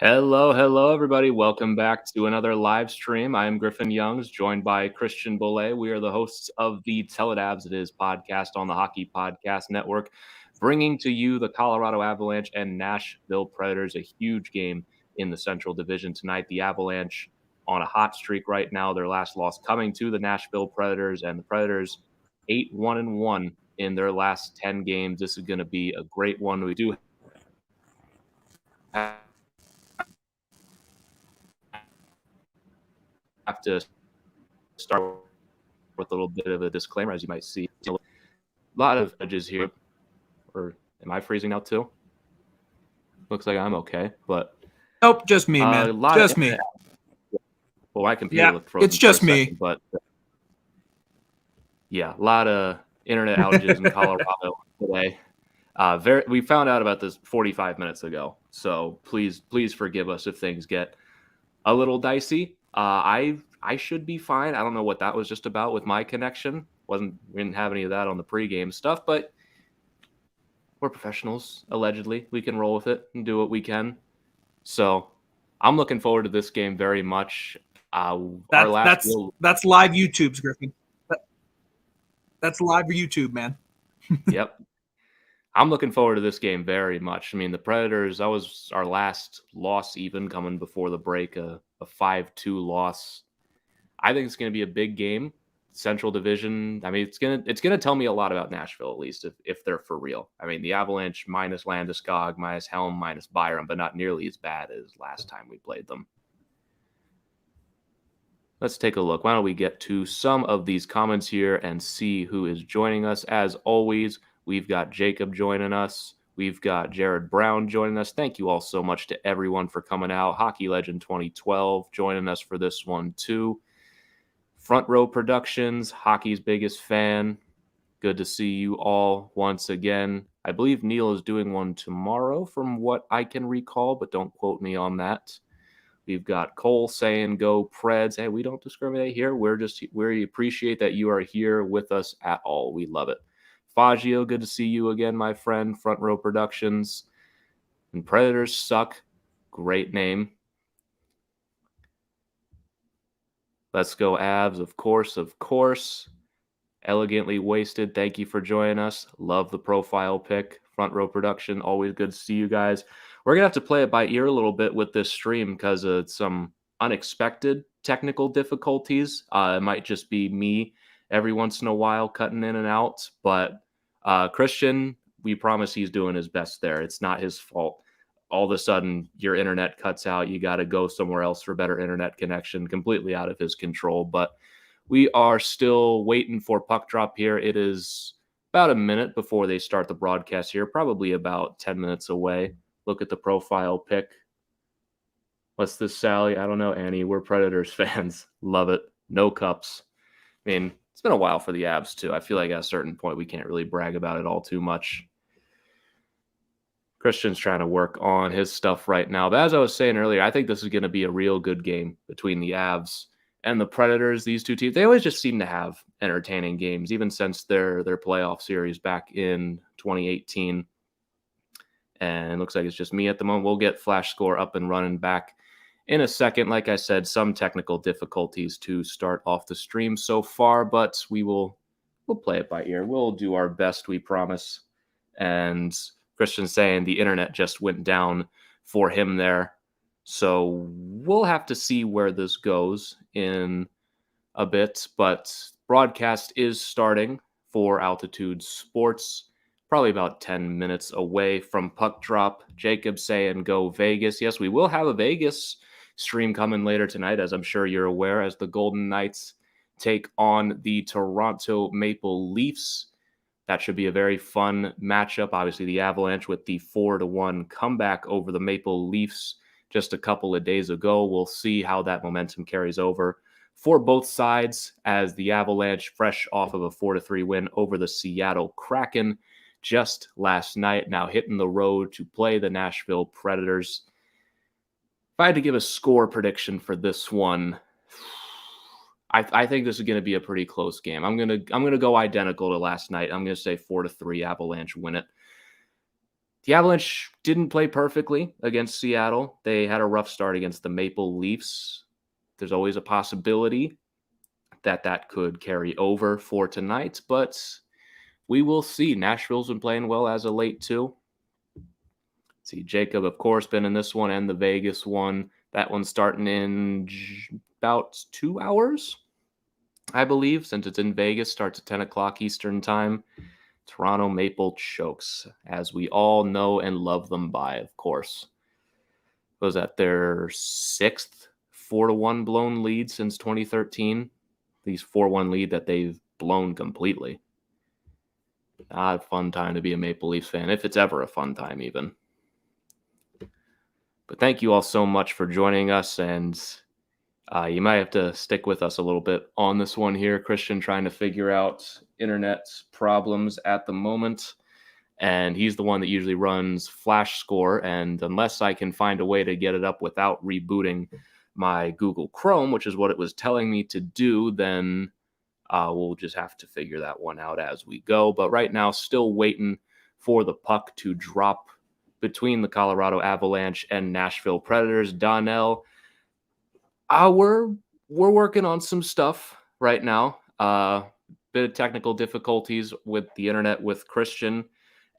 Hello, everybody. Welcome back to another live stream. I am Griffin Youngs, joined by Christian Bolle. We are the hosts of the Tell It Avs It Is podcast on the Hockey Podcast Network, bringing to you the Colorado Avalanche and Nashville Predators, a huge game in the Central Division tonight. The Avalanche on a hot streak right now, their last loss coming to the Nashville Predators, and the Predators 8-1-1 in their last 10 games. This is going to be a great one. We do have to start with a little bit of a disclaimer, as you might see. A lot of judges here. Or am I freezing out too? Looks like I'm okay, but nope, just me, man. Just me. Well, my computer looked frozen. It's just me. Second, but yeah, a lot of internet outages in Colorado today. We found out about this 45 minutes ago, so please forgive us if things get a little dicey. I should be fine. I don't know what that was just about with my connection. We didn't have any of that on the pregame stuff, but we're professionals, allegedly. We can roll with it and do what we can. So I'm looking forward to this game very much. That's live YouTube's, Griffin. That's live YouTube, man. Yep. I'm looking forward to this game very much. I mean, the Predators, that was our last loss even coming before the break, a 5-2 loss. I think it's going to be a big game. Central Division. I mean, it's gonna tell me a lot about Nashville, at least if they're for real. I mean, the Avalanche minus Landeskog, minus Helm, minus Byram, but not nearly as bad as last time we played them. Let's take a look. Why don't we get to some of these comments here and see who is joining us. As always, we've got Jacob joining us. We've got Jared Brown joining us. Thank you all so much to everyone for coming out. Hockey Legend 2012 joining us for this one too. Front Row Productions, hockey's biggest fan. Good to see you all once again. I believe Neil is doing one tomorrow from what I can recall, but don't quote me on that. We've got Cole saying go Preds. Hey, we don't discriminate here. We appreciate that you are here with us at all. We love it. Fagio, good to see you again, my friend. Front Row Productions. And Predators suck. Great name. Let's go Avs, of course. Elegantly Wasted, thank you for joining us. Love the profile pic. Front Row Production, always good to see you guys. We're going to have to play it by ear a little bit with this stream because of some unexpected technical difficulties. It might just be me every once in a while cutting in and out. But Christian, we promise he's doing his best there. It's not his fault. All of a sudden, your internet cuts out. You got to go somewhere else for better internet connection. Completely out of his control. But we are still waiting for puck drop here. It is about a minute before they start the broadcast here. Probably about 10 minutes away. Look at the profile pic. What's this, Sally? I don't know, Annie. We're Predators fans. Love it. No cups. I mean, it's been a while for the Avs, too. I feel like at a certain point, we can't really brag about it all too much. Christian's trying to work on his stuff right now. But as I was saying earlier, I think this is going to be a real good game between the Avs and the Predators. These two teams, they always just seem to have entertaining games, even since their playoff series back in 2018. And it looks like it's just me at the moment. We'll get Flash Score up and running back in a second. Like I said, some technical difficulties to start off the stream so far, but we'll play it by ear. We'll do our best, we promise. And Christian's saying the internet just went down for him there. So we'll have to see where this goes in a bit. But broadcast is starting for Altitude Sports, probably about 10 minutes away from puck drop. Jacob saying go Vegas. Yes, we will have a Vegas stream coming later tonight, as I'm sure you're aware, as the Golden Knights take on the Toronto Maple Leafs. That should be a very fun matchup. Obviously, the Avalanche with the 4-1 comeback over the Maple Leafs just a couple of days ago. We'll see how that momentum carries over for both sides, as the Avalanche, fresh off of a 4-3 win over the Seattle Kraken just last night, now hitting the road to play the Nashville Predators. If I had to give a score prediction for this one, I think this is going to be a pretty close game. I'm gonna go identical to last night. I'm going to say 4-3 Avalanche win it. The Avalanche didn't play perfectly against Seattle. They had a rough start against the Maple Leafs. There's always a possibility that could carry over for tonight, but we will see. Nashville's been playing well as of late, too. See, Jacob, of course, been in this one and the Vegas one. That one's starting in about 2 hours, I believe, since it's in Vegas. Starts at 10 o'clock Eastern time. Toronto Maple chokes, as we all know and love them by, of course. Was that their 6th 4-1 blown lead since 2013? These 4-1 lead that they've blown completely. Not a fun time to be a Maple Leafs fan, if it's ever a fun time even. But thank you all so much for joining us, and you might have to stick with us a little bit on this one here. Christian trying to figure out internet problems at the moment, and he's the one that usually runs Flash Score, and unless I can find a way to get it up without rebooting my Google Chrome, which is what it was telling me to do, then we'll just have to figure that one out as we go. But right now, still waiting for the puck to drop between the Colorado Avalanche and Nashville Predators. Donnell, we're working on some stuff right now. Bit of technical difficulties with the internet with Christian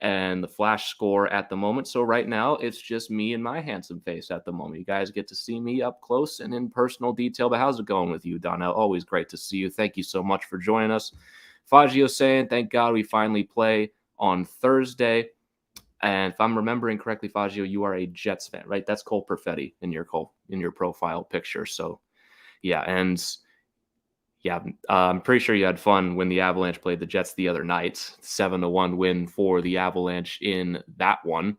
and the Flash Score at the moment. So right now, it's just me and my handsome face at the moment. You guys get to see me up close and in personal detail. But how's it going with you, Donnell? Always great to see you. Thank you so much for joining us. Fagio saying, thank God we finally play on Thursday. And if I'm remembering correctly, Fagio, you are a Jets fan, right? That's Cole Perfetti in your profile picture. So, yeah, and yeah, I'm pretty sure you had fun when the Avalanche played the Jets the other night. 7-1 win for the Avalanche in that one.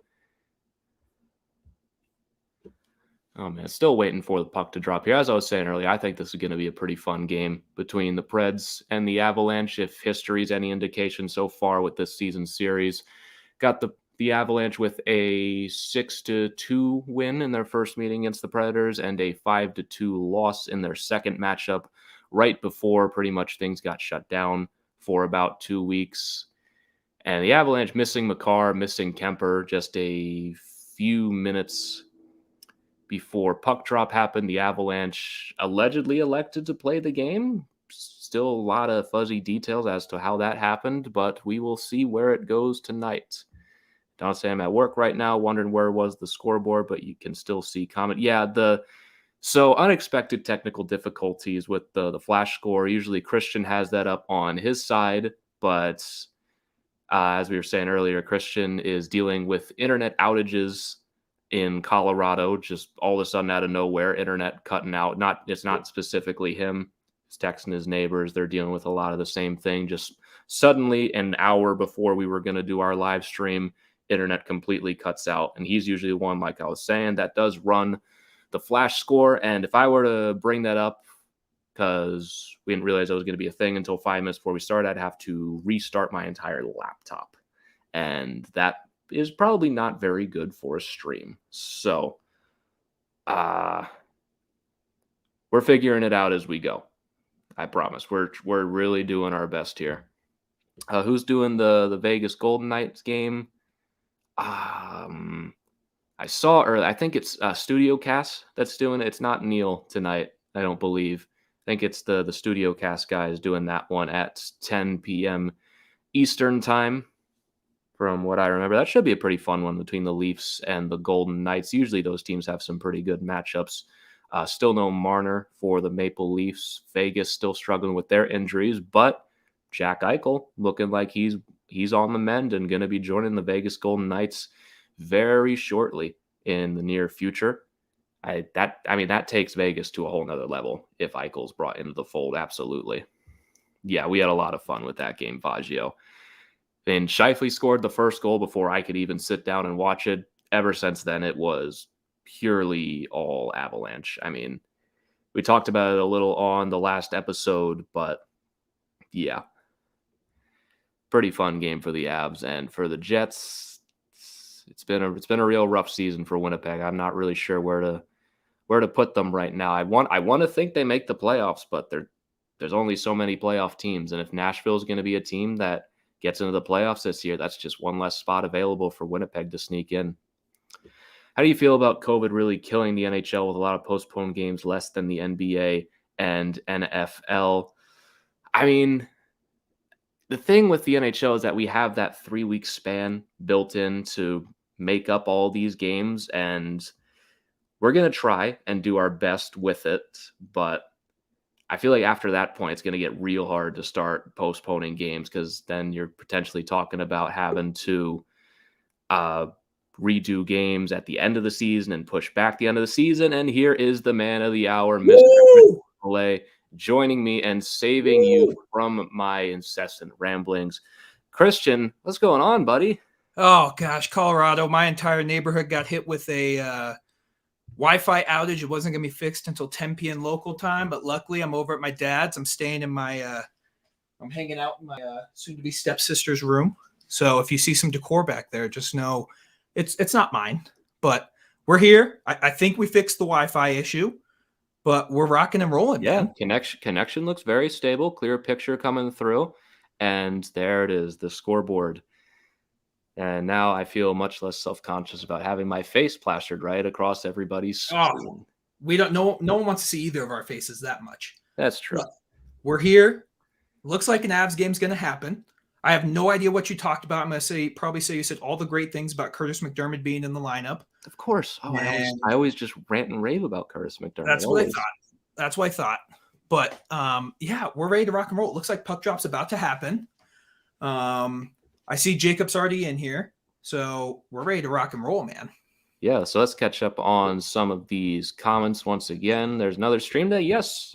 Oh, man, still waiting for the puck to drop here. As I was saying earlier, I think this is going to be a pretty fun game between the Preds and the Avalanche. If history's any indication so far with this season series, got the Avalanche with a 6-2 win in their first meeting against the Predators and a 5-2 loss in their second matchup right before pretty much things got shut down for about 2 weeks. And the Avalanche missing Makar, missing Kemper, just a few minutes before puck drop happened. The Avalanche allegedly elected to play the game. Still a lot of fuzzy details as to how that happened, but we will see where it goes tonight. Don't say I'm at work right now, wondering where was the scoreboard, but you can still see comment. Yeah, so unexpected technical difficulties with the Flash Score. Usually Christian has that up on his side, but as we were saying earlier, Christian is dealing with internet outages in Colorado, just all of a sudden out of nowhere, internet cutting out. It's not specifically him. He's texting his neighbors. They're dealing with a lot of the same thing. Just suddenly, an hour before we were going to do our live stream, internet completely cuts out. And he's usually the one, like I was saying, that does run the Flash Score. And if I were to bring that up, because we didn't realize it was going to be a thing until 5 minutes before we started, I'd have to restart my entire laptop. And that is probably not very good for a stream. So we're figuring it out as we go. I promise. We're really doing our best here. Who's doing the Vegas Golden Knights game? I saw earlier. I think it's Studio Cast that's doing it. It's not Neil tonight, I don't believe. I think it's the Studio Cast guys doing that one at 10 p.m. Eastern time. From what I remember, that should be a pretty fun one between the Leafs and the Golden Knights. Usually those teams have some pretty good matchups. Still no Marner for the Maple Leafs. Vegas still struggling with their injuries, but Jack Eichel looking like he's on the mend and going to be joining the Vegas Golden Knights very shortly in the near future. That takes Vegas to a whole nother level if Eichel's brought into the fold. Absolutely. Yeah, we had a lot of fun with that game, Faggio. And Scheifele scored the first goal before I could even sit down and watch it. Ever since then, it was purely all Avalanche. I mean, we talked about it a little on the last episode, but yeah, pretty fun game for the Avs. And for the Jets, it's been a real rough season for Winnipeg. I'm not really sure where to put them right now. I want to think they make the playoffs, but there's only so many playoff teams, and if Nashville is going to be a team that gets into the playoffs this year, that's just one less spot available for Winnipeg to sneak in. How do you feel about COVID really killing the NHL with a lot of postponed games, less than the NBA and NFL? I mean, the thing with the NHL is that we have that 3-week span built in to make up all these games, and we're going to try and do our best with it. But I feel like after that point, it's going to get real hard to start postponing games, because then you're potentially talking about having to redo games at the end of the season and push back the end of the season. And here is the man of the hour, Mr. Malay, joining me and saving you from my incessant ramblings. Christian, what's going on, buddy? Oh, gosh, Colorado. My entire neighborhood got hit with a Wi-Fi outage. It wasn't going to be fixed until 10 p.m. local time, but luckily I'm over at my dad's. I'm staying in my I'm hanging out in my soon-to-be stepsister's room. So if you see some decor back there, just know it's not mine. But we're here. I think we fixed the Wi-Fi issue, but we're rocking and rolling. Yeah, man. Connection looks very stable. Clear picture coming through. And there it is, the scoreboard. And now I feel much less self-conscious about having my face plastered right across everybody's screen. Oh, we don't know. No one wants to see either of our faces that much. That's true. But we're here. Looks like an Avs game's going to happen. I have no idea what you talked about. I'm going to probably say you said all the great things about Curtis McDermott being in the lineup. Of course. Oh, I always just rant and rave about Curtis McDermott. That's what I thought. But yeah, we're ready to rock and roll. It looks like puck drop's about to happen. I see Jacob's already in here, so we're ready to rock and roll, man. Yeah, so let's catch up on some of these comments once again. There's another stream day. Yes.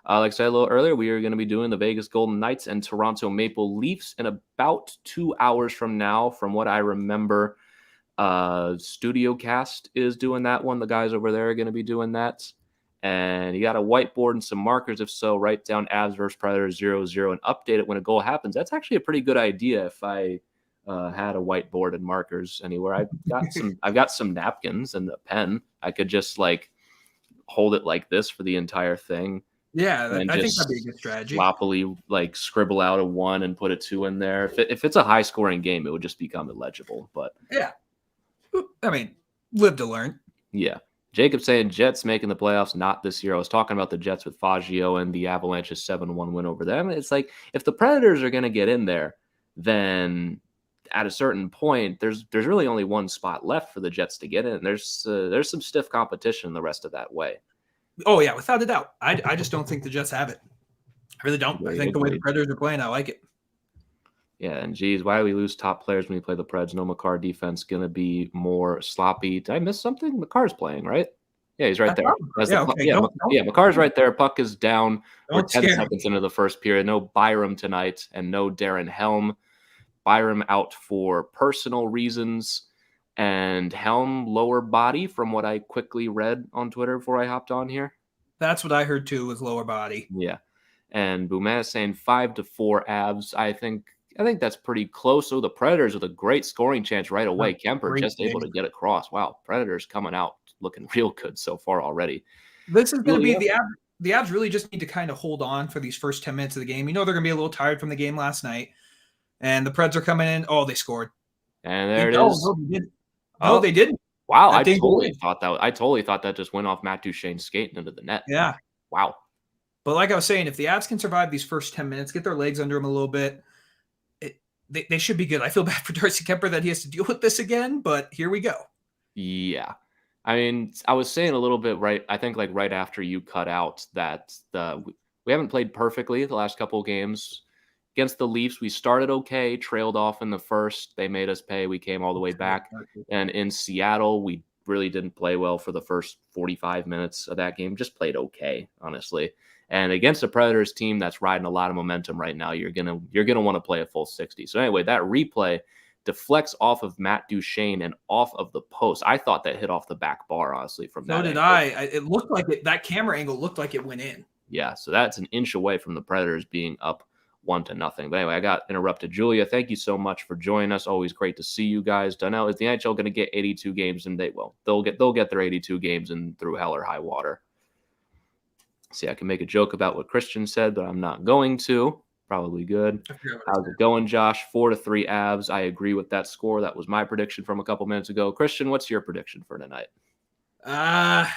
Like I said a little earlier, we are going to be doing the Vegas Golden Knights and Toronto Maple Leafs in about 2 hours from now. From what I remember, Studio Cast is doing that one. The guys over there are going to be doing that. And you got a whiteboard and some markers. If so, write down Avs versus Predators 0-0 and update it when a goal happens. That's actually a pretty good idea. If I had a whiteboard and markers anywhere, I've got some napkins and a pen. I could just like hold it like this for the entire thing. Yeah, I think that'd be a good strategy. Sloppily like scribble out a 1 and put a 2 in there. If it's a high scoring game, it would just become illegible. But yeah, I mean, live to learn. Yeah. Jacob saying Jets making the playoffs, not this year. I was talking about the Jets with Faggio and the Avalanche's 7-1 win over them. It's like, if the Predators are going to get in there, then at a certain point, there's really only one spot left for the Jets to get in. There's some stiff competition the rest of that way. Oh, yeah, without a doubt. I just don't think the Jets have it. I really don't. I think the way the Predators are playing, I like it. Yeah, and geez, why do we lose top players when we play the Preds? No Makar defense going to be more sloppy. Did I miss something? Makar's playing, right? Yeah, he's right there. Makar's right there. Puck is down. We're 10 seconds into the first period. No Byram tonight and no Darren Helm. Byram out for personal reasons, and Helm lower body from what I quickly read on Twitter before I hopped on here. That's what I heard too, was lower body. Yeah. And Bouman is saying 5-4 Avs. I think that's pretty close. So the Predators with a great scoring chance right away. Kemper just able to get across. Wow, Predators coming out looking real good so far already. This is going to be the Avs really just need to kind of hold on for these first 10 minutes of the game. You know they're going to be a little tired from the game last night. And the Preds are coming in. Oh, they scored. And there it is. No, they didn't. Oh, they didn't. Wow, I totally thought that just went off Matt Duchene skating into the net. Yeah. Wow. But like I was saying, if the Avs can survive these first 10 minutes, get their legs under them a little bit, they should be good. I feel bad for Darcy Kemper that he has to deal with this again, but here we go. Yeah. I mean, I was saying a little bit right after you cut out that we haven't played perfectly the last couple of games. Against the Leafs, we started okay, trailed off in the first. They made us pay. We came all the way back. And in Seattle, we really didn't play well for the first 45 minutes of that game. Just played okay, honestly. And against a Predators team that's riding a lot of momentum right now, you're gonna want to play a full 60. So anyway, that replay deflects off of Matt Duchene and off of the post. I thought that hit off the back bar, honestly, from that. So did I. It looked like that camera angle looked like it went in. Yeah, so that's an inch away from the Predators being up 1-0. But anyway, I got interrupted. Julia, thank you so much for joining us. Always great to see you guys. Donnell, is the NHL going to get 82 games? And they will. They'll get their 82 games in through hell or high water. See, I can make a joke about what Christian said, but I'm not going to. Probably good. I forgot what I How's it going, Josh? 4-3 Avs. I agree with that score. That was my prediction from a couple minutes ago. Christian, what's your prediction for tonight? said.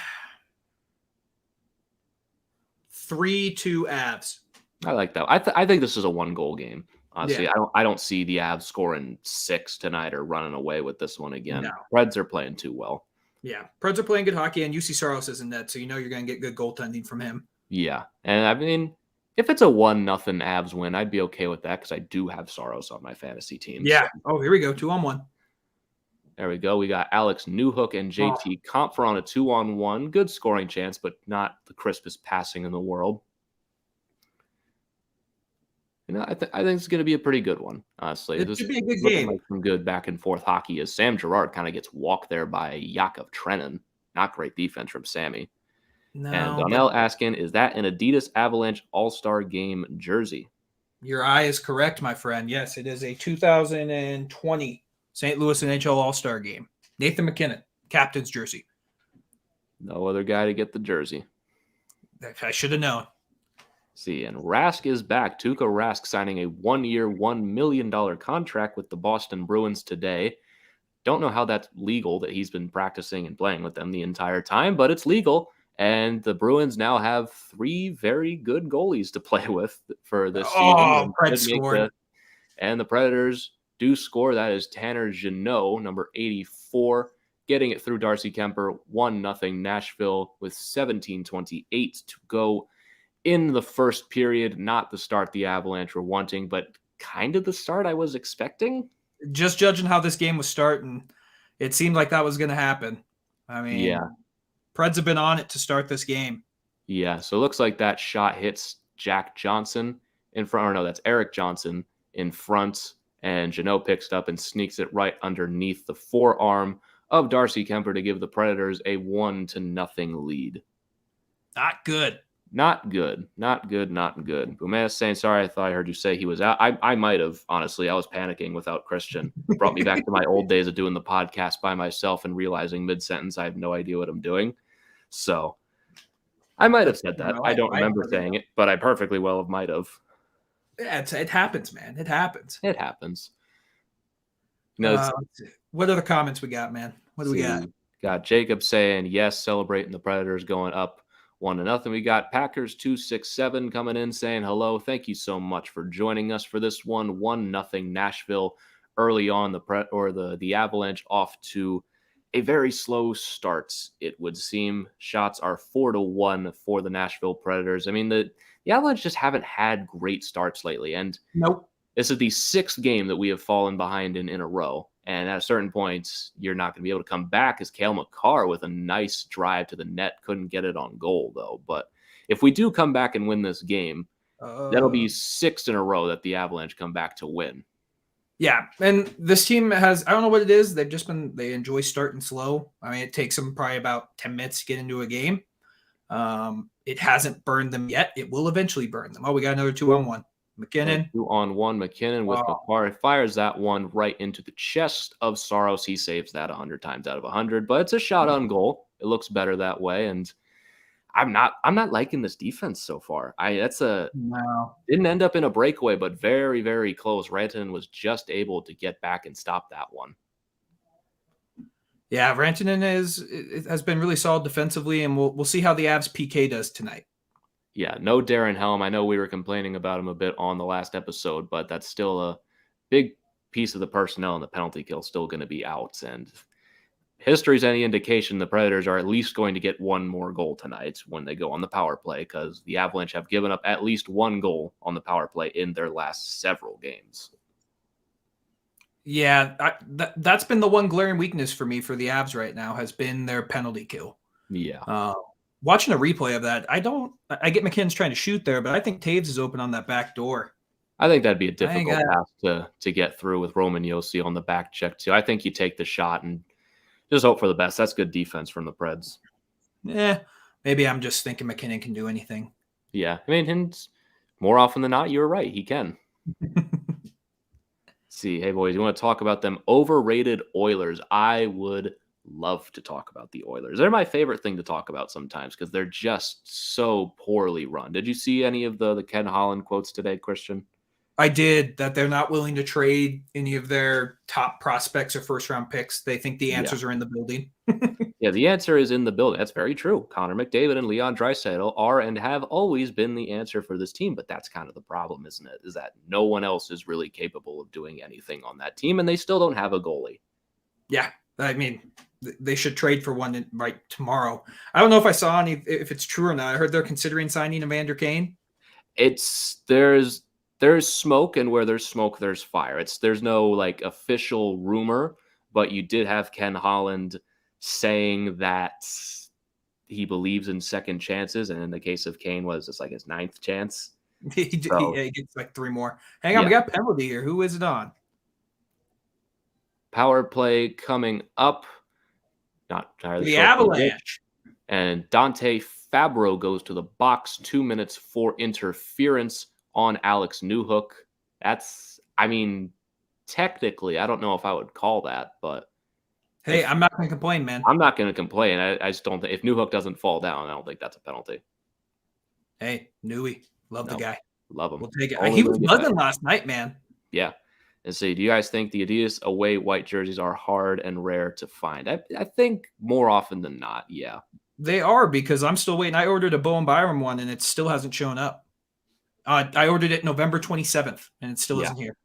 3-2 Avs. I like that. I think this is a 1-goal game. Honestly, Yeah. I don't see the Avs scoring 6 tonight or running away with this one again. No. Reds are playing too well. Yeah. Preds are playing good hockey, and UC Saros is in net, so you know you're going to get good goaltending from him. Yeah, and I mean, if it's a 1-0 Avs win, I'd be okay with that because I do have Saros on my fantasy team. Yeah. So Oh, here we go. 2-on-1. there we go. We got Alex Newhook and JT Compher on a 2-on-1. Good scoring chance, but not the crispest passing in the world. You know, I think it's going to be a pretty good one, honestly. It should be a good looking game. like some good back and forth hockey as Sam Girard kind of gets walked there by Yakov Trenin. Not great defense from Sammy. No. And Donnell asking, is that an Adidas Avalanche All-Star Game jersey? Your eye is correct, my friend. Yes, it is a 2020 St. Louis NHL All-Star Game. Nathan MacKinnon, captain's jersey. No other guy to get the jersey. I should have known. See, and Rask is back. Tuukka Rask signing a 1-year, $1 million contract with the Boston Bruins today. Don't know how that's legal that he's been practicing and playing with them the entire time, but it's legal. And the Bruins now have 3 very good goalies to play with for this season. Oh, Pred scored. And the Predators do score. That is Tanner Jeannot, number 84, getting it through Darcy Kemper, 1-0 Nashville with 17:28 to go in the first period. Not the start the Avalanche were wanting, but kind of the start I was expecting. Just judging how this game was starting, it seemed like that was going to happen. I mean, Yeah. Preds have been on it to start this game. Yeah, so it looks like that shot hits Jack Johnson in front. Or no, that's Eric Johnson in front. And Jeannot picks it up and sneaks it right underneath the forearm of Darcy Kemper to give the Predators a 1-0 lead. Not good. Not good. Not good. Not good. Bumaya's saying, sorry, I thought I heard you say he was out. I might have, honestly. I was panicking without Christian. Brought me back to my old days of doing the podcast by myself and realizing mid-sentence I have no idea what I'm doing. So I might have said that. I don't remember saying it, but I perfectly well might have. Yeah, it happens, man. It happens. It happens. No, what other comments we got, man? What do we got? Got Jacob saying, yes, celebrating the Predators going up 1-0. We got Packers 267 coming in saying hello. Thank you so much for joining us for this one. 1-0 Nashville early on. The Avalanche off to a very slow start, it would seem. Shots are 4-1 for the Nashville Predators. I mean, the Avalanche just haven't had great starts lately. And nope. This is the 6th game that we have fallen behind in a row. And at a certain point, you're not going to be able to come back, as Cale Makar with a nice drive to the net couldn't get it on goal, though. But if we do come back and win this game, that'll be 6 in a row that the Avalanche come back to win. Yeah, and this team has, I don't know what it is, they enjoy starting slow. I mean, it takes them probably about 10 minutes to get into a game. It hasn't burned them yet. It will eventually burn them. Oh, we got another 2-on-1. MacKinnon. 2-on-1. MacKinnon with Makar fires that one right into the chest of Saros. He saves that 100 times out of 100, but it's a shot on goal. It looks better that way, and I'm not liking this defense so far. Didn't end up in a breakaway, but very, very close. Rantanen was just able to get back and stop that one. Yeah, Rantanen has been really solid defensively, and we'll see how the Avs PK does tonight. Yeah, no Darren Helm. I know we were complaining about him a bit on the last episode, but that's still a big piece of the personnel, and the penalty kill still going to be out. And if history's any indication, the Predators are at least going to get one more goal tonight when they go on the power play, because the Avalanche have given up at least 1 goal on the power play in their last several games. Yeah, that's been the one glaring weakness for me for the Avs right now, has been their penalty kill. Yeah. Watching a replay of that, I get McKinnon's trying to shoot there, but I think Taves is open on that back door. I think that'd be a difficult pass to get through with Roman Josi on the back check too. I think you take the shot and just hope for the best. That's good defense from the Preds. Yeah, maybe I'm just thinking McKinnon can do anything. Yeah, I mean, more often than not, you're right. He can. See, hey boys, you want to talk about them overrated Oilers? I would love to talk about the Oilers. They're my favorite thing to talk about sometimes because they're just so poorly run. Did you see any of the Ken Holland quotes today, Christian? I did, that they're not willing to trade any of their top prospects or first-round picks. They think the answers are in the building. Yeah, the answer is in the building. That's very true. Connor McDavid and Leon Draisaitl are and have always been the answer for this team, but that's kind of the problem, isn't it? Is that no one else is really capable of doing anything on that team, and they still don't have a goalie. Yeah, I mean, they should trade for one right tomorrow. I don't know if I saw any, if it's true or not. I heard they're considering signing Evander Kane. There's smoke, and where there's smoke, there's fire. There's no like official rumor, but you did have Ken Holland saying that he believes in second chances, and in the case of Kane, was it's like his 9th chance. He gets like 3 more. Hang on, we got penalty here. Who is it on? Power play coming up. Not entirely the sure Avalanche. And Dante Fabro goes to the box. 2 minutes for interference on Alex Newhook. That's, I mean, technically, I don't know if I would call that, but hey, I'm not going to complain, man. I'm not going to complain. I just don't think if Newhook doesn't fall down, I don't think that's a penalty. Hey, Newy, love the guy. Love him. We'll take it. He was buzzing last night, man. Yeah. And so, do you guys think the Adidas away white jerseys are hard and rare to find? I think more often than not, yeah. They are, because I'm still waiting. I ordered a Bowen Byram one, and it still hasn't shown up. I ordered it November 27th, and it still isn't here.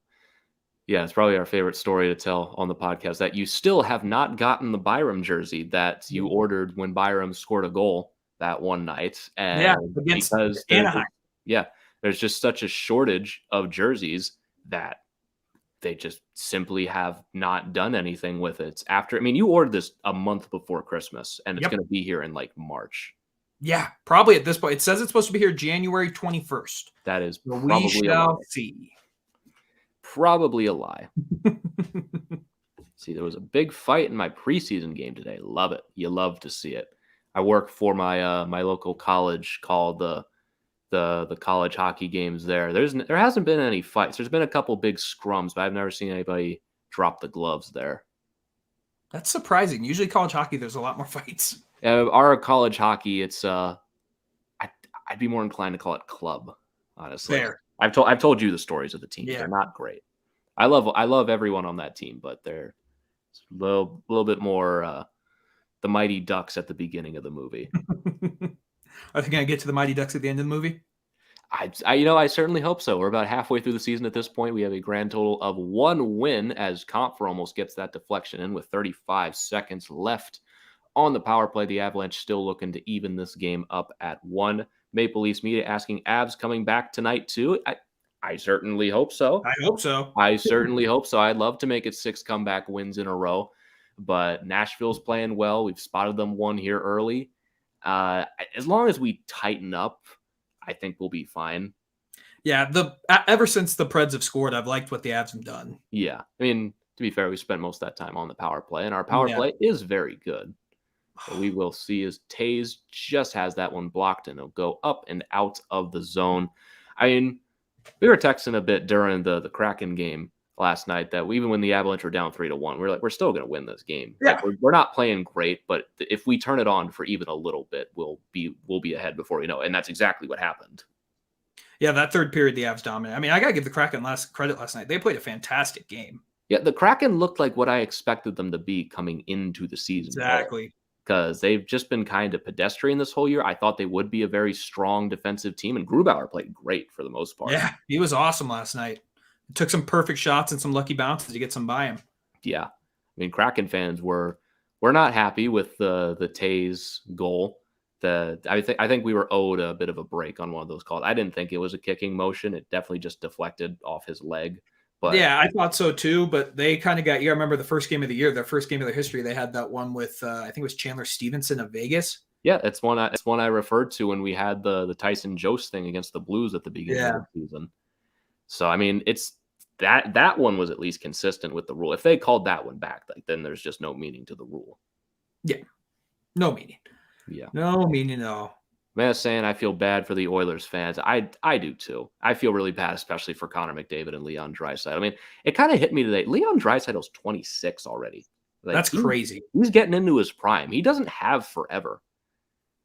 Yeah, it's probably our favorite story to tell on the podcast, that you still have not gotten the Byram jersey that you ordered when Byram scored a goal that one night. And against Anaheim. There's just such a shortage of jerseys that they just simply have not done anything with it. You ordered this a month before Christmas, and it's going to be here in like March. Yeah, probably at this point. It says it's supposed to be here January 21st. That is we shall see. Probably a lie. See, there was a big fight in my preseason game today. Love it. You love to see it. I work for my my local college called the college hockey games there. There hasn't been any fights. There's been a couple big scrums, but I've never seen anybody drop the gloves there. That's surprising. Usually college hockey, there's a lot more fights. Our college hockey, it's I'd be more inclined to call it club, honestly. Fair. I've told you the stories of the team. Yeah. They're not great. I love everyone on that team, but they're a little bit more the Mighty Ducks at the beginning of the movie. Are they going to get to the Mighty Ducks at the end of the movie? I certainly hope so. We're about halfway through the season at this point. We have a grand total of 1 win, as Comfer almost gets that deflection in with 35 seconds left on the power play. The Avalanche still looking to even this game up at 1. Maple Leafs media asking, Avs coming back tonight too? I certainly hope so. I certainly hope so. I'd love to make it 6 comeback wins in a row, but Nashville's playing well. We've spotted them one here early. As long as we tighten up, I think we'll be fine. Yeah, ever since the Preds have scored, I've liked what the Avs have done. Yeah, to be fair, we spent most of that time on the power play, and our power play is very good. But we will see as Taze just has that one blocked, and it'll go up and out of the zone. We were texting a bit during the Kraken game last night that even when the Avalanche were down 3-1, we're like, we're still going to win this game. Yeah. Like, we're not playing great, but if we turn it on for even a little bit, we'll be ahead before we know it. And that's exactly what happened. Yeah, that third period, the Avs dominated. I got to give the Kraken credit last night. They played a fantastic game. Yeah, the Kraken looked like what I expected them to be coming into the season. Exactly. Because they've just been kind of pedestrian this whole year. I thought they would be a very strong defensive team, and Grubauer played great for the most part. Yeah, he was awesome last night. Took some perfect shots and some lucky bounces to get some by him. Yeah. Kraken fans we're not happy with the Taze goal. I think we were owed a bit of a break on one of those calls. I didn't think it was a kicking motion. It definitely just deflected off his leg. But yeah, I thought so too, but they kind of got, you remember the first game of the year, their first game of their history, they had that one with, I think it was Chandler Stevenson of Vegas. Yeah, it's one I referred to when we had the Tyson Jost thing against the Blues at the beginning of the season. So, it's that one was at least consistent with the rule. If they called that one back, then there's just no meaning to the rule. Yeah, no meaning. Yeah. No meaning at all. Man, saying I feel bad for the Oilers fans. I do too. I feel really bad, especially for Connor McDavid and Leon Draisaitl. It kind of hit me today. Leon Draisaitl's 26 already. That's crazy. He's getting into his prime. He doesn't have forever.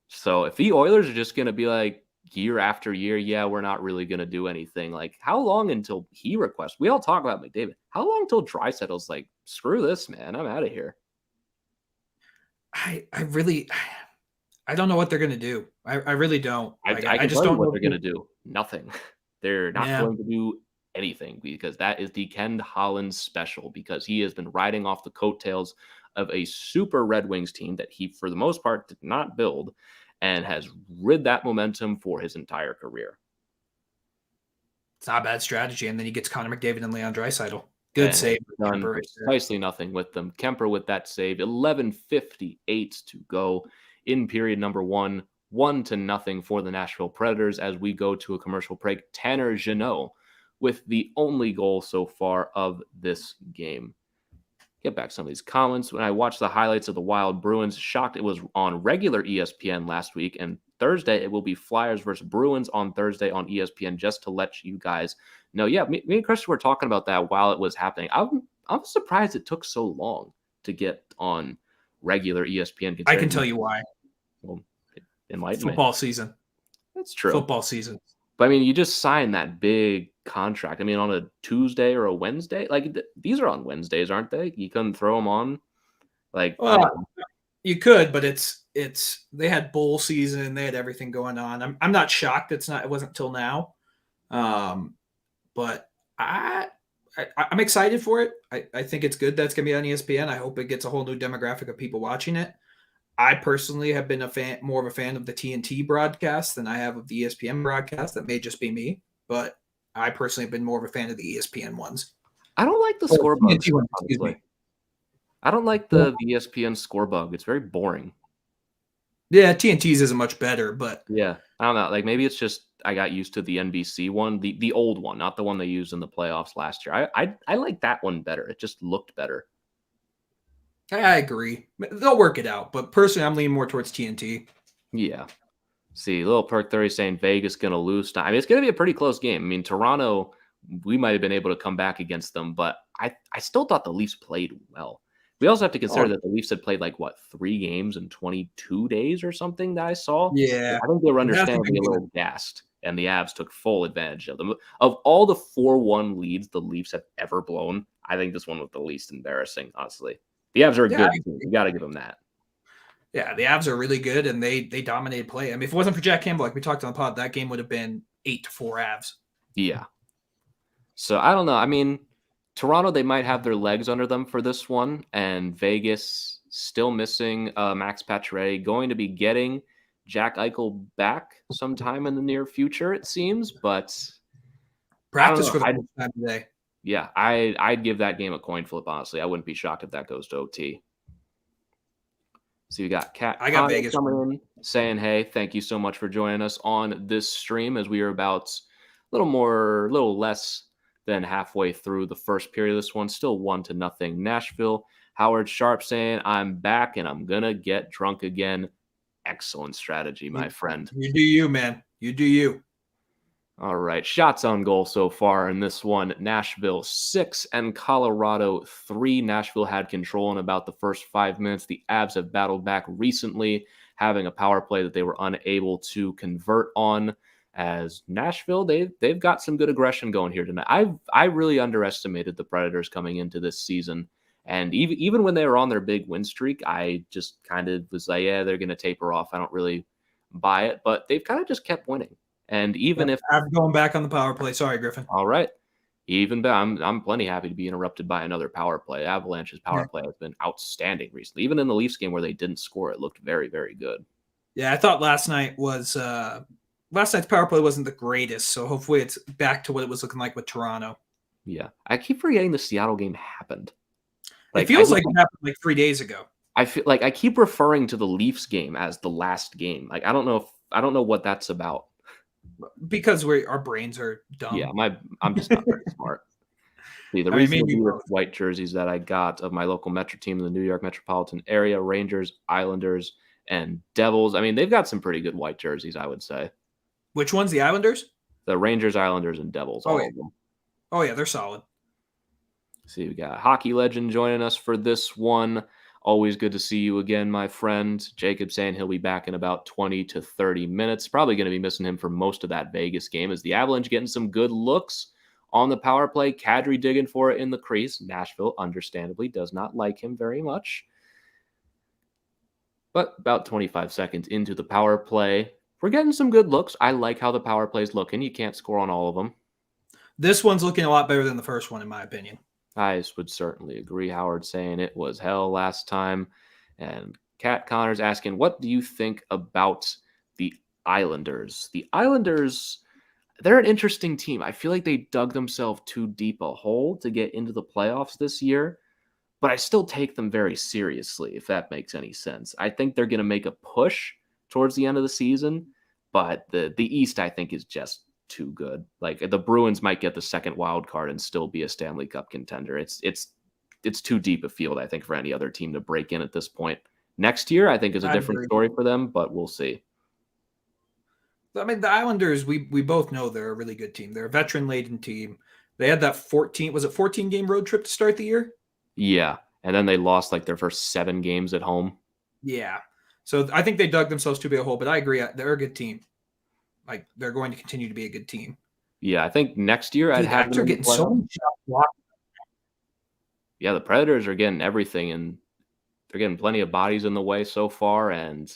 So if the Oilers are just going to be like, year after year, yeah, we're not really going to do anything. Like, how long until he requests? We all talk about McDavid. How long until Draisaitl's like, screw this, man, I'm out of here? I really I don't know what they're gonna do. I really don't. Like, I I can just tell you don't what know they're going to do. Nothing. They're not Yeah. going to do anything because that is the Ken Holland special because he has been riding off the coattails of a super Red Wings team that he, for the most part, did not build and has rid that momentum for his entire career. It's not a bad strategy, and then he gets Connor McDavid and Leon Draisaitl. Good And has save for done Kemper right there. precisely nothing with them. Kemper with that save, 11:58 to go in period number 1, 1-0 for the Nashville Predators as we go to a commercial break. Tanner Jeannot with the only goal so far of this game. Get back some of these comments. When I watched the highlights of the Wild Bruins, shocked it was on regular ESPN last week, and Thursday it will be Flyers versus Bruins on Thursday on ESPN. Just to let you guys know, yeah, me and Chris were talking about that while it was happening. I'm surprised it took so long to get on regular ESPN. I can tell you why. Well, enlighten me. Football season. That's true. Football season. But I mean, you just signed that big contract. I mean, on a Tuesday or a Wednesday, like these are on Wednesdays, aren't they? You couldn't throw them on, like. Well, you could, but it's they had bowl season, they had everything going on. I'm not shocked it wasn't till now, but I'm excited for it. I think it's good that's gonna be on ESPN. I hope it gets a whole new demographic of people watching it. I personally have been more of a fan of the TNT broadcast than I have of the ESPN broadcast. That may just be me, but I personally have been more of a fan of the ESPN ones. I don't like the score bug. I don't like the ESPN score bug. It's very boring. Yeah, TNT's isn't much better, but yeah, I don't know. Like maybe it's just I got used to the NBC one, the old one, not the one they used in the playoffs last year. I like that one better. It just looked better. I agree. They'll work it out, but personally, I'm leaning more towards TNT. Yeah. See, Little Perk 30 saying Vegas going to lose. I mean, it's going to be a pretty close game. I mean, Toronto, we might have been able to come back against them, but I still thought the Leafs played well. We also have to consider that the Leafs had played 3 games in 22 days or something that I saw. Yeah. I think they were understandably a little gassed, and the Avs took full advantage of them. Of all the 4-1 leads the Leafs have ever blown, I think this one was the least embarrassing, honestly. The Avs are a good team. You got to give them that. Yeah, the Avs are really good, and they dominated play. I mean, if it wasn't for Jack Campbell, like we talked on the pod, that game would have been 8-4 Avs. Yeah. So I don't know. I mean, Toronto, they might have their legs under them for this one, and Vegas still missing Max Pacioretty, going to be getting Jack Eichel back sometime in the near future, it seems, but practice for the first time today. Yeah, I'd give that game a coin flip, honestly. I wouldn't be shocked if that goes to OT. So you got Kat. I got Vegas coming in saying, hey, thank you so much for joining us on this stream as we are about a little less than halfway through the first period of this one. Still 1-0 Nashville. Howard Sharp saying, I'm back and I'm going to get drunk again. Excellent strategy, my friend. You do you, man. You do you. All right, shots on goal so far in this one. Nashville 6 and Colorado 3. Nashville had control in about the first 5 minutes. The Avs have battled back recently, having a power play that they were unable to convert on. As Nashville, they've got some good aggression going here tonight. I really underestimated the Predators coming into this season. And even when they were on their big win streak, I just kind of was like, yeah, they're going to taper off. I don't really buy it. But they've kind of just kept winning. And even if I'm going back on the power play, sorry, Griffin. All right, I'm plenty happy to be interrupted by another power play. Avalanche's power play has been outstanding recently. Even in the Leafs game where they didn't score, it looked very, very good. Yeah, I thought last night's power play wasn't the greatest, so hopefully it's back to what it was looking like with Toronto. Yeah, I keep forgetting the Seattle game happened. It feels like it happened 3 days ago. I feel like I keep referring to the Leafs game as the last game. I don't know what that's about. Because our brains are dumb. Yeah, I'm just not very smart. See, the recent white jerseys that I got of my local Metro team in the New York metropolitan area, Rangers, Islanders, and Devils. I mean, they've got some pretty good white jerseys, I would say. Which ones? The Islanders? The Rangers, Islanders, and Devils. All of them. Oh, yeah, they're solid. See, we got Hockey Legend joining us for this one. always good to see you again, my friend. Jacob saying he'll be back in about 20 to 30 minutes. Probably going to be missing him for most of that Vegas game as the Avalanche getting some good looks on the power play. Kadri digging for it in the crease. Nashville, understandably, does not like him very much. But about 25 seconds into the power play, we're getting some good looks. I like how the power play is looking. You can't score on all of them. This one's looking a lot better than the first one, in my opinion. I would certainly agree. Howard saying it was hell last time. And Kat Connors asking, what do you think about the Islanders? The Islanders, they're an interesting team. I feel like they dug themselves too deep a hole to get into the playoffs this year, but I still take them very seriously, if that makes any sense. I think they're going to make a push towards the end of the season, but the East, I think, is just too good. Like the Bruins might get the second wild card and still be a Stanley Cup contender. It's too deep a field, I think, for any other team to break in at this point. Next year, I think, is a different story for them, but we'll see. I mean, the Islanders, we both know they're a really good team. They're a veteran-laden team. They had that 14-game road trip to start the year? Yeah, and then they lost like their first 7 games at home. Yeah. So I think they dug themselves too big a hole, but I agree. They're a good team. Like, they're going to continue to be a good team. Yeah, I think next year I'd have them getting so many shots blocked. Yeah, the Predators are getting everything, and they're getting plenty of bodies in the way so far, and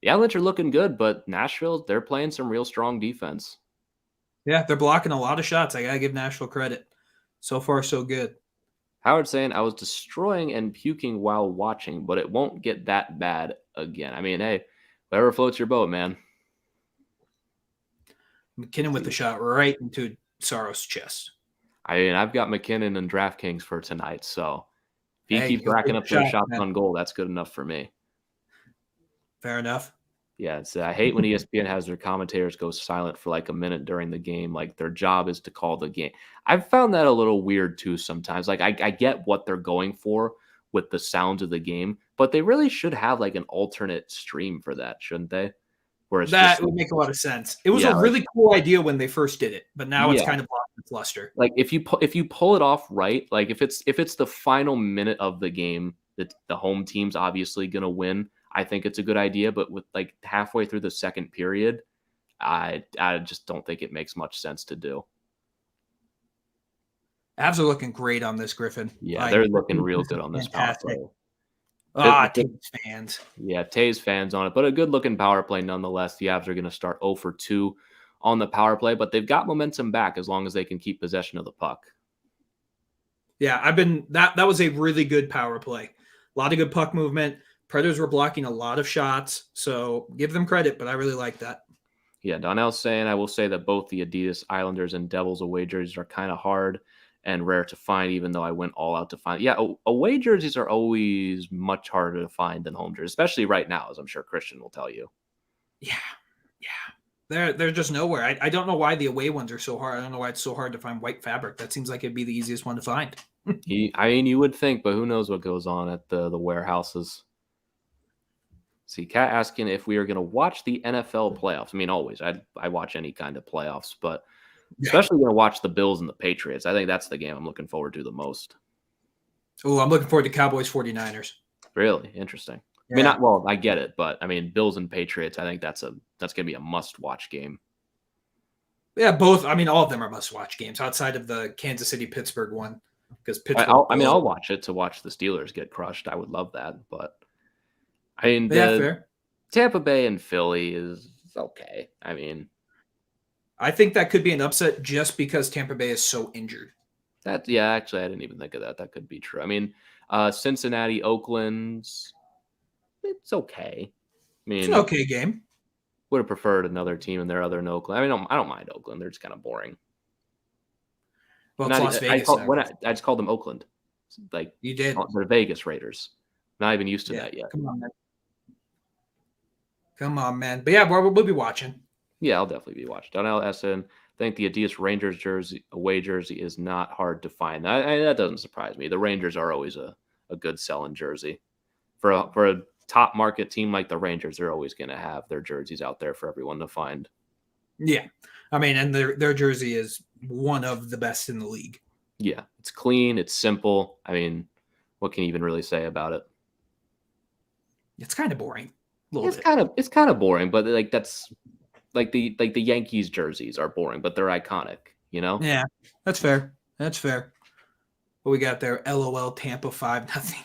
the Avalanche are looking good, but Nashville, they're playing some real strong defense. Yeah, they're blocking a lot of shots. I got to give Nashville credit. So far, so good. Howard saying, I was destroying and puking while watching, but it won't get that bad again. I mean, hey, whatever floats your boat, man. McKinnon with the shot right into Saros' chest. I mean, I've got McKinnon and DraftKings for tonight, so if he keeps racking up those shots on goal, that's good enough for me. Fair enough. Yeah, I hate when ESPN has their commentators go silent for like a minute during the game. Like their job is to call the game. I've found that a little weird too sometimes. Like I get what they're going for with the sounds of the game, but they really should have like an alternate stream for that, shouldn't they? That would make a lot of sense. It was a really cool idea when they first did it, but now it's kind of lost its luster. Like if you pull it off right, like if it's the final minute of the game that the home team's obviously going to win, I think it's a good idea. But with like halfway through the second period, I just don't think it makes much sense to do. Avs are looking great on this, Griffin. Yeah, they're looking real good on this power play. Tays fans. Yeah, Tays fans on it, but a good-looking power play nonetheless. The Avs are going to start 0 for 2 on the power play, but they've got momentum back as long as they can keep possession of the puck. Yeah, that was a really good power play. A lot of good puck movement. Predators were blocking a lot of shots, so give them credit, but I really like that. Yeah, Donnell's saying, I will say that both the Adidas Islanders and Devils away jerseys are kind of hard and rare to find, even though I went all out to find. Yeah, away jerseys are always much harder to find than home jerseys, especially right now, as I'm sure Christian will tell you. Yeah. They're just nowhere. I don't know why the away ones are so hard. I don't know why it's so hard to find white fabric. That seems like it'd be the easiest one to find. I mean, you would think, but who knows what goes on at the warehouses. See, Kat asking if we are going to watch the NFL playoffs. I mean, always. I watch any kind of playoffs, but especially going to watch the Bills and the Patriots. I think that's the game I'm looking forward to the most. Oh, I'm looking forward to Cowboys 49ers. Really? Interesting. Yeah. I mean, I get it, but I mean, Bills and Patriots, I think that's going to be a must-watch game. Yeah, both. I mean, all of them are must-watch games outside of the Kansas City-Pittsburgh one. Because Pittsburgh. I'll watch it to watch the Steelers get crushed. I would love that, but I mean, fair. Tampa Bay and Philly is okay. I mean, I think that could be an upset just because Tampa Bay is so injured. Actually, I didn't even think of that. That could be true. I mean, Cincinnati, Oakland, it's okay. I mean, it's an okay game. Would have preferred another team in there other than Oakland. I mean, I don't mind Oakland. They're just kind of boring. Well, it's Las Vegas. I just called them Oakland. Like you did. They're Vegas Raiders. Not even used to that yet. Come on, man. But yeah, we'll be watching. Yeah, I'll definitely be watching. Donnell Essen, I think the Adidas Rangers away jersey is not hard to find. That doesn't surprise me. The Rangers are always a good selling jersey. For a top market team like the Rangers, they're always going to have their jerseys out there for everyone to find. Yeah. I mean, and their jersey is one of the best in the league. Yeah, it's clean. It's simple. I mean, what can you even really say about it? It's kind of boring. A little bit. It's kind of boring, but like that's like the Yankees jerseys are boring, but they're iconic, you know? Yeah, that's fair. That's fair. What we got there? LOL Tampa 5-0.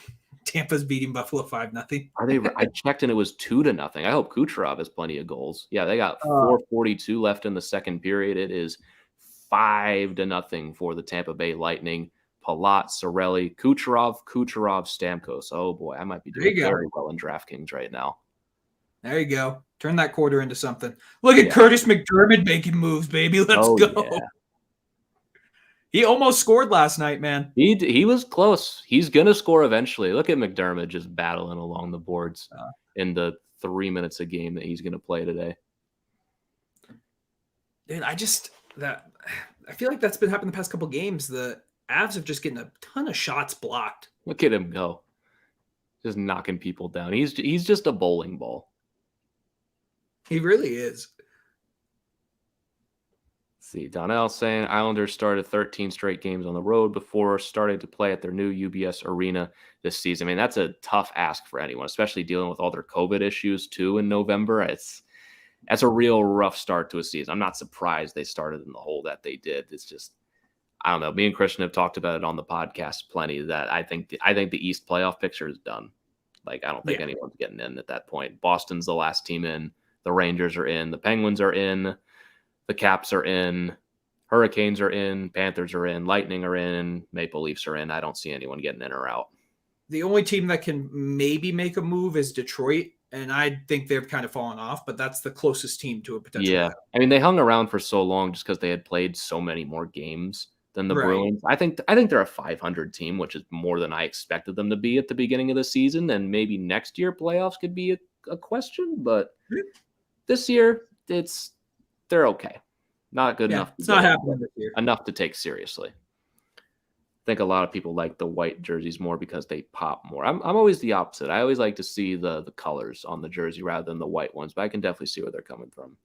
Tampa's beating Buffalo 5-0. Are they? I checked and it was 2-0. I hope Kucherov has plenty of goals. Yeah, they got 4:42 left in the second period. It is 5-0 for the Tampa Bay Lightning. Palat, Cirelli, Kucherov, Stamkos. Oh boy, I might be doing very well in DraftKings right now. There you go. Turn that quarter into something. Look at Curtis McDermott making moves, baby. Let's go. Yeah. He almost scored last night, man. He was close. He's going to score eventually. Look at McDermott just battling along the boards in the 3 minutes a game that he's going to play today. Dude, I feel like that's been happening the past couple of games. The Avs have just getting a ton of shots blocked. Look at him go. Just knocking people down. He's just a bowling ball. He really is. See, Donnell saying Islanders started 13 straight games on the road before starting to play at their new UBS arena this season. I mean, that's a tough ask for anyone, especially dealing with all their COVID issues too in November. That's a real rough start to a season. I'm not surprised they started in the hole that they did. It's just, I don't know. Me and Christian have talked about it on the podcast plenty that I think the East playoff picture is done. Like, I don't think anyone's getting in at that point. Boston's the last team in. The Rangers are in. The Penguins are in. The Caps are in, Hurricanes are in, Panthers are in, Lightning are in, Maple Leafs are in. I don't see anyone getting in or out. The only team that can maybe make a move is Detroit, and I think they've kind of fallen off, but that's the closest team to a potential. Yeah, I mean, they hung around for so long just because they had played so many more games than the Bruins. I think they're a 500 team, which is more than I expected them to be at the beginning of the season, and maybe next year playoffs could be a question, but this year they're okay. Not good enough. It's not happening this year. Enough to take seriously. I think a lot of people like the white jerseys more because they pop more. I'm always the opposite. I always like to see the colors on the jersey rather than the white ones, but I can definitely see where they're coming from.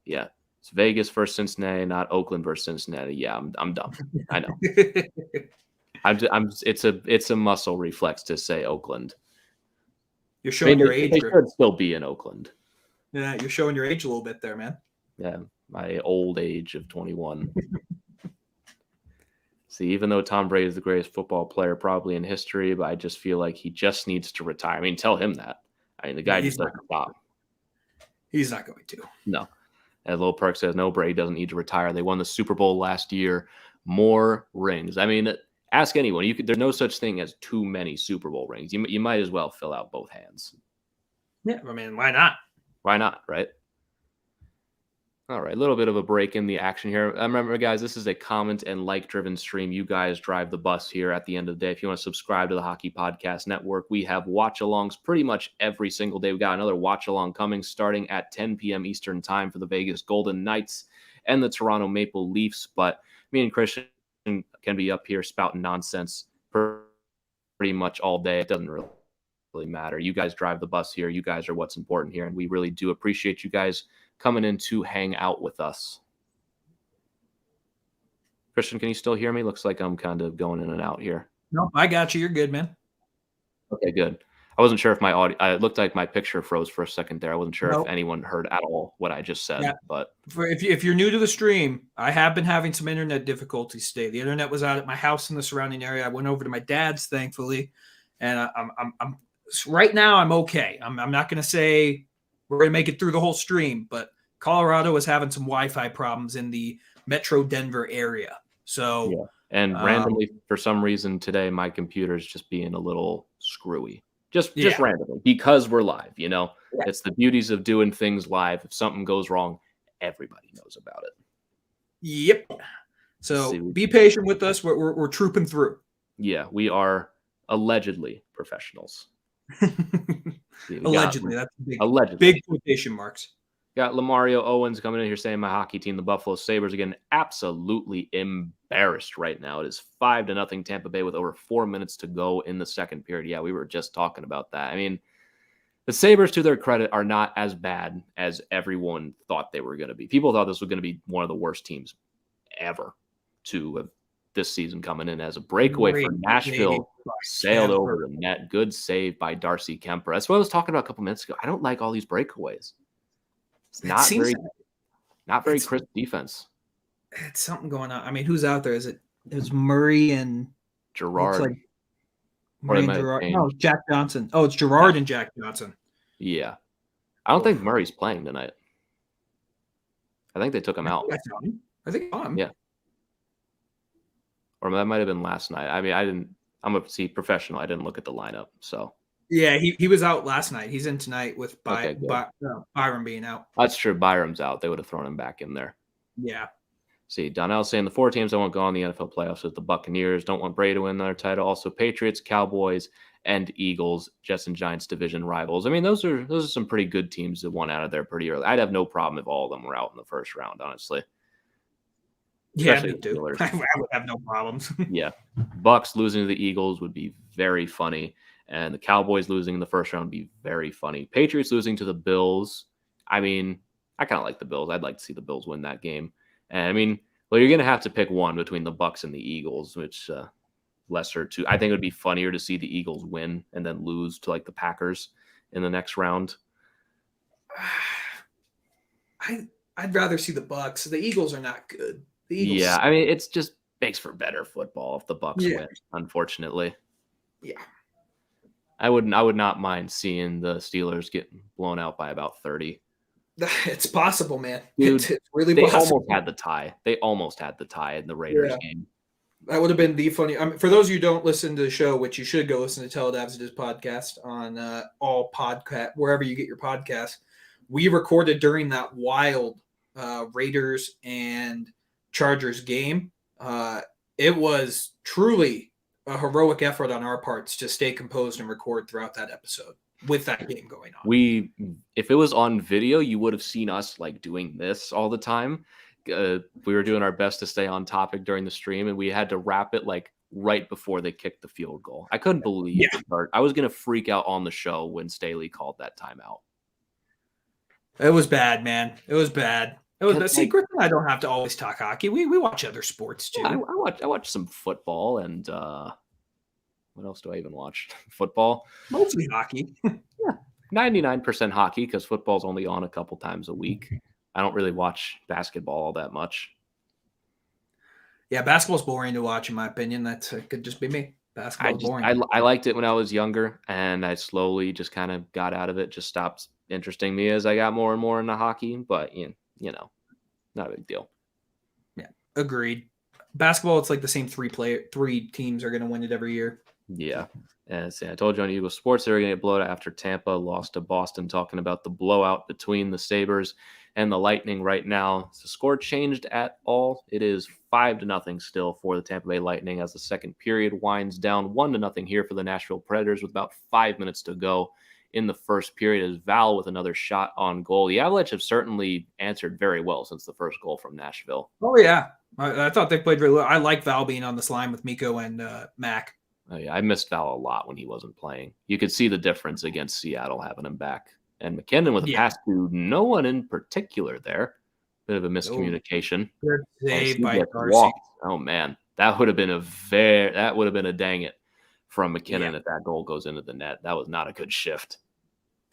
Yeah. It's Vegas versus Cincinnati, not Oakland versus Cincinnati. Yeah, I'm dumb. I know. It's a muscle reflex to say Oakland. You're showing your age. They should still be in Oakland. Yeah, you're showing your age a little bit there, man. Yeah, my old age of 21. See, even though Tom Brady is the greatest football player probably in history, but I just feel like he just needs to retire. I mean, tell him that. I mean, the guy just doesn't stop. He's not going to. No. As Lil Perk says, no, Brady doesn't need to retire. They won the Super Bowl last year. More rings. I mean, ask anyone. There's no such thing as too many Super Bowl rings. You might as well fill out both hands. Yeah, I mean, why not? Why not, right? All right, a little bit of a break in the action here. Remember, guys, this is a comment and like-driven stream. You guys drive the bus here at the end of the day. If you want to subscribe to the Hockey Podcast Network, we have watch-alongs pretty much every single day. We got another watch-along coming starting at 10 p.m. Eastern Time for the Vegas Golden Knights and the Toronto Maple Leafs. But me and Christian can be up here spouting nonsense pretty much all day. It doesn't really matter. You guys drive the bus here. You guys are what's important here, and we really do appreciate you guys coming in to hang out with us. Christian, can you still hear me? Looks like I'm kind of going in and out here. No, I got you. You're good, man. Okay, good. I wasn't sure if my audio, it looked like my picture froze for a second there. I wasn't sure if anyone heard at all what I just said, but if you're new to the stream, I have been having some internet difficulties today. The internet was out at my house in the surrounding area. I went over to my dad's, thankfully, and I'm right now I'm okay. I'm not going to say we're going to make it through the whole stream, but Colorado is having some Wi-Fi problems in the Metro Denver area. So, and randomly, for some reason today, my computer is just being a little screwy, just randomly because we're live. You know, it's the beauties of doing things live. If something goes wrong, everybody knows about it. Yep. So be patient with us. We're trooping through. Yeah, we are allegedly professionals. Allegedly, that's big quotation marks. Got Lamario Owens coming in here saying my hockey team, the Buffalo Sabres, again, absolutely embarrassed right now. It is 5-0 Tampa Bay with over 4 minutes to go in the second period. Yeah, we were just talking about that. I mean, the Sabres, to their credit, are not as bad as everyone thought they were going to be. People thought this was going to be one of the worst teams ever to have this season coming in as a breakaway Great for save Nashville. by Sailed over Kemper. the net. Good save by Darcy Kemper. That's what I was talking about a couple minutes ago. I don't like all these breakaways. It's It not seems very it's crisp defense. it's something going on. I mean, who's out there? It's Murray and looks like Gerard, or they Murray and might have Gerard. No, changed. Jack Johnson. Oh, it's Gerard and Jack Johnson. Yeah. I don't Oof. think Murray's playing tonight. I think they took him out. I think I saw him. Yeah. Or that might have been last night. I mean, I'm a professional. I didn't look at the lineup. So Yeah, he was out last night. He's in tonight with Okay, good. Byron being out. That's true. Byram's out. They would have thrown him back in there. Yeah. See, Donnell saying the 4 teams that won't go on the NFL playoffs is the Buccaneers. Don't want Brady to win their title. Also, Patriots, Cowboys, and Eagles. Jets and Giants division rivals. I mean, those are some pretty good teams that won out of there pretty early. I'd have no problem if all of them were out in the first round, honestly. Yeah, Especially me the too. Steelers. I would have no problems. Yeah. Bucks losing to the Eagles would be very funny. And the Cowboys losing in the first round would be very funny. Patriots losing to the Bills. I mean, I kind of like the Bills. I'd like to see the Bills win that game. And I mean, well, you're going to have to pick one between the Bucks and the Eagles, which lesser to. I think it would be funnier to see the Eagles win and then lose to like the Packers in the next round. I'd rather see the Bucks. The Eagles are not good. The Eagles. Yeah, I mean, it's just makes for better football if the Bucks Yeah. win, unfortunately. Yeah. I would not mind seeing the Steelers get blown out by about 30. It's possible, man. Dude, It's really They possible. almost had the tie. They almost had the tie in the Raiders game. That would have been the funny. For those of you who don't listen to the show, which you should go listen to Teledavs' podcast on all podcast, wherever you get your podcasts. We recorded during that wild Raiders and Chargers game. It was truly a heroic effort on our parts to stay composed and record throughout that episode with that game going on. If it was on video, you would have seen us like doing this all the time. We were doing our best to stay on topic during the stream, and we had to wrap it like right before they kicked the field goal. I couldn't believe it. I was going to freak out on the show when Staley called that timeout. It was bad, man. It was bad. It was the secret. I don't have to always talk hockey. We watch other sports too. Yeah, I watch some football and what else do I even watch? Football. Mostly hockey. Yeah, 99% hockey because football's only on a couple times a week. I don't really watch basketball all that much. Yeah, basketball's boring to watch, in my opinion. That could just be me. Basketball's boring. I liked it when I was younger, and I slowly just kind of got out of it. Just stopped interesting me as I got more and more into hockey. But you know, not a big deal. Yeah, agreed. Basketball, it's like the same three teams are going to win it every year. Yeah. And I told you on Eagle Sports they were going to get blown out after Tampa lost to Boston, talking about the blowout between the Sabres and the Lightning right now. Is the score changed at all? It is 5-0 still for the Tampa Bay Lightning as the second period winds down. 1-0 here for the Nashville Predators with about 5 minutes to go in the first period as Val with another shot on goal. The Avalanche have certainly answered very well since the first goal from Nashville. Oh, yeah. I thought they played really well. I like Val being on this line with Mikko and Mac. Oh, yeah, I missed Val a lot when he wasn't playing. You could see the difference against Seattle having him back. And McKinnon with a pass to no one in particular there. Bit of a miscommunication. Good save by Darcy. Oh man, that would have been a dang it from McKinnon if that goal goes into the net. That was not a good shift.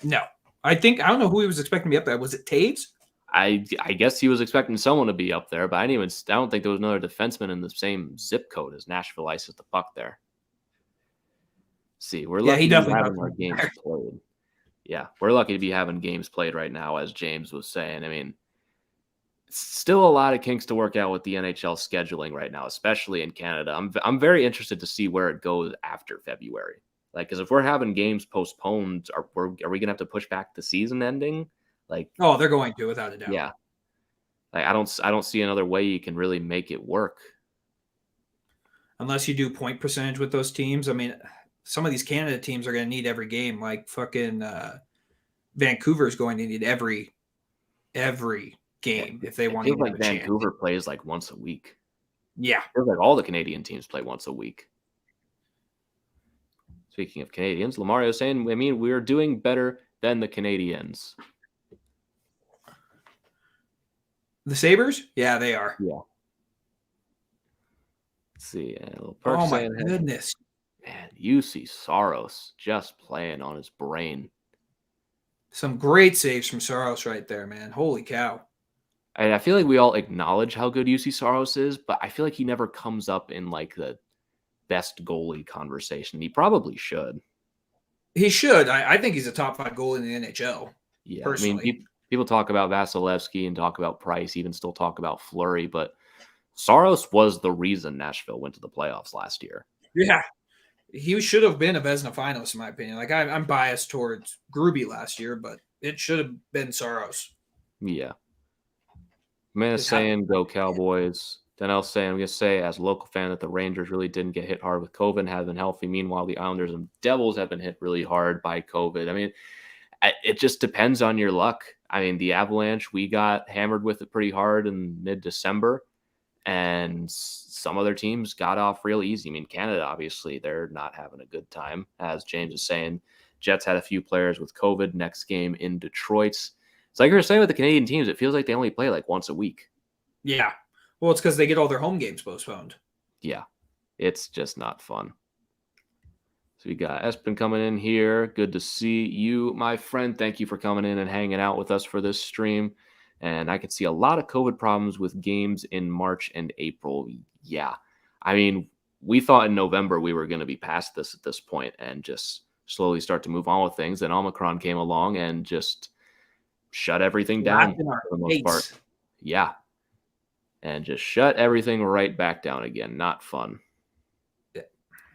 No, I don't know who he was expecting to be up there. Was it Taves? I guess he was expecting someone to be up there, but I don't think there was another defenseman in the same zip code as Nashville ices the puck there. See, we're lucky to be having our games played. Yeah, we're lucky to be having games played right now, as James was saying. I mean, still a lot of kinks to work out with the NHL scheduling right now, especially in Canada. I'm very interested to see where it goes after February. Like, because if we're having games postponed, are we gonna have to push back the season ending? Like, oh, they're going to, without a doubt. Yeah, like I don't see another way you can really make it work unless you do point percentage with those teams. I mean, some of these Canada teams are going to need every game. Like fucking Vancouver is going to need every game if they want to have a Vancouver chance. Plays like once a week. Yeah. It feels like all the Canadian teams play once a week. Speaking of Canadians, Lamario saying, I mean, we're doing better than the Canadians. The Sabres? Yeah, they are. Yeah. Let's see. A little perk Oh my saying, hey, goodness. man, UC Saros just playing on his brain. Some great saves from Saros right there, man. Holy cow. And I feel like we all acknowledge how good UC Saros is, but I feel like he never comes up in like the best goalie conversation. He probably should. He should. I think he's a top 5 goalie in the NHL, Yeah, I mean, personally. people talk about Vasilevsky and talk about Price, even still talk about Fleury, but Saros was the reason Nashville went to the playoffs last year. Yeah. He should have been a Vezina finalist, in my opinion. Like, I'm biased towards Gruby last year, but it should have been Saros. Yeah. Man is saying go Cowboys. Then saying, I'm going to say, as a local fan, that the Rangers really didn't get hit hard with COVID and have been healthy. Meanwhile, the Islanders and Devils have been hit really hard by COVID. I mean, it just depends on your luck. I mean, the Avalanche, we got hammered with it pretty hard in mid-December, and some other teams got off real easy. I mean, Canada, obviously, they're not having a good time. As James is saying, Jets had a few players with COVID. Next game in Detroit. It's like you're saying with the Canadian teams, it feels like they only play like once a week. Yeah. Well, it's because they get all their home games postponed. Yeah, it's just not fun. So we got Espen coming in here. Good to see you, my friend. Thank you for coming in and hanging out with us for this stream. And I could see a lot of COVID problems with games in March and April. Yeah. I mean, we thought in November we were going to be past this at this point and just slowly start to move on with things. Then Omicron came along and just shut everything down for the most part. Yeah. And just shut everything right back down again. Not fun. Yeah.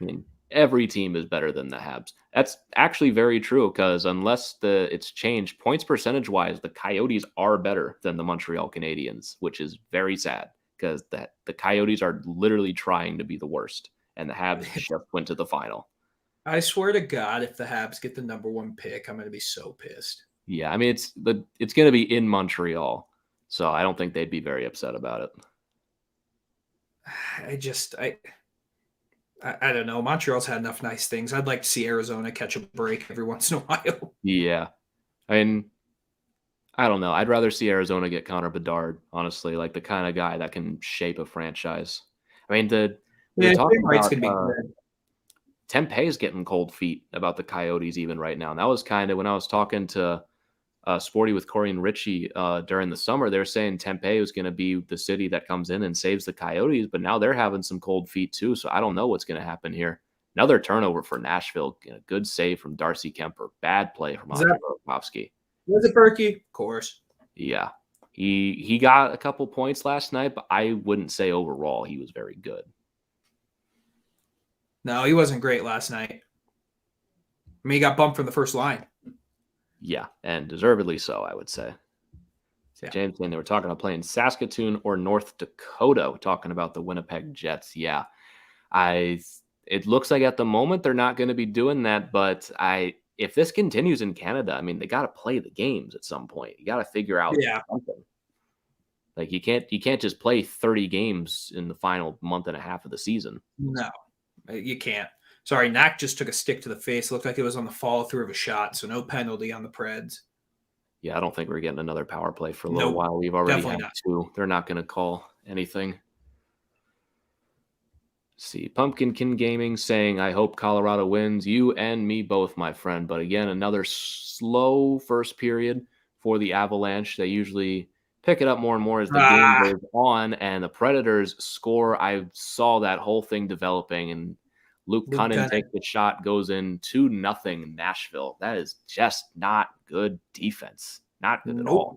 I mean, every team is better than the Habs. That's actually very true because unless it's changed, points percentage wise, the Coyotes are better than the Montreal Canadiens, which is very sad because the Coyotes are literally trying to be the worst, and the Habs just went to the final. I swear to God, if the Habs get the number 1 pick, I'm going to be so pissed. Yeah, I mean it's going to be in Montreal, so I don't think they'd be very upset about it. I don't know. Montreal's had enough nice things. I'd like to see Arizona catch a break every once in a while. Yeah. I mean, I don't know. I'd rather see Arizona get Connor Bedard, honestly, like the kind of guy that can shape a franchise. I mean, we were talking about Tempe is getting cold feet about the Coyotes even right now. And that was kind of when I was talking to Sporty with Corey and Richie during the summer. They were saying Tempe was going to be the city that comes in and saves the Coyotes, but now they're having some cold feet too. So I don't know what's going to happen here. Another turnover for Nashville. A good save from Darcy Kemper. Bad play from Andre Burakovsky. Was it Berkey? Of course. Yeah. He got a couple points last night, but I wouldn't say overall he was very good. No, he wasn't great last night. I mean, he got bumped from the first line. Yeah, and deservedly so, I would say. So yeah. James saying they were talking about playing Saskatoon or North Dakota, talking about the Winnipeg Jets. Yeah, it looks like at the moment they're not going to be doing that, but if this continues in Canada, I mean, they got to play the games at some point. You got to figure out something. Like you can't just play 30 games in the final month and a half of the season. No, you can't. Sorry, Knack just took a stick to the face. Looked like it was on the follow through of a shot, so no penalty on the Preds. Yeah, I don't think we're getting another power play for a little while. We've already had 2. They're not going to call anything. Let's see, Pumpkinkin Gaming saying, I hope Colorado wins. You and me both, my friend. But again, another slow first period for the Avalanche. They usually pick it up more and more as the game goes on, and the Predators score. I saw that whole thing developing, and Luke Cunnin takes the shot, goes in 2-0 Nashville. That is just not good defense. Not good at all.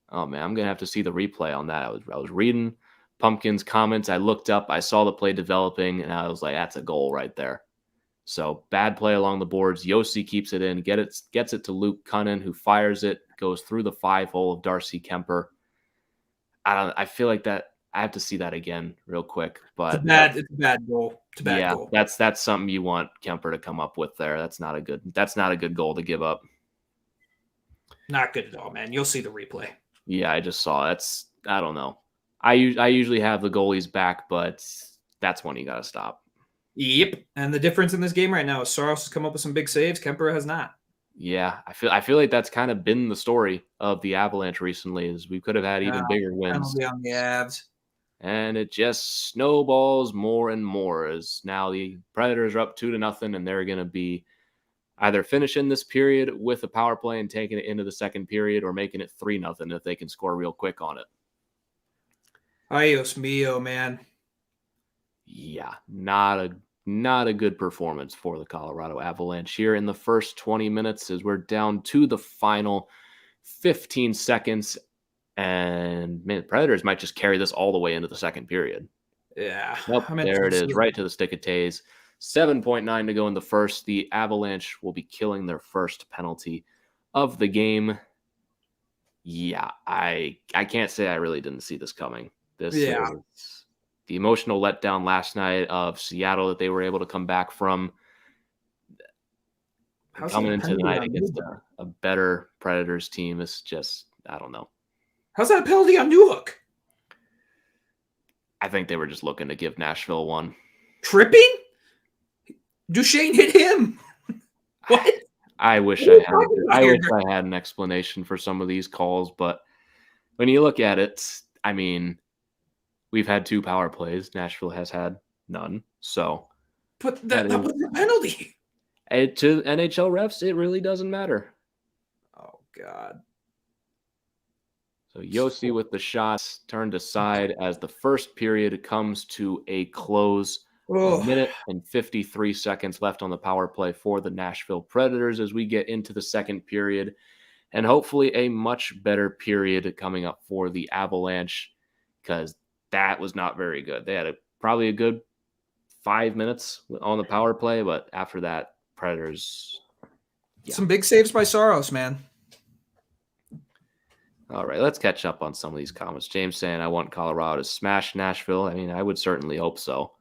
Oh, man, I'm going to have to see the replay on that. I was reading Pumpkin's comments. I looked up. I saw the play developing, and I was like, that's a goal right there. So bad play along the boards. Yossi keeps it in, gets it to Luke Cunnin, who fires it, goes through the 5-hole of Darcy Kemper. I feel like that. I have to see that again real quick, but it's a bad goal. It's a bad goal. That's something you want Kemper to come up with there. That's not a good goal to give up. Not good at all, man. You'll see the replay. Yeah, I just saw it. I don't know. I usually have the goalies back, but that's when you got to stop. Yep. And the difference in this game right now is Saros has come up with some big saves. Kemper has not. Yeah, I feel like that's kind of been the story of the Avalanche recently. Is we could have had even bigger wins. Penalty on the Avs. And it just snowballs more and more as now the Predators are up 2-0, and they're going to be either finishing this period with a power play and taking it into the second period, or making it 3-0 if they can score real quick on it. Adios mio, man. Yeah, not a good performance for the Colorado Avalanche here in the first 20 minutes as we're down to the final 15 seconds. And man, Predators might just carry this all the way into the second period. Yeah. Nope, there it is, right to the stick of Tays. 7.9 to go in the first. The Avalanche will be killing their first penalty of the game. Yeah, I can't say I really didn't see this coming. This is the emotional letdown last night of Seattle that they were able to come back from. Coming into the night against a better Predators team is just, I don't know. How's that a penalty on Newhook? I think they were just looking to give Nashville one. Tripping? Duchesne hit him. What? I wish I had an explanation for some of these calls, but when you look at it, I mean, we've had 2 power plays. Nashville has had none. So, but that was a penalty. To NHL refs, it really doesn't matter. Oh God. So Yossi with the shots turned aside as the first period comes to a close. A minute and 53 seconds left on the power play for the Nashville Predators as we get into the second period, and hopefully a much better period coming up for the Avalanche, because that was not very good. They had probably a good 5 minutes on the power play, but after that, Predators. Yeah. Some big saves by Saros, man. All right, let's catch up on some of these comments. James saying, I want Colorado to smash Nashville. I mean, I would certainly hope so.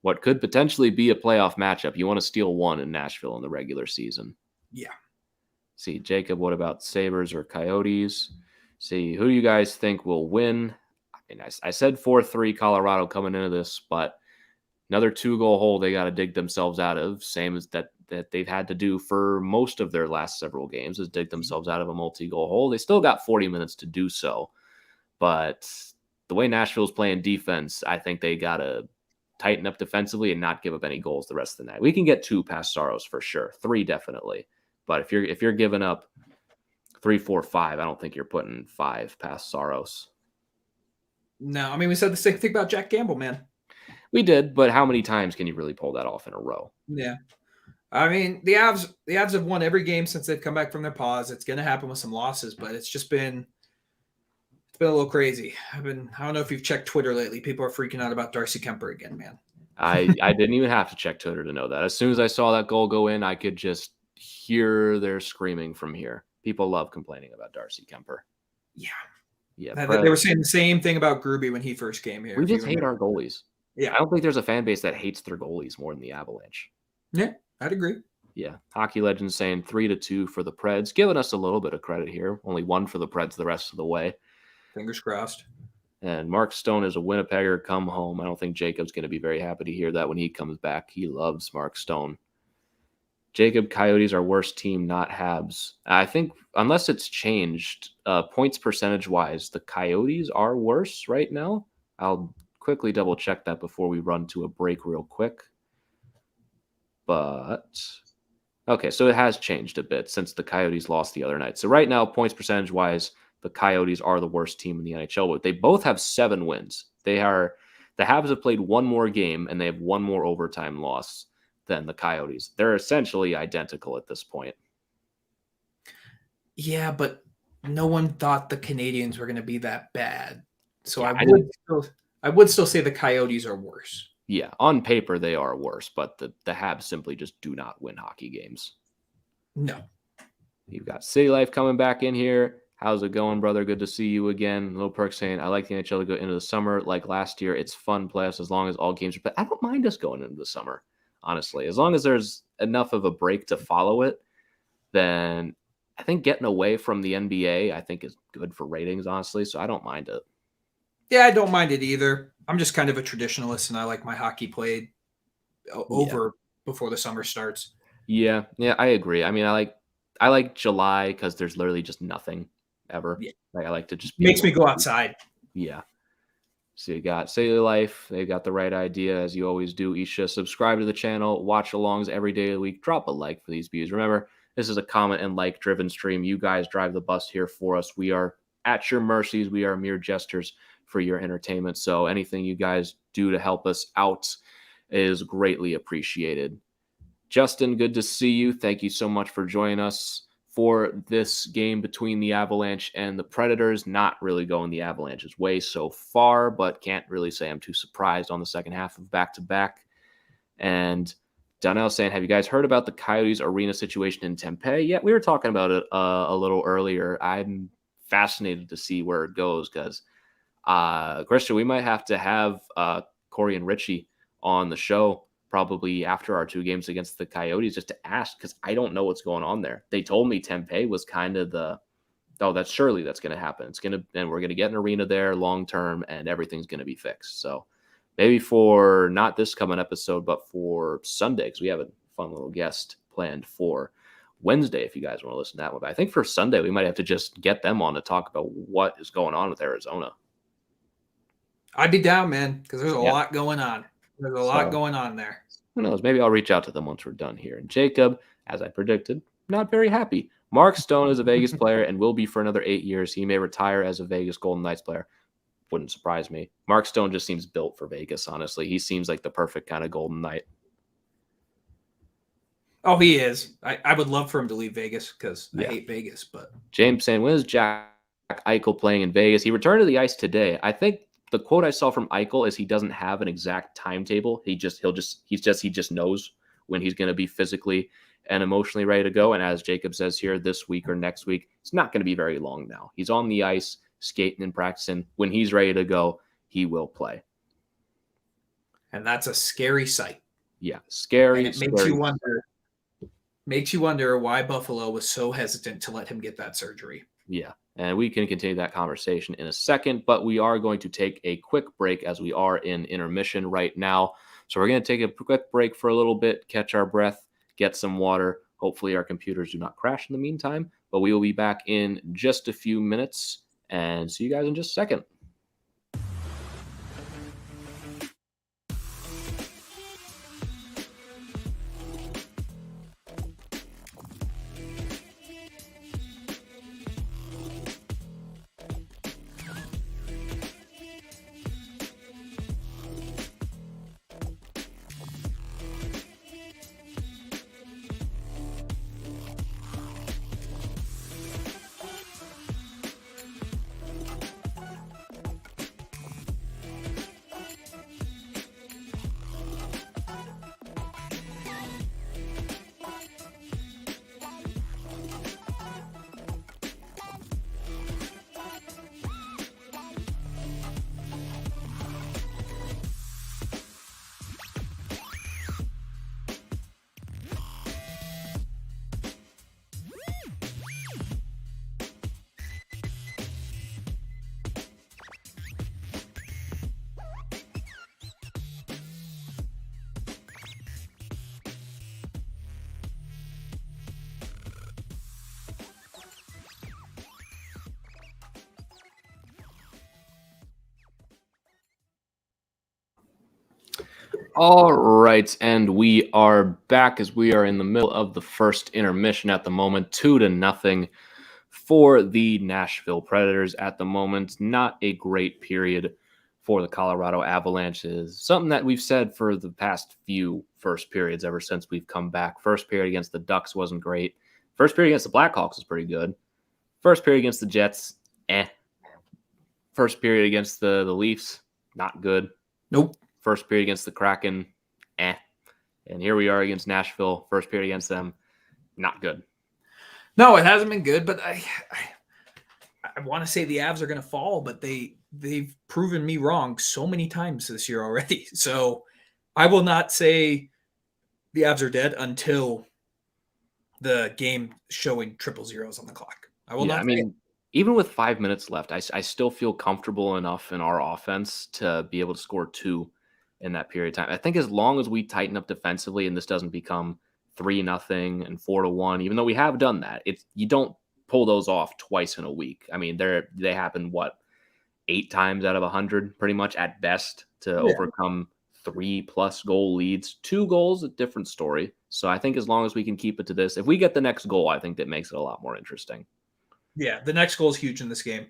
What could potentially be a playoff matchup. You want to steal one in Nashville in the regular season. Yeah. See, Jacob, what about Sabres or Coyotes? See, who do you guys think will win? I mean, I said 4-3 Colorado coming into this, but another 2-goal hole they got to dig themselves out of, same as that they've had to do for most of their last several games, is dig themselves out of a multi-goal hole. They still got 40 minutes to do so, but the way Nashville's playing defense, I think they got to tighten up defensively and not give up any goals the rest of the night. We can get 2 past Saros for sure, 3 definitely, but if you're giving up 3, 4, 5, I don't think you're putting 5 past Saros. No, I mean, we said the same thing about Jack Campbell, man. We did, but how many times can you really pull that off in a row? Yeah. I mean, the Avs have won every game since they've come back from their pause. It's going to happen with some losses, but it's been a little crazy. I don't know if you've checked Twitter lately. People are freaking out about Darcy Kemper again, man. I didn't even have to check Twitter to know that. As soon as I saw that goal go in, I could just hear their screaming from here. People love complaining about Darcy Kemper. Yeah. Yeah. They were saying the same thing about Gruby when he first came here. We just hate our goalies. Yeah. I don't think there's a fan base that hates their goalies more than the Avalanche. Yeah, I'd agree. Yeah. Hockey Legends saying 3-2 for the Preds, giving us a little bit of credit here. Only 1 for the Preds the rest of the way. Fingers crossed. And Mark Stone is a Winnipegger, come home. I don't think Jacob's going to be very happy to hear that when he comes back. He loves Mark Stone. Jacob, Coyotes are worst team, not Habs. I think unless it's changed, points percentage-wise, the Coyotes are worse right now. I'll quickly double-check that before we run to a break real quick. But, okay, so it has changed a bit since the Coyotes lost the other night. So right now, points percentage-wise, the Coyotes are the worst team in the NHL, but they both have 7 wins. The Habs have played 1 more game, and they have 1 more overtime loss than the Coyotes. They're essentially identical at this point. Yeah, but no one thought the Canadiens were going to be that bad. So yeah, I would still say the Coyotes are worse. Yeah, on paper they are worse, but the Habs simply just do not win hockey games. No. You've got City Life coming back in here. How's it going, brother? Good to see you again. Little Perk saying, I like the NHL to go into the summer like last year. It's fun playoffs as long as all games are played. I don't mind us going into the summer, honestly. As long as there's enough of a break to follow it, then I think getting away from the NBA, I think is good for ratings, honestly. So I don't mind it. Yeah, I don't mind it either. I'm just kind of a traditionalist, and I like my hockey played over before the summer starts. Yeah, I agree. I mean, I like July because there's literally just nothing ever. Yeah. Like I like to just makes me go outside. Yeah. So you got City Life. They got the right idea, as you always do. Isha, subscribe to the channel. Watch alongs every day of the week. Drop a like for these views. Remember, this is a comment and like driven stream. You guys drive the bus here for us. We are at your mercies. We are mere jesters for your entertainment. So anything you guys do to help us out is greatly appreciated. Justin, good to see you. Thank you so much for joining us for this game between the Avalanche and the Predators. Not really going the Avalanche's way so far, but can't really say I'm too surprised on the second half of back-to-back. And Donnell saying, have you guys heard about the Coyotes arena situation in Tempe? Yeah, we were talking about it a little earlier. I'm fascinated to see where it goes because, Christian, we might have to have Corey and Richie on the show probably after our 2 games against the Coyotes just to ask, because I don't know what's going on there. They told me Tempe was kind of that's surely that's going to happen. And we're going to get an arena there long term and everything's going to be fixed. So maybe for not this coming episode, but for Sunday, because we have a fun little guest planned for Wednesday, if you guys want to listen to that one. But I think for Sunday, we might have to just get them on to talk about what is going on with Arizona. I'd be down, man, because there's a lot going on. There's a lot going on there. Who knows? Maybe I'll reach out to them once we're done here. And Jacob, as I predicted, not very happy. Mark Stone is a Vegas player and will be for another 8 years. He may retire as a Vegas Golden Knights player. Wouldn't surprise me. Mark Stone just seems built for Vegas, honestly. He seems like the perfect kind of Golden Knight. Oh, he is. I would love for him to leave Vegas because I hate Vegas. But James saying, when is Jack Eichel playing in Vegas? He returned to the ice today. I think the quote I saw from Eichel is he doesn't have an exact timetable. He just knows when he's going to be physically and emotionally ready to go. And as Jacob says here, this week or next week, it's not going to be very long now. He's on the ice, skating and practicing. When he's ready to go, he will play. And that's a scary sight. Yeah, scary. And it makes you wonder why Buffalo was so hesitant to let him get that surgery. Yeah. And we can continue that conversation in a second, but we are going to take a quick break as we are in intermission right now. So we're going to take a quick break for a little bit, catch our breath, get some water. Hopefully our computers do not crash in the meantime, but we will be back in just a few minutes and see you guys in just a second. All right, and we are back as we are in the middle of the first intermission at the moment, 2-0 for the Nashville Predators at the moment. Not a great period for the Colorado Avalanches. Something that we've said for the past few first periods ever since we've come back. First period against the Ducks wasn't great. First period against the Blackhawks was pretty good. First period against the Jets, First period against the Leafs, not good. Nope. First period against the Kraken, And here we are against Nashville. First period against them, not good. No, it hasn't been good, but I want to say the Avs are going to fall, but they've proven me wrong so many times this year already. So I will not say the Avs are dead until the game showing 000 on the clock. I will not. I mean, even with 5 minutes left, I still feel comfortable enough in our offense to be able to score 2 in that period of time. I think as long as we tighten up defensively and this doesn't become 3-0 and 4-1, even though we have done that, you don't pull those off twice in a week. I mean, they happen 8 times out of 100, pretty much at best, to overcome 3+ goal leads. 2 goals, a different story. So I think as long as we can keep it to this, if we get the next goal, I think that makes it a lot more interesting. Yeah, the next goal is huge in this game.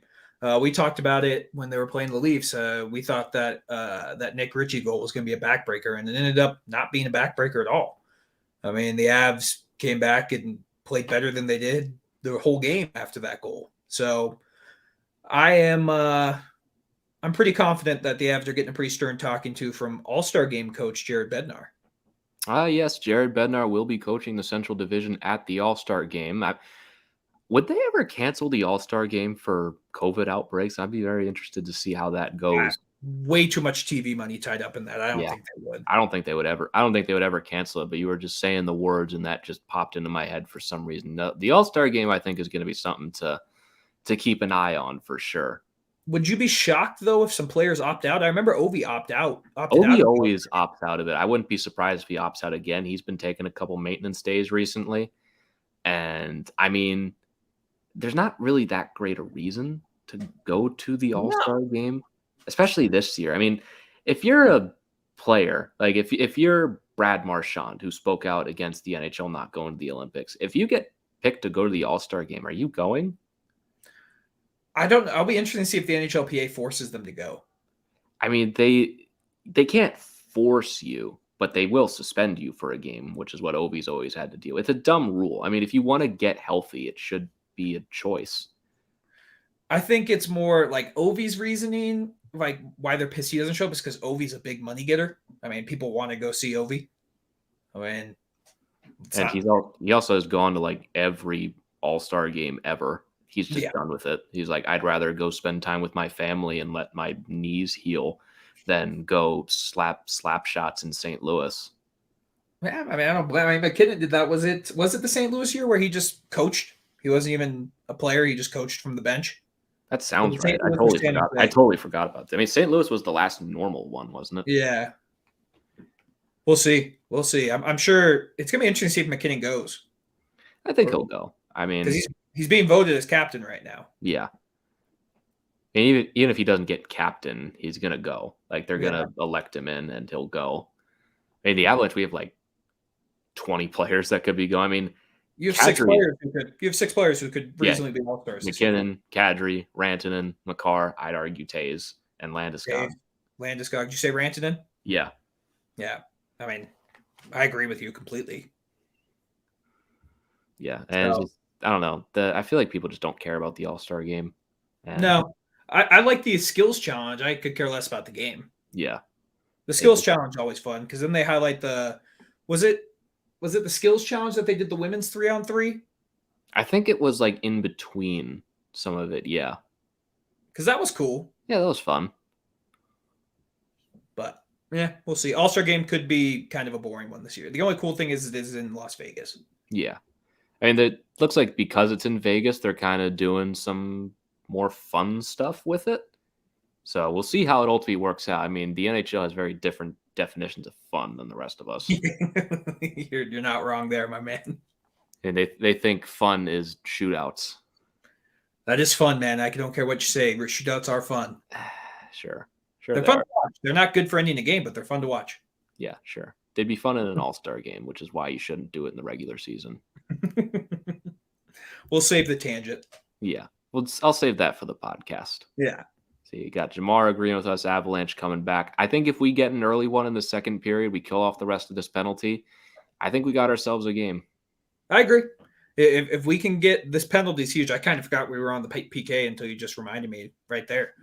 We talked about it when they were playing the Leafs. We thought that that Nick Ritchie goal was going to be a backbreaker, and it ended up not being a backbreaker at all. I mean, the Avs came back and played better than they did the whole game after that goal. So I'm pretty confident that the Avs are getting a pretty stern talking to from All-Star Game coach Jared Bednar. Yes, Jared Bednar will be coaching the Central Division at the All-Star Game. Would they ever cancel the All-Star Game for COVID outbreaks? I'd be very interested to see how that goes. Way too much TV money tied up in that. I don't think they would. I don't think they would ever cancel it, but you were just saying the words and that just popped into my head for some reason. The All-Star Game, I think, is going to be something to keep an eye on for sure. Would you be shocked, though, if some players opt out? I remember Ovi opted out. Ovi always opts out of it. I wouldn't be surprised if he opts out again. He's been taking a couple maintenance days recently. And, I mean, there's not really that great a reason to go to the All-Star Game, especially this year. I mean, if you're a player, like if you're Brad Marchand, who spoke out against the NHL not going to the Olympics, if you get picked to go to the All-Star Game, are you going? I don't know. I'll be interested to see if the NHLPA forces them to go. I mean, they can't force you, but they will suspend you for a game, which is what Ovi's always had to deal with. It's a dumb rule. I mean, if you want to get healthy, it should be a choice. I think it's more like Ovi's reasoning, like why they're pissed he doesn't show up is because Ovi's a big money getter. I mean, people want to go see Ovi. I mean, and he also has gone to like every All-Star game ever. He's just done with it. He's like, I'd rather go spend time with my family and let my knees heal than go slap shots in St. Louis. Yeah, I mean, I don't blame. I mean, McKinnon did that. Was it the St. Louis year where he just coached? He wasn't even a player. He just coached from the bench. That sounds right. I totally forgot about that. I mean, St. Louis was the last normal one, wasn't it? Yeah. We'll see. I'm sure it's gonna be interesting to see if McKinnon goes. I think he'll go. I mean, because he's being voted as captain right now. Yeah. And even if he doesn't get captain, he's gonna go. Like they're gonna elect him in, and he'll go. I mean, the Avalanche, we have like 20 players that could be going. I mean, you have 6 players who could reasonably be All-Stars. McKinnon, Kadri, Rantanen, Makar. I'd argue Taves and Landeskog. Landeskog. Did you say Rantanen? Yeah. Yeah. I mean, I agree with you completely. Yeah, and I don't know. I feel like people just don't care about the All-Star Game. No, I like the skills challenge. I could care less about the game. Yeah, the skills challenge is always fun because then they highlight was it the skills challenge that they did the women's 3-on-3? I think it was like in between some of it. Yeah, because that was cool. Yeah, that was fun. But yeah, we'll see. All-Star Game could be kind of a boring one this year. The only cool thing is it is in Las Vegas. Yeah. I mean, it looks like because it's in Vegas, they're kind of doing some more fun stuff with it. So we'll see how it ultimately works out. I mean, the NHL has very different definitions of fun than the rest of us. You're not wrong there, my man. And they think fun is shootouts. That is fun, man. I don't care what you say. Shootouts are fun. Sure. They're fun to watch. They're not good for ending a game, but they're fun to watch. Yeah, sure. They'd be fun in an All-Star Game, which is why you shouldn't do it in the regular season. We'll save the tangent. Yeah. I'll save that for the podcast. Yeah. So you got Jamar agreeing with us, Avalanche coming back. I think if we get an early one in the second period, we kill off the rest of this penalty, I think we got ourselves a game. I agree. If we can get this penalty is huge. I kind of forgot we were on the PK until you just reminded me right there.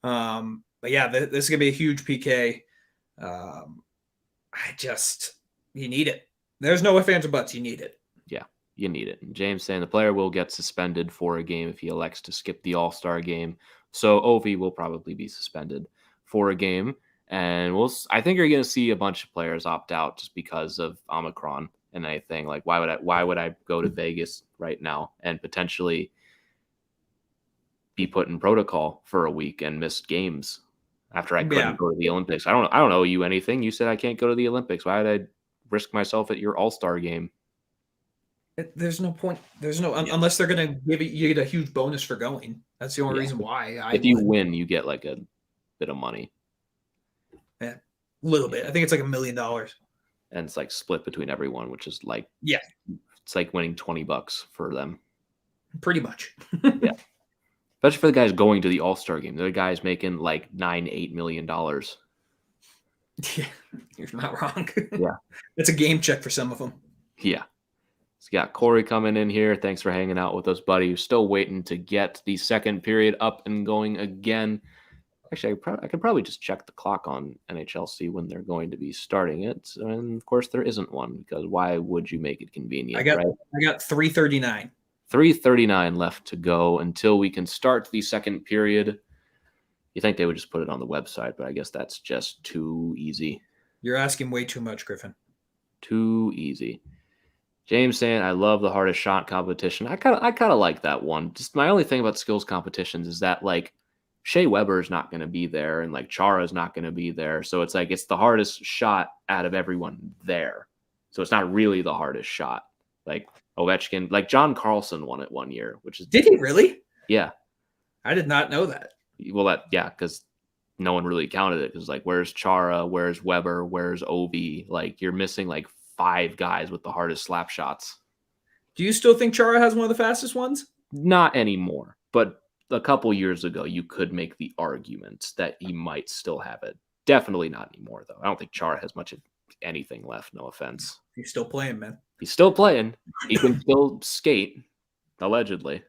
But yeah, this is going to be a huge PK. You need it. There's no ifs, ands, or buts. You need it. Yeah, you need it. And James saying the player will get suspended for a game if he elects to skip the All-Star Game. So Ovi will probably be suspended for a game. And I think you're going to see a bunch of players opt out just because of Omicron and anything. Like, why would I go to Vegas right now and potentially be put in protocol for a week and miss games after I couldn't go to the Olympics? I don't owe you anything. You said I can't go to the Olympics. Why would I risk myself at your All-Star Game? There's no point. There's no unless they're gonna give you get a huge bonus for going. That's the only reason why I If you would. win, you get like a bit of money. Yeah, a little bit. I think it's like $1 million. And it's like split between everyone, which is like it's like winning $20 for them. Pretty much. Yeah. Especially for the guys going to the All-Star game. The guys making like $9-8 million. Yeah, you're not wrong. Yeah. It's a game check for some of them. Yeah. So we got Corey coming in here. Thanks for hanging out with us, buddy. Who's still waiting to get the second period up and going again. Actually, I could probably just check the clock on NHL, see when they're going to be starting it. And of course, there isn't one because why would you make it convenient? I got 3:39. 3:39 left to go until we can start the second period. You think they would just put it on the website, but I guess that's just too easy. You're asking way too much, Griffin. Too easy. James saying, I love the hardest shot competition. I kind of like that one. Just my only thing about skills competitions is that like Shea Weber is not going to be there and like Chara is not going to be there. So it's like it's the hardest shot out of everyone there. So it's not really the hardest shot. Like Ovechkin, like John Carlson won it one year, which is Did he really? Yeah. I did not know that. Well, because no one really counted it because like where's Chara, where's Weber, where's Ovi? Like you're missing like 5 guys with the hardest slap shots. Do you still think Chara has one of the fastest ones? Not anymore, but a couple years ago, you could make the argument that he might still have it. Definitely not anymore, though. I don't think Chara has much of anything left. No offense. He's still playing, man. He's still playing. He can still skate, allegedly.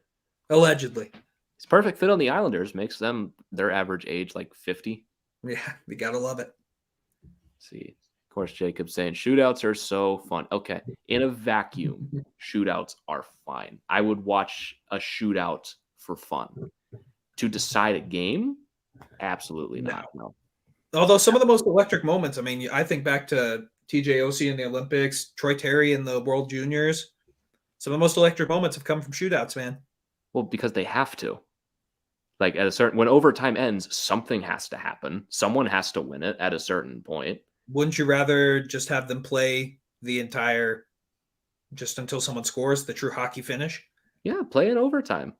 Allegedly. His perfect fit on the Islanders makes them their average age like 50. Yeah, we gotta love it. Let's see. Of course, Jacob's saying shootouts are so fun. Okay. In a vacuum, shootouts are fine. I would watch a shootout for fun. To decide a game? Absolutely not. No. Although some of the most electric moments, I mean, I think back to TJ Oshie in the Olympics, Troy Terry in the World Juniors. Some of the most electric moments have come from shootouts, man. Well, because they have to. Like at a certain when overtime ends, something has to happen. Someone has to win it at a certain point. Wouldn't you rather just have them play the entire just until someone scores, the true hockey finish? Yeah, play in overtime.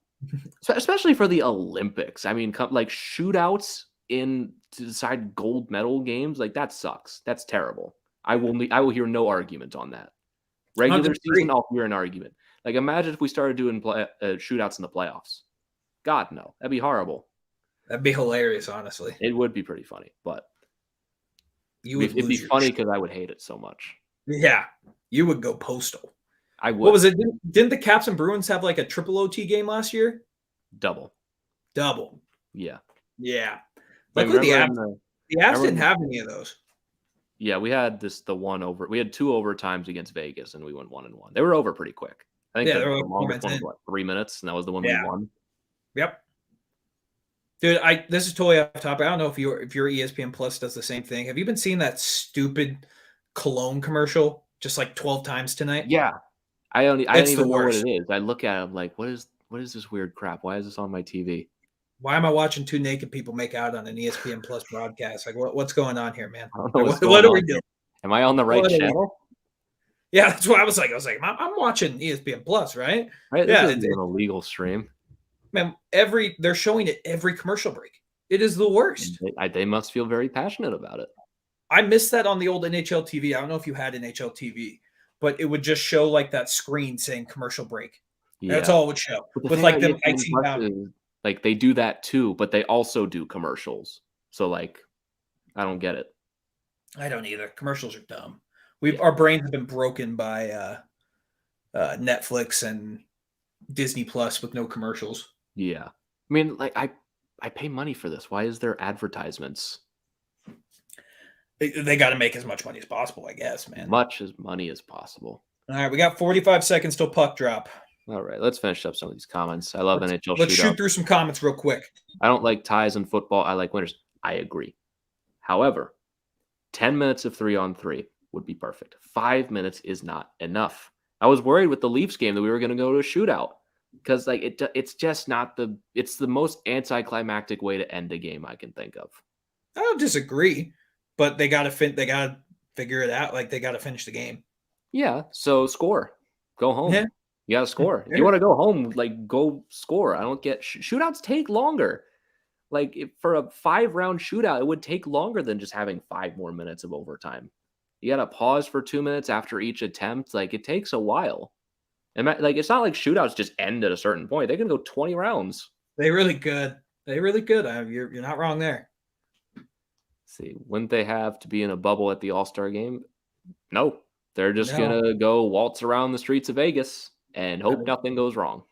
Especially for the Olympics. I mean, like shootouts to decide gold medal games, like that sucks. That's terrible. I will hear no argument on that. Regular season, I'll hear an argument. Like imagine if we started doing shootouts in the playoffs. God, no. That'd be horrible. That'd be hilarious, honestly. It would be pretty funny, but it'd be funny because I would hate it so much. Yeah, you would go postal. I would. What was it? Didn't the Caps and Bruins have like a triple OT game last year? Double. Yeah. Luckily, the Avs didn't have any of those. Yeah, we had we had 2 overtimes against Vegas, and we went 1-1. They were over pretty quick. I think the longest one was 3 minutes, and that was the one we won. Yep. Dude, this is totally off topic. I don't know if your ESPN Plus does the same thing. Have you been seeing that stupid cologne commercial just like 12 times tonight? Yeah. I don't even know what it is. I look at it, I'm like, what is this weird crap? Why is this on my TV? Why am I watching 2 naked people make out on an ESPN Plus broadcast? Like, what's going on here, man? What are we doing? Am I on the right channel? Yeah, that's what I was like. I'm watching ESPN Plus, right? Right. Yeah, it's an illegal stream. Man, they're showing it every commercial break. It is the worst. They must feel very passionate about it. I missed that on the old NHL TV. I don't know if you had NHL TV, but it would just show like that screen saying commercial break. Yeah. That's all it would show. With like them like they do that too, but they also do commercials. So like, I don't get it. I don't either. Commercials are dumb. Our brains have been broken by Netflix and Disney Plus with no commercials. Yeah. I mean, like I pay money for this. Why is there advertisements? They got to make as much money as possible, I guess, man. Much as money as possible. All right, we got 45 seconds till puck drop. All right, let's finish up some of these comments. I love NHL. Let's shoot through some comments real quick. I don't like ties in football. I like winners. I agree. However, 10 minutes of 3-on-3 would be perfect. 5 minutes is not enough. I was worried with the Leafs game that we were going to go to a shootout because like it's just not it's the most anticlimactic way to end a game I can think of. I don't disagree, but they got to figure it out. Like they got to finish the game. Yeah, so score. Go home. Yeah. You got to score. If you want to go home, like, go score. I don't get shootouts take longer. Like, for a 5-round shootout, it would take longer than just having 5 more minutes of overtime. You got to pause for 2 minutes after each attempt. Like, it takes a while. And like, it's not like shootouts just end at a certain point. They can go 20 rounds. They really good. They really good. You're not wrong there. See, wouldn't they have to be in a bubble at the All-Star game? No. They're just going to go waltz around the streets of Vegas and hope nothing goes wrong.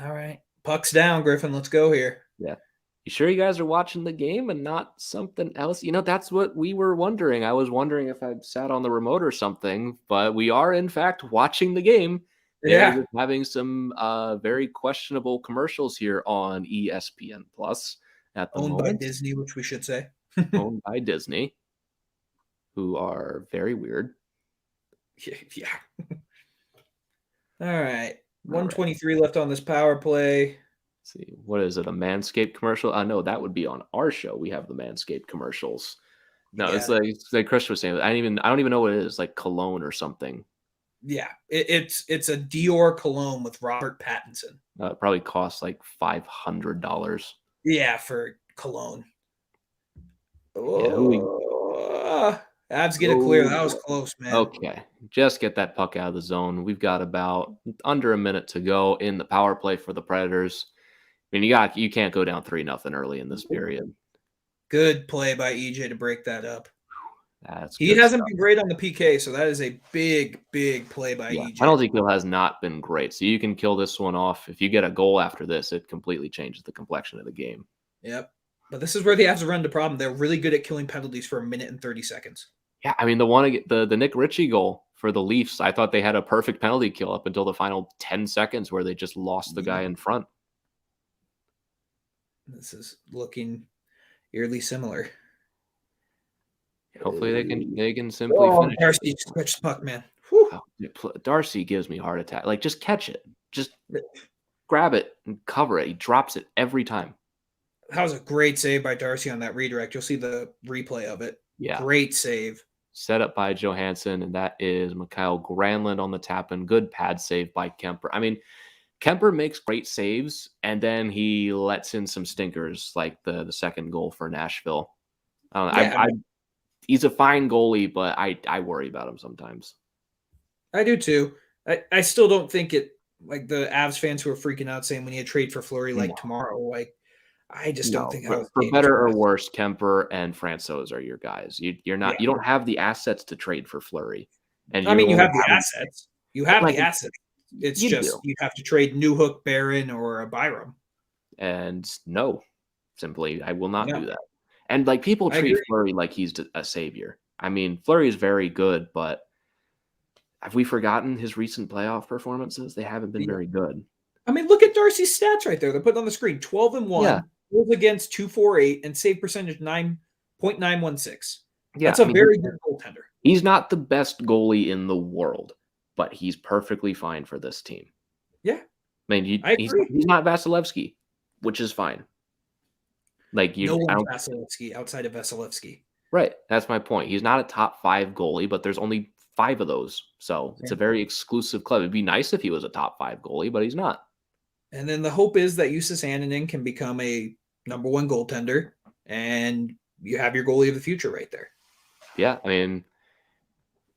All right. Puck's down, Griffin. Let's go here. Yeah. You sure you guys are watching the game and not something else? That's what we were wondering. I was wondering if I sat on the remote or something, but we are, in fact, watching the game. They're having some very questionable commercials here on ESPN Plus at the moment. Owned by Disney, which we should say. Owned by Disney, who are very weird. Yeah. All right. 123 left on this power play. Let's see, what is it? A Manscaped commercial? No, that would be on our show. We have the Manscaped commercials. No, it's like Chris was saying. I don't even know what it is. Like cologne or something. Yeah, it's a Dior cologne with Robert Pattinson. It probably costs like $500. Yeah, for cologne. Yeah, Avs get it clear. That was close, man. Okay, just get that puck out of the zone. We've got about under a minute to go in the power play for the Predators. I mean, you can't go down 3-0 early in this period. Good play by EJ to break that up. He hasn't been great on the PK, so that is a big, big play by EJ. Penalty kill has not been great, so you can kill this one off. If you get a goal after this, it completely changes the complexion of the game. Yep. But this is where the Avs run into problem. They're really good at killing penalties for 1 minute and 30 seconds. Yeah, I mean, the Nick Ritchie goal for the Leafs, I thought they had a perfect penalty kill up until the final 10 seconds where they just lost the guy in front. This is looking eerily similar. Hopefully they can simply finish. Darcy switched puck, man. Oh, Darcy gives me heart attack. Like, just catch it. Just grab it and cover it. He drops it every time. That was a great save by Darcy on that redirect. You'll see the replay of it. Yeah. Great save. Set up by Johansson, and that is Mikael Granlund on the tap-in. Good pad save by Kemper. I mean, Kemper makes great saves, and then he lets in some stinkers, like the second goal for Nashville. He's a fine goalie, but I worry about him sometimes. I do too. I still don't think it, like the Avs fans who are freaking out saying we need to trade for Fleury tomorrow. Like, I just don't think for better or worse, Kemper and Francouz are your guys. You don't have the assets to trade for Fleury. And you have the assets. You have the assets. It's just you have to trade Newhook, Barron, or a Byram. And no, simply I will not do that. And like people treat Fleury like he's a savior. I mean, Fleury is very good, but have we forgotten his recent playoff performances? They haven't been very good. I mean, look at Darcy's stats right there. They're put on the screen: 12-1, goals against 248, and save percentage 9.916. Yeah, that's a very good goaltender. He's not the best goalie in the world, but he's perfectly fine for this team. Yeah, I mean, he's not Vasilevsky, which is fine. Like no one's Vasilevsky outside of Vasilevsky. Right, that's my point. He's not a top 5 goalie, but there's only 5 of those, so it's a very exclusive club. It'd be nice if he was a top 5 goalie, but he's not. And then the hope is that Justus Annunen can become a number 1 goaltender, and you have your goalie of the future right there. Yeah, I mean,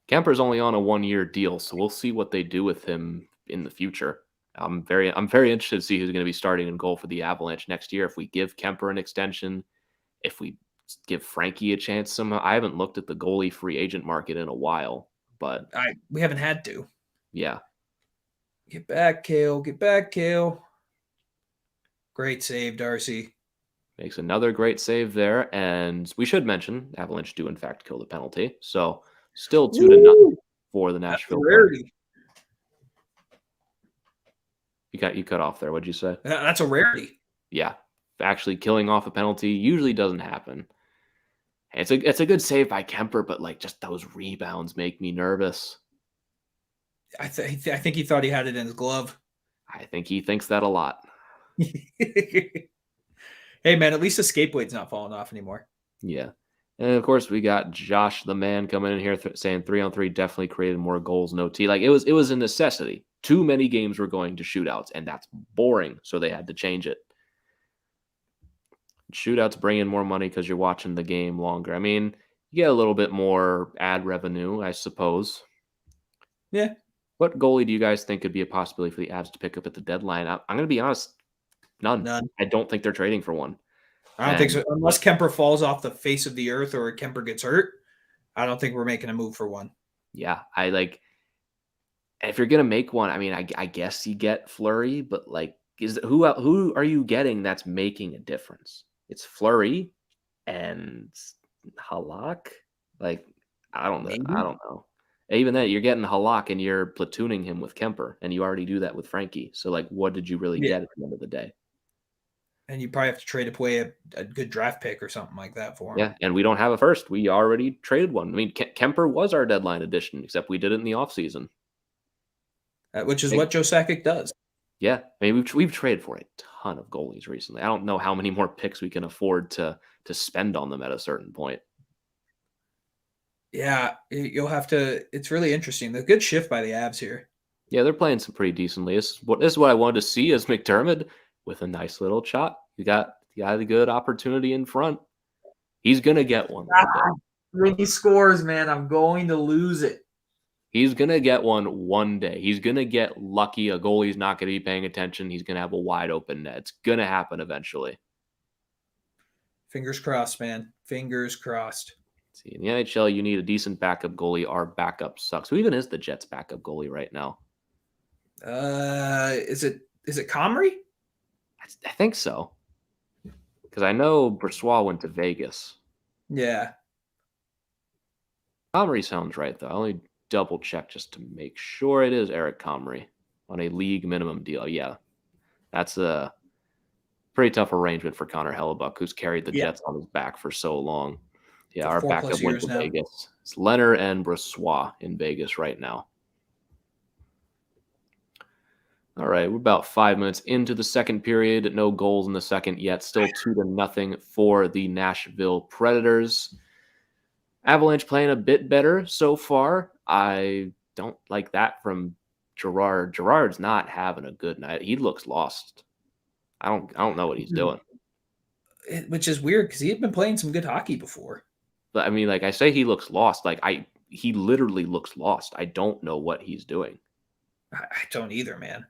Kemper's only on a 1-year deal, so we'll see what they do with him in the future. I'm very interested to see who's going to be starting in goal for the Avalanche next year. If we give Kemper an extension, if we give Frankie a chance somehow. I haven't looked at the goalie free agent market in a while, but we haven't had to. Yeah. Get back, Kale. Get back, Kale. Great save, Darcy. Makes another great save there. And we should mention Avalanche do, in fact, kill the penalty. So still 2-0 for the Nashville. Rarity. You cut off there. What'd you say? That's a rarity. Yeah. Actually killing off a penalty usually doesn't happen. It's a good save by Kemper, but like just those rebounds make me nervous. I think he thought he had it in his glove. I think he thinks that a lot. Hey, man, at least the skate blade's not falling off anymore. Yeah. And, of course, we got Josh the man coming in here saying 3-on-3 definitely created more goals, no T. Like, it was a necessity. too many games were going to shootouts, and that's boring. So they had to change it. Shootouts bring in more money because you're watching the game longer. I mean, you get a little bit more ad revenue, I suppose. Yeah. What goalie do you guys think could be a possibility for the Avs to pick up at the deadline? I'm going to be honest, none. I don't think they're trading for one. I don't think so. Unless Kemper falls off the face of the earth or Kemper gets hurt, I don't think we're making a move for one. Yeah, if you're gonna make one, I mean, I guess you get Fleury, but like, who are you getting that's making a difference? It's Fleury and Halak. Like, I don't know. Even then, you're getting Halak and you're platooning him with Kemper, and you already do that with Frankie. So, like, what did you really get at the end of the day? And you probably have to trade away a good draft pick or something like that for him. Yeah, and we don't have a first. We already traded one. I mean, Kemper was our deadline addition, except we did it in the offseason. Which is what Joe Sakic does. Yeah, I mean, we've traded for a ton of goalies recently. I don't know how many more picks we can afford to spend on them at a certain point. Yeah, you'll have to. It's really interesting. The good shift by the Avs here. Yeah, they're playing some pretty decently. This is what I wanted to see is McDermott with a nice little shot. You got a good opportunity in front. He's gonna get one. When he scores, man, I'm going to lose it. He's gonna get one day. He's gonna get lucky. A goalie's not gonna be paying attention. He's gonna have a wide open net. It's gonna happen eventually. Fingers crossed, man. Fingers crossed. See, in the NHL, you need a decent backup goalie. Our backup sucks. Who even is the Jets' backup goalie right now? Is it Comrie? I think so. Because I know Brossoit went to Vegas. Yeah. Comrie sounds right, though. I only double check just to make sure it is Eric Comrie on a league minimum deal. Yeah. That's a pretty tough arrangement for Connor Hellebuck, who's carried the Jets on his back for so long. Yeah, our backup went to Vegas. It's Leonard and Brossoit in Vegas right now. All right, we're about 5 minutes into the second period. No goals in the second yet. Still 2-0 for the Nashville Predators. Avalanche playing a bit better so far. I don't like that from Girard. Girard's not having a good night. He looks lost. I don't know what he's doing. Which is weird because he had been playing some good hockey before. But I mean, like I say, he looks lost. He literally looks lost. I don't know what he's doing. I don't either, man.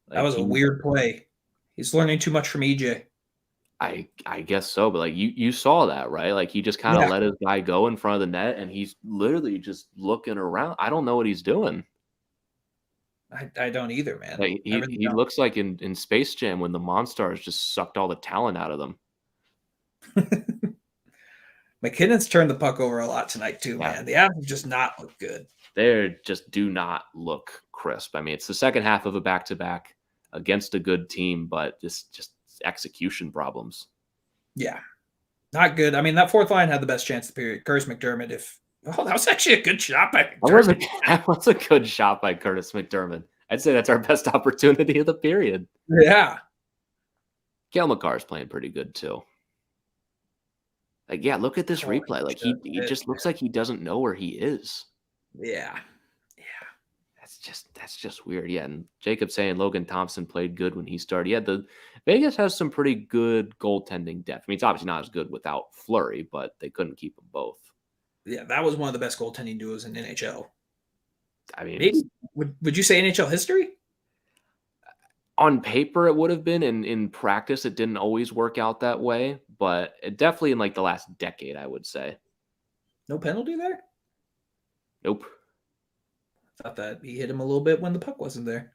That was a weird play. He's learning too much from EJ. I guess so, but like you saw that, right? Like he just kind of let his guy go in front of the net, and he's literally just looking around. I don't know what he's doing. I don't either, man. Like, he looks like in Space Jam when the Monstars just sucked all the talent out of them. McKinnon's turned the puck over a lot tonight too, man. The Avs just not look good. They just do not look crisp. I mean, it's the second half of a back-to-back against a good team, but just execution problems. Yeah, not good. I mean, that fourth line had the best chance of the period. Curtis McDermott. That was actually a good shot by McDermott. That was a good shot by Curtis McDermott. I'd say that's our best opportunity of the period. Yeah. Cale Makar's playing pretty good too. Like, yeah, look at this replay. Like he just looks like he doesn't know where he is. Yeah. That's just weird. Yeah, and Jacob saying Logan Thompson played good when he started. Yeah, the Vegas has some pretty good goaltending depth. I mean, it's obviously not as good without Fleury, but they couldn't keep them both. Yeah, that was one of the best goaltending duos in NHL. I mean, maybe would you say NHL history? On paper, it would have been. In practice, it didn't always work out that way, but it definitely in like the last decade, I would say. No penalty there? Nope. I thought that he hit him a little bit when the puck wasn't there.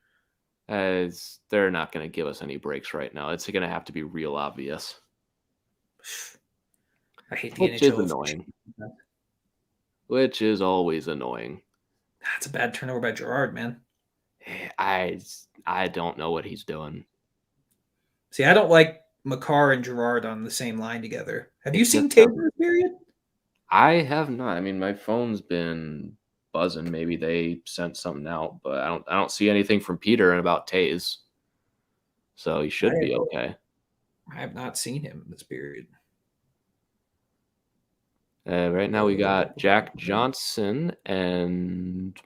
They're not going to give us any breaks right now. It's going to have to be real obvious. I hate the NHL. Which is annoying. Which is always annoying. That's a bad turnover by Girard, man. I don't know what he's doing. See, I don't like Makar and Girard on the same line together. Have you seen Taylor period? I have not. I mean, my phone's been buzzing. Maybe they sent something out, but I don't see anything from Peter about Taze. So he should be okay. I have not seen him in this period. Right now we got Jack Johnson and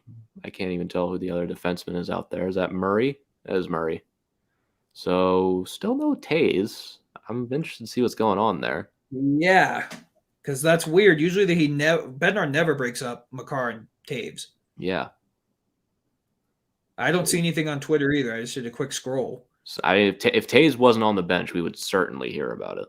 I can't even tell who the other defenseman is out there. Is that Murray? That is Murray. So still no Tays. I'm interested to see what's going on there. Yeah, because that's weird. Usually Bednar never breaks up Makar and Taves. Yeah. I don't see anything on Twitter either. I just did a quick scroll. So if Tays wasn't on the bench, we would certainly hear about it.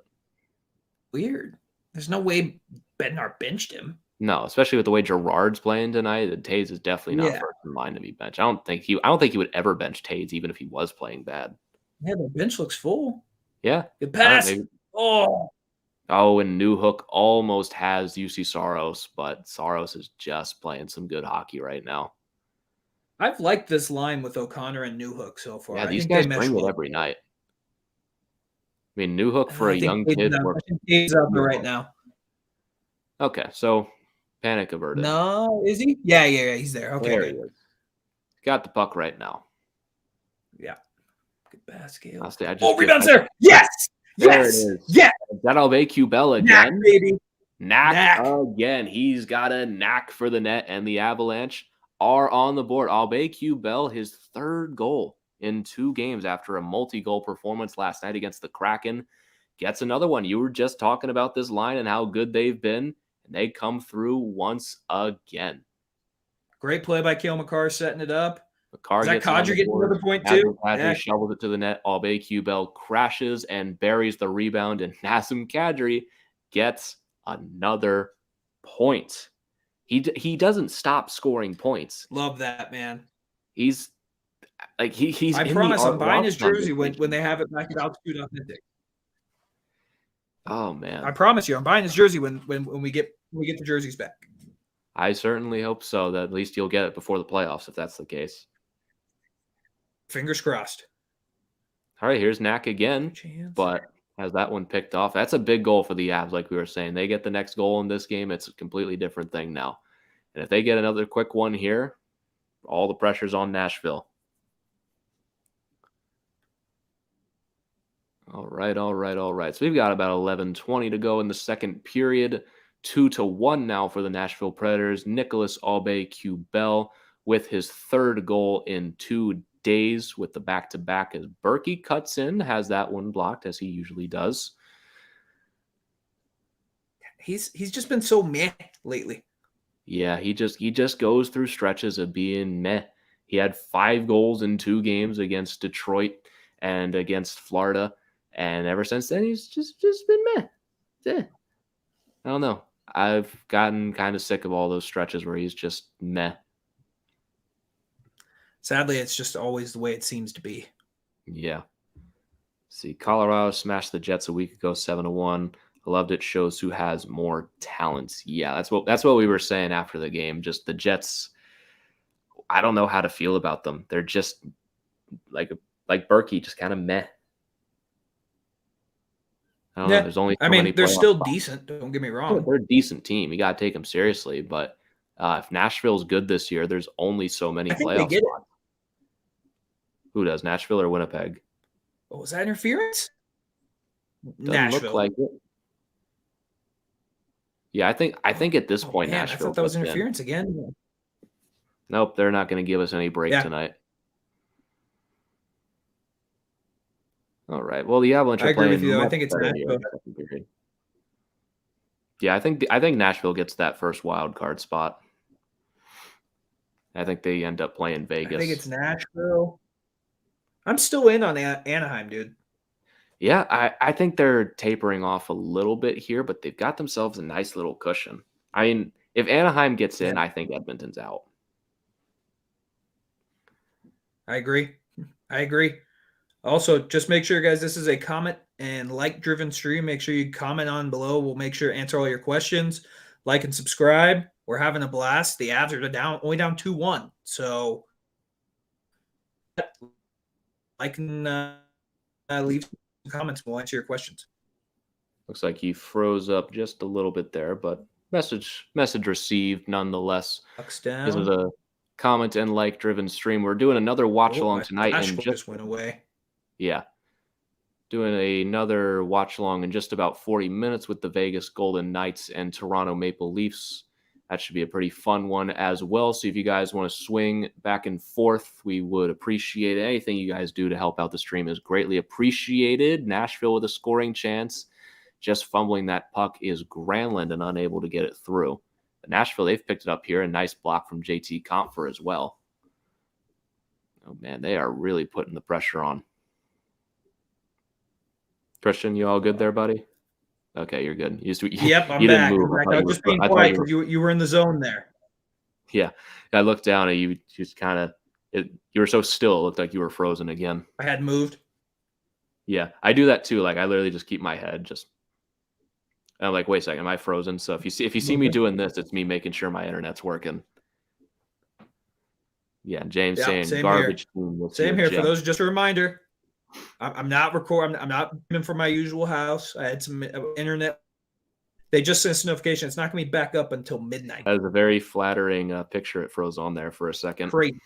Weird. There's no way Bednar benched him. No, especially with the way Gerard's playing tonight, Tays is definitely not first in line to be benched. I don't think he would ever bench Tays, even if he was playing bad. Yeah, the bench looks full. Yeah. Good pass. Oh, and Newhook almost has UC Saros, but Saros is just playing some good hockey right now. I've liked this line with O'Connor and Newhook so far. Yeah, these guys bring it every night. I mean, Newhook for a young kid works. He's out there right now. Okay, so panic averted. No, is he? Yeah, he's there. Okay, there he is. Got the puck right now. Yeah. Good basket. Rebounds there. Yes. There it is. Yeah. Is that Albe Bell again? Knack, baby. Knack again. He's got a knack for the net, and the Avalanche are on the board. Albe Bell, his third goal in 2 games after a multi-goal performance last night against the Kraken, gets another one. You were just talking about this line and how good they've been, and they come through once again. Great play by Cale Makar setting it up. Makar gets another point too. Kadri shovels it to the net. Albe Bell crashes and buries the rebound, and Nazem Kadri gets another point. He doesn't stop scoring points. Love that, man. He's like he's. I promise I'm buying his jersey when they have it back at Altitude Authentic. Oh man! I promise you, I'm buying his jersey when we get the jerseys back. I certainly hope so. That at least you'll get it before the playoffs if that's the case. Fingers crossed. All right, here's Knack again, but has that one picked off. That's a big goal for the Avs, like we were saying. They get the next goal in this game, it's a completely different thing now. And if they get another quick one here, all the pressure's on Nashville. All right. So we've got about 11:20 to go in the second period. 2-1 now for the Nashville Predators. Nicholas Aube-Kubel with his third goal in 2 days with the back-to-back as Berkey cuts in, has that one blocked as he usually does. He's just been so meh lately. Yeah, he just goes through stretches of being meh. He had 5 goals in 2 games against Detroit and against Florida, and ever since then he's just been meh. Yeah. I don't know. I've gotten kind of sick of all those stretches where he's just meh. Sadly, it's just always the way it seems to be. Yeah. See, Colorado smashed the Jets a week ago, 7-1. I loved it. Shows who has more talents. Yeah, that's what we were saying after the game. Just the Jets, I don't know how to feel about them. They're just like Berkey, just kind of meh. I don't know. There's only they're still decent. Don't get me wrong. They're a decent team. You got to take them seriously. But if Nashville's good this year, there's only so many playoff spots. Who does, Nashville or Winnipeg? Oh, was that interference? Doesn't look like it. Yeah, I think at this point, Nashville. I thought that was interference again. Nope, they're not going to give us any break tonight. All right. Well, the Avalanche are playing. I agree with you, though. I think it's Nashville. Yeah, I think Nashville gets that first wild card spot. I think they end up playing Vegas. I think it's Nashville. I'm still in on Anaheim, dude. Yeah, I think they're tapering off a little bit here, but they've got themselves a nice little cushion. I mean, if Anaheim gets in, I think Edmonton's out. I agree. Also, just make sure, guys, this is a comment and like-driven stream. Make sure you comment on below. We'll make sure to answer all your questions. Like and subscribe. We're having a blast. The Avs are only down 2-1. So, like and leave some comments. We'll answer your questions. Looks like he froze up just a little bit there, but message received nonetheless. Bucks down. This is a comment and like-driven stream. We're doing another watch-along tonight. And just went away. Yeah. Doing another watch-along in just about 40 minutes with the Vegas Golden Knights and Toronto Maple Leafs. That should be a pretty fun one as well. So if you guys want to swing back and forth, we would appreciate it. Anything you guys do to help out the stream is greatly appreciated. Nashville with a scoring chance. Just fumbling that puck is Granlund and unable to get it through. But Nashville, they've picked it up here. A nice block from JT Compher as well. Oh, man, they are really putting the pressure on. Christian, you all good there, buddy? Okay, you're good. Yep, I'm you back. Didn't move. I was just being quiet because you were in the zone there. Yeah, I looked down and you just kind of you were so still. It looked like you were frozen again. I had moved. Yeah, I do that too. Like I literally just keep my head just. I'm like, wait a second, am I frozen? So if you see me doing this, it's me making sure my internet's working. Yeah, James saying garbage team. Same here. For those, just a reminder. I'm not recording. I'm not in from my usual house. I had some internet. They just sent us a notification. It's not going to be back up until midnight. That was a very flattering picture. It froze on there for a second. Great.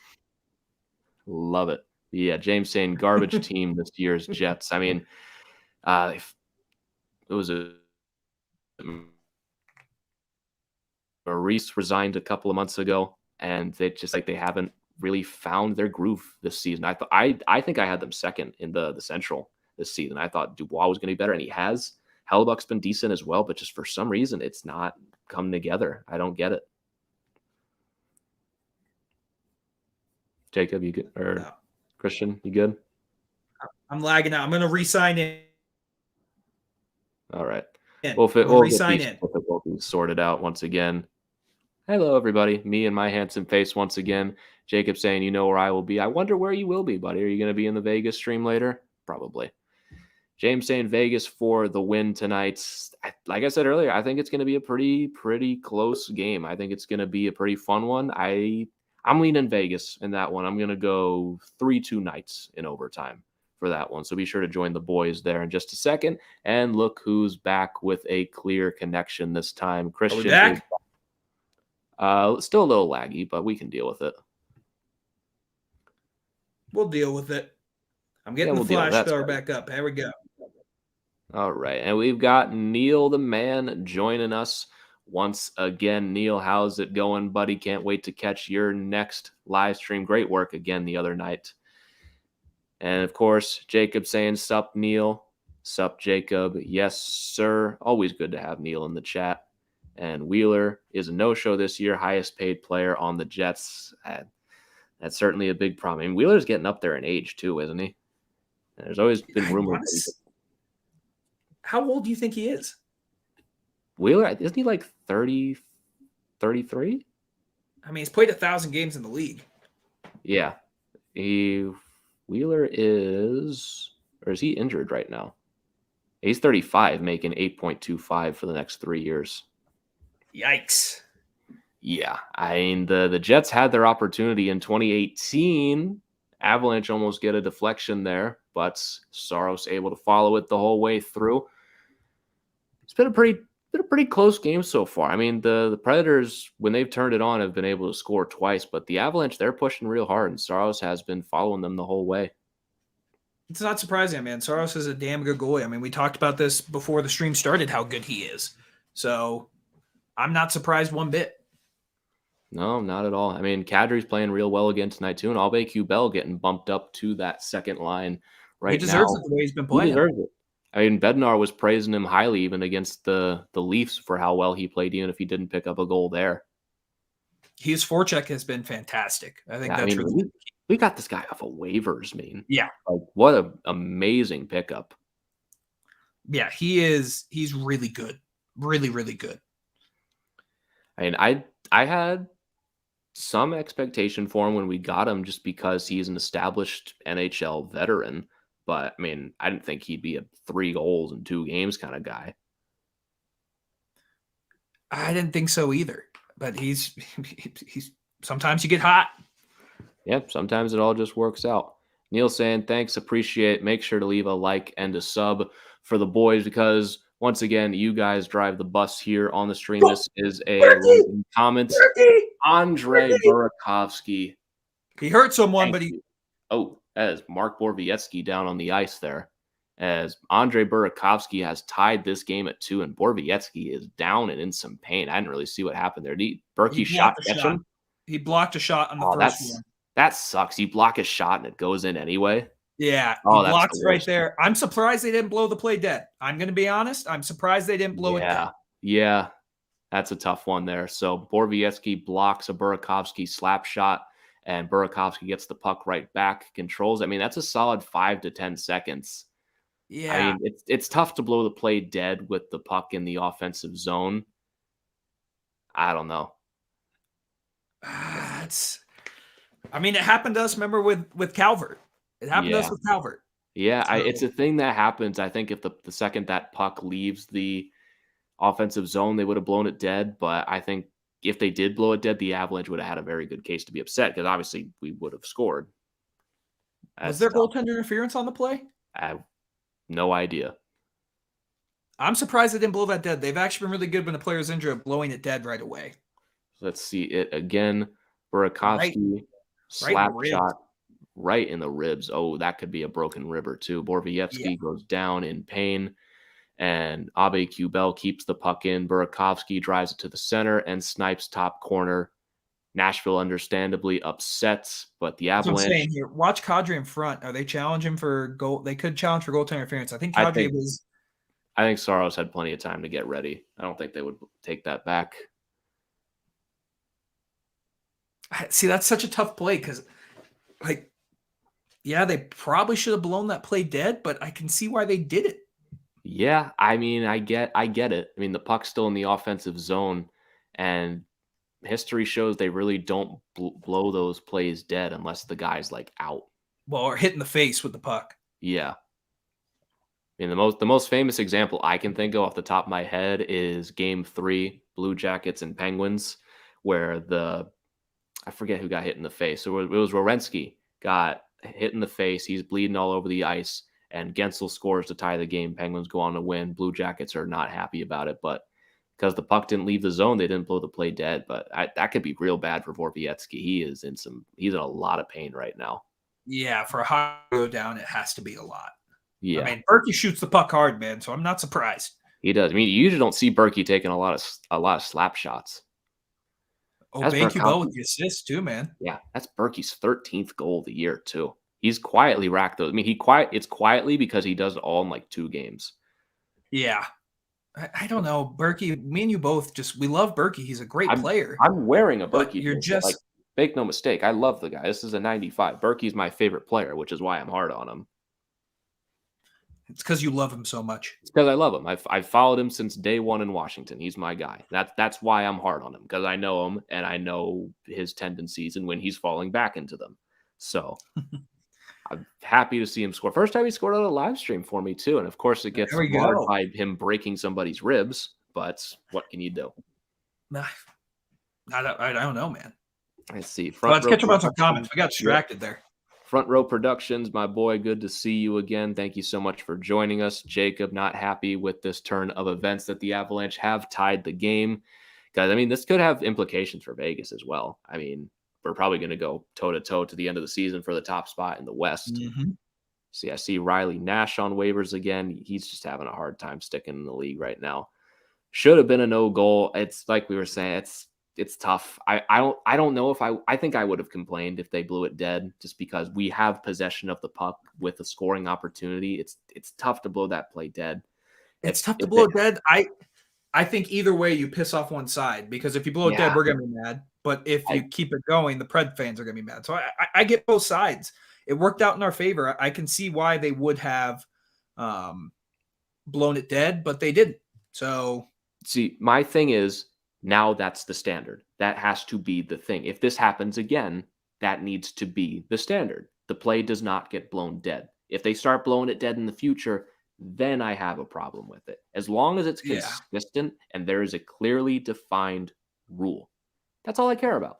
Love it. Yeah, James saying garbage team this year's Jets. I mean, it was Reese resigned a couple of months ago, and they just they haven't really found their groove this season. I think I had them second in the Central this season. I thought Dubois was going to be better, and he has. Hellebuck's been decent as well, but just for some reason, it's not come together. I don't get it. Jacob, you good? Or no. Christian, you good? I'm lagging out. I'm going to re-sign in. All right. We'll re-sign in. Difficulties sorted out once again. Hello, everybody. Me and my handsome face once again. Jacob saying, you know where I will be. I wonder where you will be, buddy. Are you going to be in the Vegas stream later? Probably. James saying Vegas for the win tonight. Like I said earlier, I think it's going to be a pretty close game. I think it's going to be a pretty fun one. I'm leaning Vegas in that one. I'm going to go 3-2 Knights in overtime for that one. So be sure to join the boys there in just a second. And look who's back with a clear connection this time. Christian. Back? Still a little laggy, but we can deal with it. We'll deal with it. I'm getting the flash star back up. There we go. All right. And we've got Neil the man joining us once again. Neil, how's it going, buddy? Can't wait to catch your next live stream. Great work again the other night. And of course, Jacob saying, sup, Neil. Sup, Jacob. Yes, sir. Always good to have Neil in the chat. And Wheeler is a no-show this year, highest paid player on the Jets. That's certainly a big problem. I mean, Wheeler's getting up there in age too, isn't he? And there's always been rumors. How old do you think he is? Wheeler, isn't he like 30, 33? I mean, he's played 1,000 games in the league. Yeah. Wheeler is, or is he injured right now? He's 35, making 8.25 for the next 3 years. Yikes. Yeah. I mean, the Jets had their opportunity in 2018. Avalanche almost get a deflection there, but Saros able to follow it the whole way through. It's been a pretty close game so far. I mean, the Predators, when they've turned it on, have been able to score twice, but the Avalanche, they're pushing real hard, and Saros has been following them the whole way. It's not surprising, man. Saros is a damn good goalie. I mean, we talked about this before the stream started, how good he is. So I'm not surprised one bit. No, not at all. I mean, Kadri's playing real well again tonight, too, and Aube-Kubel getting bumped up to that second line right now. He deserves it the way he's been playing. He deserves it. I mean, Bednar was praising him highly even against the Leafs for how well he played, even if he didn't pick up a goal there. His forecheck has been fantastic. I think that's really we got this guy off of waivers, man. Yeah. Like, what an amazing pickup. Yeah, he's really good. Really, really good. I mean, I had some expectation for him when we got him just because he's an established NHL veteran. But, I mean, I didn't think he'd be a 3 goals in 2 games kind of guy. I didn't think so either. But he's sometimes you get hot. Yep, sometimes it all just works out. Neil saying, thanks, appreciate it. Make sure to leave a like and a sub for the boys because, once again, you guys drive the bus here on the stream. This is a comment. Andre Burakovsky. He hurt someone, but he... Oh, that is Mark Borowiecki down on the ice there. as Andre Burakovsky has tied this game at 2, and Borowiecki is down and in some pain. I didn't really see what happened there. Did He Berkey's shot blocked a catch shot. him? He blocked a shot on the Oh, first one. that sucks. You block a shot and it goes in anyway. Yeah, he Oh, that's blocks the right worst. there. I'm surprised they didn't blow the play dead. I'm going to be honest. I'm surprised they didn't blow it dead. Yeah, that's a tough one there. So Borowiecki blocks a Burakovsky slap shot, and Burakovsky gets the puck right back, controls. I mean, that's a solid 5 to 10 seconds. I Yeah. mean, it's tough to blow the play dead with the puck in the offensive zone. I don't know. I mean, it happened to us, remember, with Calvert. It happened to us with Calvert. Yeah, So it's a thing that happens. I think if the second that puck leaves the offensive zone, they would have blown it dead. But I think if they did blow it dead, the Avalanche would have had a very good case to be upset because obviously we would have scored. was there goaltender interference on the play? I have no idea. I'm surprised they didn't blow that dead. They've actually been really good when the player's injured at blowing it dead right away. Let's see it again. Burakovsky slap shot right in the ribs. Oh, that could be a broken rib or two. Borowiecki goes down in pain, and Abe Kubel keeps the puck in. Burakovsky drives it to the center and snipes top corner. Nashville understandably upsets, but the Avalanche. That's what I'm saying here. Watch Kadri in front. Are they challenging for goal? They could challenge for goaltender interference. I think Kadri was. I think Saros had plenty of time to get ready. I don't think they would take that back. See, that's such a tough play because, they probably should have blown that play dead, but I can see why they did it. Yeah, I mean, I get it. I mean, the puck's still in the offensive zone, and history shows they really don't blow those plays dead unless the guy's out. Well, or hit in the face with the puck. Yeah. I mean, the most famous example I can think of off the top of my head is Game 3, Blue Jackets and Penguins, where I forget who got hit in the face. So it was Werenski got hit in the face. He's bleeding all over the ice, and Gensel scores to tie the game. Penguins go on to win. Blue Jackets are not happy about it, but because the puck didn't leave the zone, they didn't blow the play dead. But that could be real bad for Borowiecki. He's in a lot of pain right now. Yeah, for a high go down, it has to be a lot. Yeah, I mean, Berkey shoots the puck hard, man, so I'm not surprised. He does. I mean, you usually don't see Berkey taking a lot of slap shots. Oh, thank you, Bo, with the assist too, man. Yeah, that's Berkey's 13th goal of the year too. He's quietly racked those. I mean, it's quietly because he does it all in 2 games. Yeah. I don't know. Berkey, me and you both we love Berkey. He's a great player. I'm wearing a Berkey. You're just make no mistake. I love the guy. This is a 95. Berkey's my favorite player, which is why I'm hard on him. It's because you love him so much. It's because I love him. I've followed him since day one in Washington. He's my guy. That's why I'm hard on him, because I know him and I know his tendencies and when he's falling back into them. So I'm happy to see him score. First time he scored on a live stream for me too. And of course it gets marred by him breaking somebody's ribs, but what can you do? I don't know, man. Let's see. Let's catch up on some comments. We got distracted there. Front Row Productions, my boy, good to see you again. Thank you so much for joining us. Jacob, not happy with this turn of events that the Avalanche have tied the game. Guys, I mean, this could have implications for Vegas as well. I mean, we're probably going to go toe-to-toe to the end of the season for the top spot in the West. Mm-hmm. See, I see Riley Nash on waivers again. He's just having a hard time sticking in the league right now. Should have been a no goal. It's like we were saying, it's tough. I don't know if I think I would have complained if they blew it dead, just because we have possession of the puck with a scoring opportunity. It's tough to blow that play dead. It's tough to blow it dead. I think either way you piss off one side, because if you blow it dead, we're gonna be mad. But if you keep it going, the Pred fans are gonna be mad. So I get both sides. It worked out in our favor. I can see why they would have blown it dead, but they didn't. So see, my thing is, now that's the standard. That has to be the thing. If this happens again, that needs to be the standard. The play does not get blown dead. If they start blowing it dead in the future, then I have a problem with it. As long as it's consistent and there is a clearly defined rule. That's all I care about.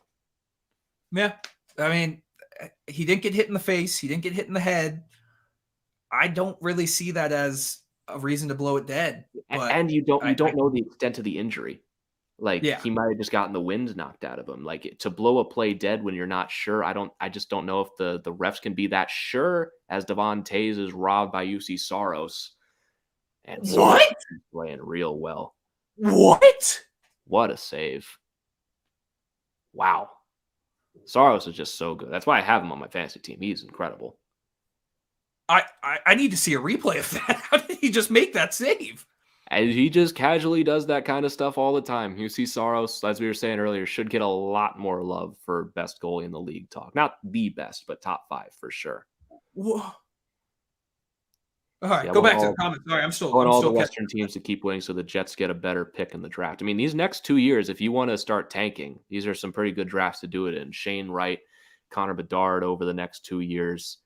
Yeah. I mean, he didn't get hit in the face. He didn't get hit in the head. I don't really see that as a reason to blow it dead. And you don't know the extent of the injury. Like, Yeah. he might have just gotten the wind knocked out of him. Like, to blow a play dead when you're not sure, I just don't know if the refs can be that sure as Devon Tays is robbed by UC Saros. And Saros What? is playing real well. What? What a save. Wow. Saros is just so good. That's why I have him on my fantasy team. He's incredible. I need to see a replay of that. How did he just make that save? And he just casually does that kind of stuff all the time. You see Saros, as we were saying earlier, should get a lot more love for best goalie in the league talk. Not the best, but top 5 for sure. Whoa. All right, Yeah, go back to the comments. Sorry, I'm still all the catching Western teams to keep winning so the Jets get a better pick in the draft. I mean, these next 2 years, if you want to start tanking, these are some pretty good drafts to do it in. Shane Wright, Connor Bedard over the next 2 years.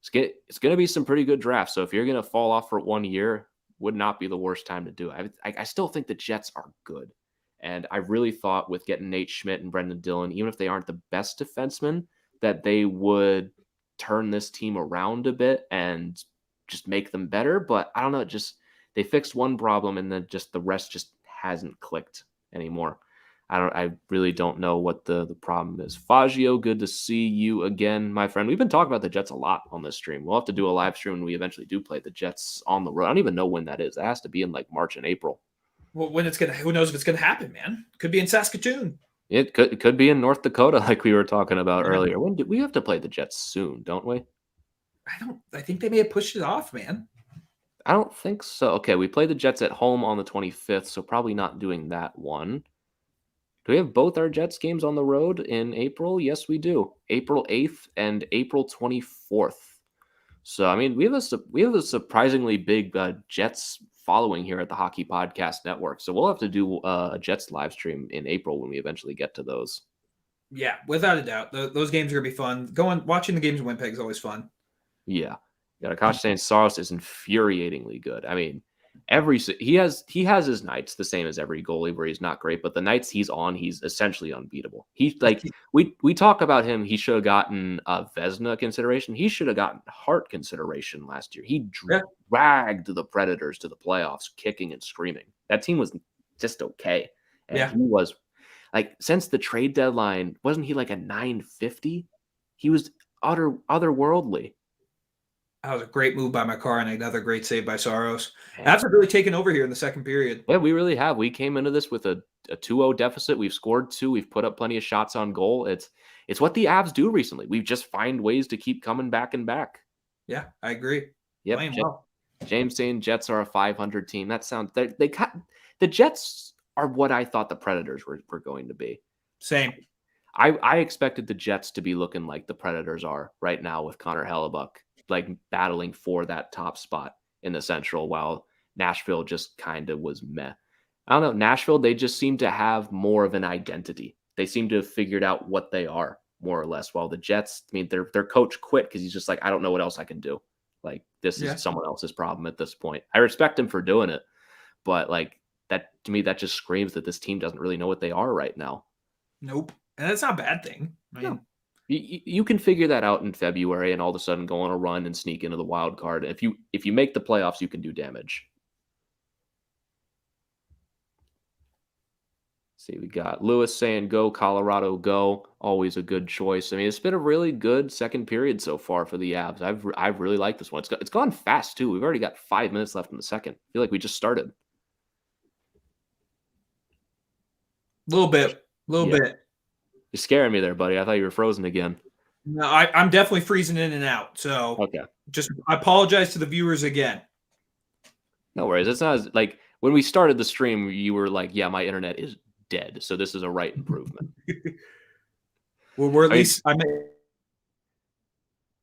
It's going to be some pretty good drafts. So if you're going to fall off for 1 year, would not be the worst time to do it. I still think the Jets are good. And I really thought with getting Nate Schmidt and Brendan Dillon, even if they aren't the best defensemen, that they would turn this team around a bit and just make them better. But I don't know, just they fixed one problem and then just the rest just hasn't clicked anymore. I really don't know what the problem is. Fagio, good to see you again, my friend. We've been talking about the Jets a lot on this stream. We'll have to do a live stream when we eventually do play the Jets on the road. I don't even know when that is. It has to be in like March and April. Well, who knows if it's gonna happen, man? Could be in Saskatoon. It could be in North Dakota, like we were talking about earlier. When we have to play the Jets soon, don't we? I think they may have pushed it off, man. I don't think so. Okay, we play the Jets at home on the 25th, so probably not doing that one. Do we have both our Jets games on the road in April? Yes, we do. April 8th and April 24th. So, I mean, we have a surprisingly big Jets following here at the Hockey Podcast Network. So we'll have to do a Jets live stream in April when we eventually get to those. Yeah, without a doubt. Those games are going to be fun. Watching the games in Winnipeg is always fun. Yeah. Akash saying Saros is infuriatingly good. I mean, he has his nights the same as every goalie where he's not great, but the nights he's on, he's essentially unbeatable. He's like we talk about him. He should have gotten Vezina consideration. He should have gotten Hart consideration last year. He dragged the Predators to the playoffs, kicking and screaming. That team was just okay, and he was like since the trade deadline, wasn't he like a 950? He was otherworldly. That was a great move by Makar and another great save by Saros. That's really taken over here in the second period. Yeah, we really have. We came into this with a 2-0 deficit. We've scored 2. We've put up plenty of shots on goal. It's what the Avs do recently. We've just find ways to keep coming back and back. Yeah, I agree. Yep. James saying Jets are a 500 team. That sounds the Jets are what I thought the Predators were going to be. Same. I expected the Jets to be looking like the Predators are right now with Connor Hellebuck, like battling for that top spot in the Central, while Nashville just kind of was meh. I don't know. Nashville, they just seem to have more of an identity. They seem to have figured out what they are, more or less. While the Jets, I mean, their coach quit because he's just like, I don't know what else I can do. Like, this is someone else's problem at this point. I respect him for doing it, but like that, to me, that just screams that this team doesn't really know what they are right now. Nope. And that's not a bad thing. I mean, you can figure that out in February and all of a sudden go on a run and sneak into the wild card. If you make the playoffs, you can do damage. See, we got Lewis saying, go Colorado, go. Always a good choice. I mean, it's been a really good second period so far for the Avs. I've really liked this one. It's gone fast, too. We've already got 5 minutes left in the second. I feel like we just started. A little bit. You're scaring me there, buddy. I thought you were frozen again. No, I'm definitely freezing in and out. So okay, I apologize to the viewers again. No worries. It's not like when we started the stream, you were like, "Yeah, my internet is dead." So this is a right improvement. Well, we're at least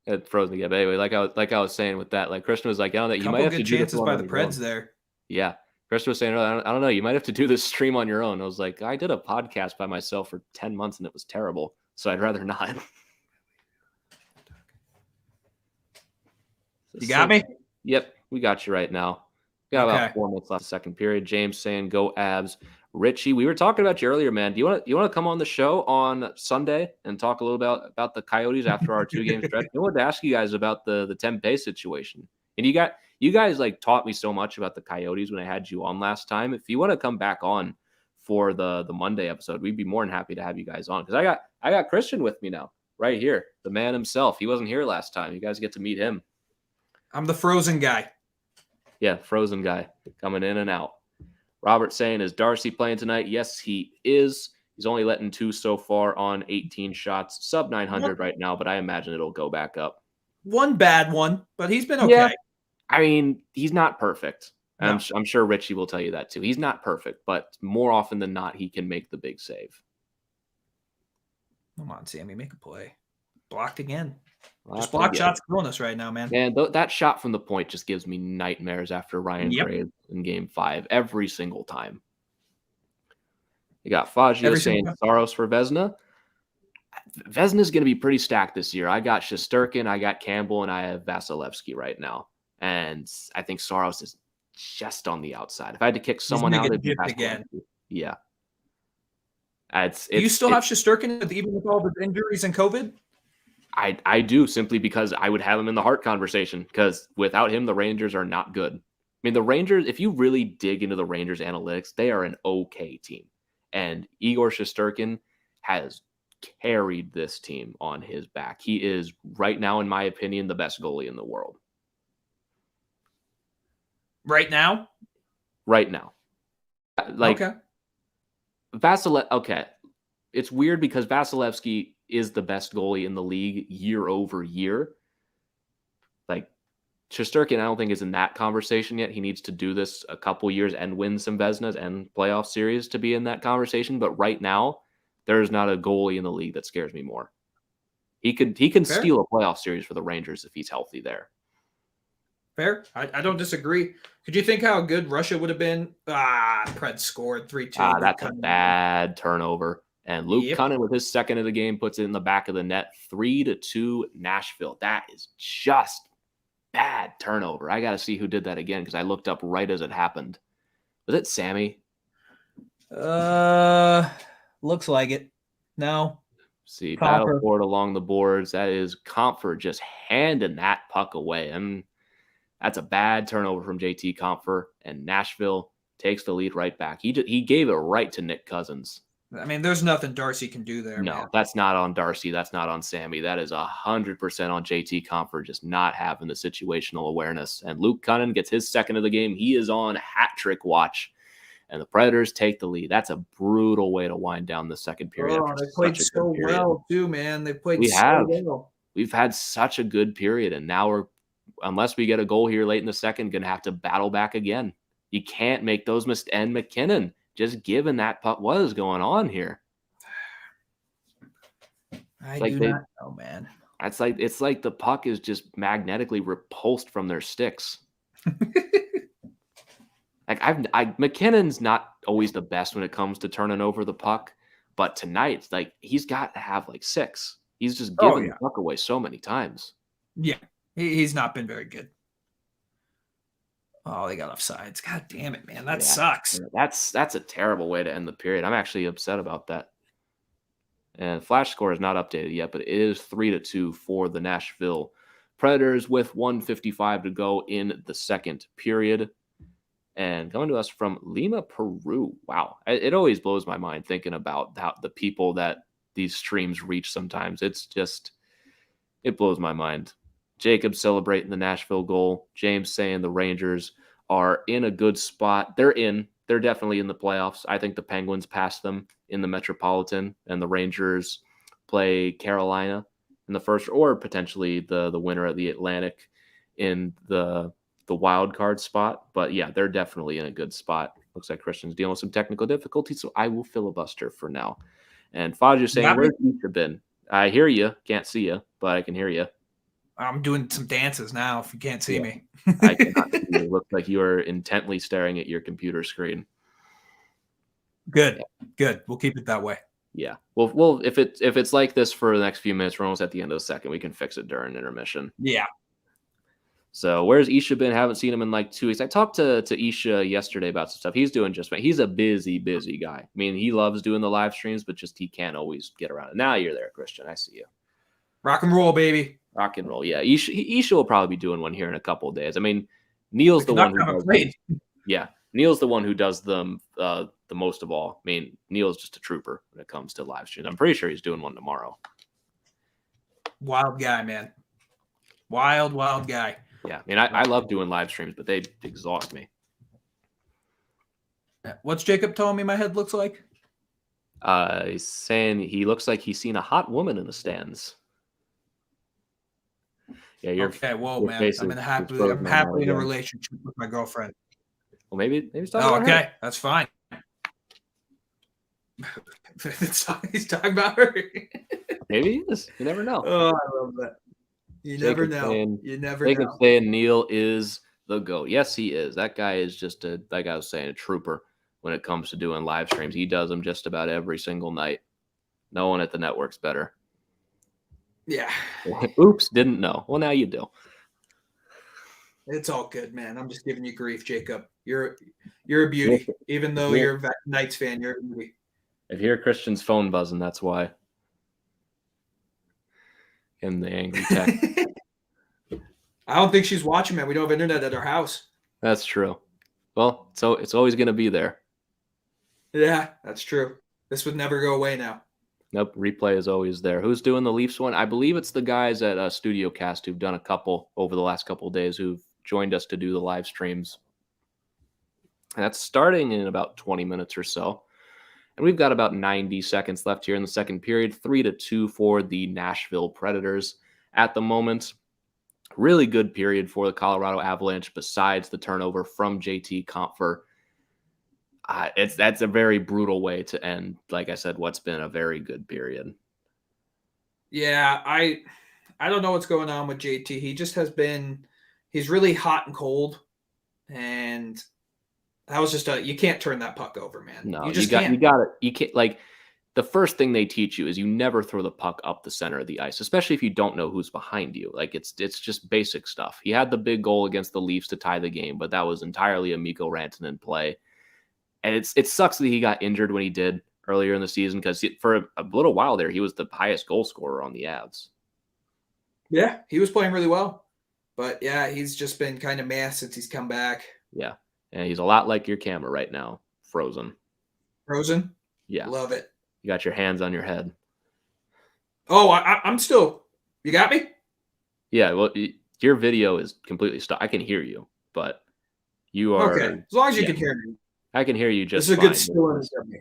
it frozen again. But anyway, like I was saying with that, like Christian was like, "I don't know, you might have to do chances by the Preds there." Yeah. Christopher was saying, I don't know, you might have to do this stream on your own. I was like, I did a podcast by myself for 10 months and it was terrible. So I'd rather not. You got me? Yep, we got you right now. We got about 4 minutes left, second period. James saying, go Avs. Richie, we were talking about you earlier, man. Do you want to come on the show on Sunday and talk a little about the Coyotes after our 2-game stretch? I wanted to ask you guys about the Tempe situation. And you guys like taught me so much about the Coyotes when I had you on last time. If you want to come back on for the Monday episode, we'd be more than happy to have you guys on, because I got Christian with me now, right here, the man himself. He wasn't here last time. You guys get to meet him. I'm the frozen guy. Yeah, frozen guy coming in and out. Robert saying, is Darcy playing tonight? Yes, he is. He's only letting 2 so far on 18 shots, sub 900 right now, but I imagine it'll go back up. One bad one, but he's been okay. Yeah. I mean, he's not perfect. No. I'm sure Richie will tell you that too. He's not perfect, but more often than not, he can make the big save. Come on, Sammy, make a play. Blocked again. Blocked just block again. shots killing us right now, man. Man, that shot from the point just gives me nightmares after Ryan Graves in Game 5 every single time. You got Fagio saying Saros for Vezina. Vezina's going to be pretty stacked this year. I got Shesterkin, I got Campbell, and I have Vasilevsky right now. And I think Saros is just on the outside. If I had to kick someone out, it'd be again. Yeah. Do you still have Shesterkin even with all the injuries and COVID? I do, simply because I would have him in the Hart conversation, because without him, the Rangers are not good. I mean, the Rangers, if you really dig into the Rangers analytics, they are an okay team. And Igor Shesterkin has carried this team on his back. He is, right now, in my opinion, the best goalie in the world. Right now? Right now. Okay. Okay. It's weird because Vasilevsky is the best goalie in the league year over year. Like, Shesterkin, I don't think is in that conversation yet. He needs to do this a couple years and win some Vezinas and playoff series to be in that conversation. But right now, there's not a goalie in the league that scares me more. He can steal a playoff series for the Rangers if he's healthy there. Fair. I don't disagree. Could you think how good Russia would have been? Pred scored 3-2. That's a bad turnover. And Luke Cunnin with his second of the game puts it in the back of the net. 3-2 Nashville. That is just bad turnover. I got to see who did that again, because I looked up right as it happened. Was it Sammy? Looks like it. No. See, battle for it along the boards. That is Comfort just handing that puck away. And that's a bad turnover from JT Comfort, and Nashville takes the lead right back. He gave it right to Nick Cousins. I mean, there's nothing Darcy can do there. No, man. That's not on Darcy. That's not on Sammy. That is 100% on JT Comfort, just not having the situational awareness. And Luke Cunnin gets his second of the game. He is on hat trick watch, and the Predators take the lead. That's a brutal way to wind down the second period. They played so well too, man. They played well. We've had such a good period, and now we're, unless we get a goal here late in the second, going to have to battle back again. You can't make those mistakes. And McKinnon just giving that puck. What is going on here? I do not know, man. It's like the puck is just magnetically repulsed from their sticks. McKinnon's not always the best when it comes to turning over the puck, but tonight, he's got to have 6. He's just giving the puck away so many times. Yeah, he's not been very good. Oh, they got offsides. God damn it, man. That sucks. That's a terrible way to end the period. I'm actually upset about that. And Flash score is not updated yet, but it is 3-2 for the Nashville Predators with 1:55 to go in the second period. And coming to us from Lima, Peru. Wow. It always blows my mind thinking about how the people that these streams reach sometimes. It blows my mind. Jacob celebrating the Nashville goal. James saying the Rangers are in a good spot. They're definitely in the playoffs. I think the Penguins passed them in the Metropolitan, and the Rangers play Carolina in the first, or potentially the winner of the Atlantic in the wild card spot. But yeah, they're definitely in a good spot. Looks like Christian's dealing with some technical difficulties, so I will filibuster for now. And Faj is saying, where's Isha been? I hear you. Can't see you, but I can hear you. I'm doing some dances now if you can't see me. I cannot see you. It looks like you are intently staring at your computer screen. Good. We'll keep it that way. Yeah. Well, if it's like this for the next few minutes, we're almost at the end of the second. We can fix it during intermission. Yeah. So where's Isha been? Haven't seen him in 2 weeks. I talked to Isha yesterday about some stuff. He's doing just fine. He's a busy guy. I mean, he loves doing the live streams, but just he can't always get around it. Now you're there, Christian. I see you. Rock and roll, baby. Rock and roll. Yeah. Isha will probably be doing one here in a couple of days. I mean, Neil's the one who does. Yeah. Neil's the one who does them the most of all. I mean, Neil's just a trooper when it comes to live streams. I'm pretty sure he's doing one tomorrow. Wild guy, man. Wild guy. Yeah, I mean, I love doing live streams, but they exhaust me. What's Jacob telling me my head looks like? He's saying he looks like he's seen a hot woman in the stands. Yeah, you're okay. Whoa, man! I'm happily in a relationship with my girlfriend. Well, maybe he's talking about okay, her. That's fine. He's talking about her. Maybe he is. You never know. Oh, I love that. You never know. You never know. Jacob's saying Neil is the GOAT. Yes, he is. That guy is just like I was saying, a trooper when it comes to doing live streams. He does them just about every single night. No one at the network's better. Yeah. Oops, didn't know. Well, now you do. It's all good, man. I'm just giving you grief, Jacob. You're a beauty. Even though you're a Knights fan, you're a beauty. If you hear Christian's phone buzzing, that's why. And the angry text. I don't think she's watching, man. We don't have internet at our house. That's true. Well, so it's always going to be there. Yeah, that's true. This would never go away now. Nope, replay is always there. Who's doing the Leafs one? I believe it's the guys at Studio Cast who've done a couple over the last couple of days who've joined us to do the live streams. And that's starting in about 20 minutes or so. And we've got about 90 seconds left here in the second period. 3-2 for the Nashville Predators at the moment. Really good period for the Colorado Avalanche besides the turnover from JT Compher. That's a very brutal way to end, like I said, what's been a very good period. Yeah, I don't know what's going on with JT. He just he's really hot and cold. And that was just you can't turn that puck over, man. No, you got it. You can't, like, the first thing they teach you is you never throw the puck up the center of the ice, especially if you don't know who's behind you. Like, it's just basic stuff. He had the big goal against the Leafs to tie the game, but that was entirely a Mikko Rantanen play. And it sucks that he got injured when he did earlier in the season because for a little while there, he was the highest goal scorer on the Avs. Yeah, he was playing really well. But, yeah, he's just been kind of meh since he's come back. Yeah, and he's a lot like your camera right now, frozen. Frozen? Yeah. Love it. You got your hands on your head. Oh, I'm still – you got me? Yeah, well, your video is completely stopped. I can hear you, but you are – okay, as long as you can hear me. I can hear you just fine. This is a good still in me.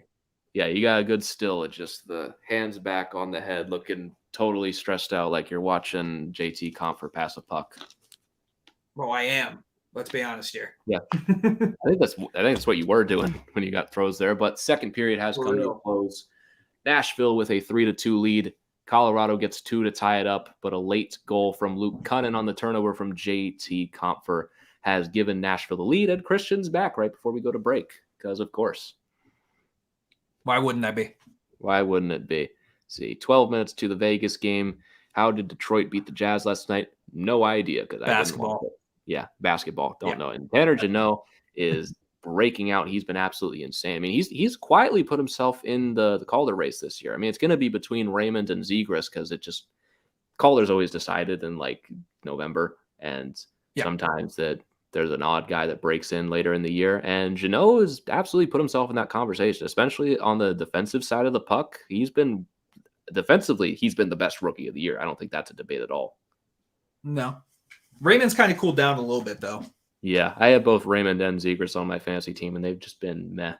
Yeah, you got a good still. It's just the hands back on the head looking totally stressed out like you're watching JT Compher pass a puck. Well, I am. Let's be honest here. Yeah. I think that's what you were doing when you got throws there. But second period has come to a close. Nashville with a 3-2 lead. Colorado gets 2 to tie it up, but a late goal from Luke Cunnin on the turnover from JT Compher has given Nashville the lead, and Christian's back right before we go to break, because of course. Why wouldn't I be? Why wouldn't it be? See, 12 minutes to the Vegas game. How did Detroit beat the Jazz last night? No idea. Basketball. Yeah, basketball. Don't know. And Tanner Jeannot is breaking out. He's been absolutely insane. I mean, he's quietly put himself in the Calder race this year. I mean, it's going to be between Raymond and Zegras because Calder's always decided in like November, and sometimes there's an odd guy that breaks in later in the year. And Jeannot has absolutely put himself in that conversation, especially on the defensive side of the puck. Defensively, he's been the best rookie of the year. I don't think that's a debate at all. No. Raymond's kind of cooled down a little bit, though. Yeah, I have both Raymond and Zegras on my fantasy team, and they've just been meh.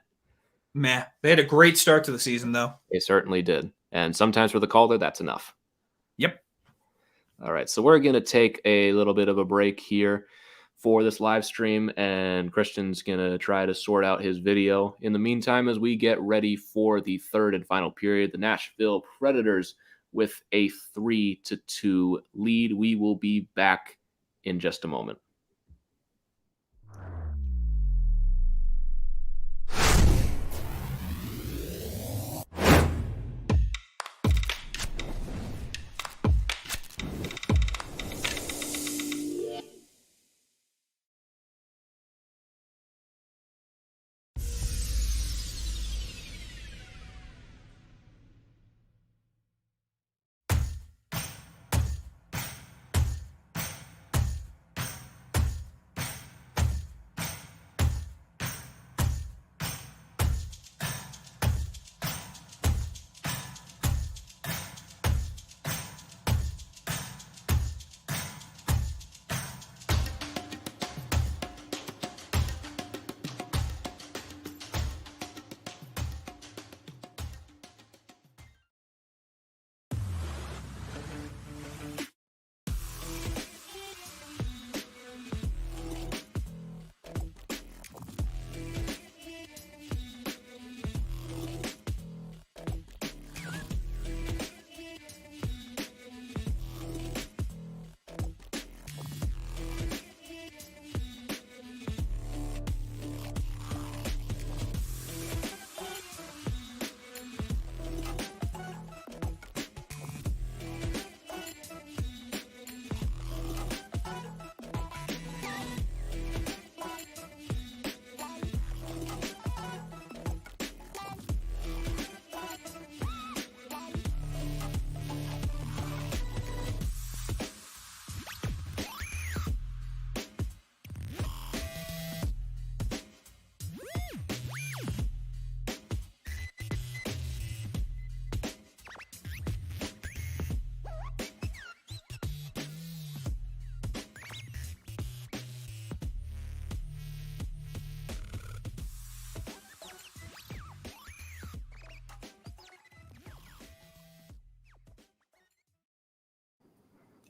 Meh. They had a great start to the season, though. They certainly did. And sometimes for the Calder, that's enough. Yep. All right, so we're going to take a little bit of a break here for this live stream, and Christian's going to try to sort out his video. In the meantime, as we get ready for the third and final period, the Nashville Predators with a 3-2 lead. We will be back in just a moment.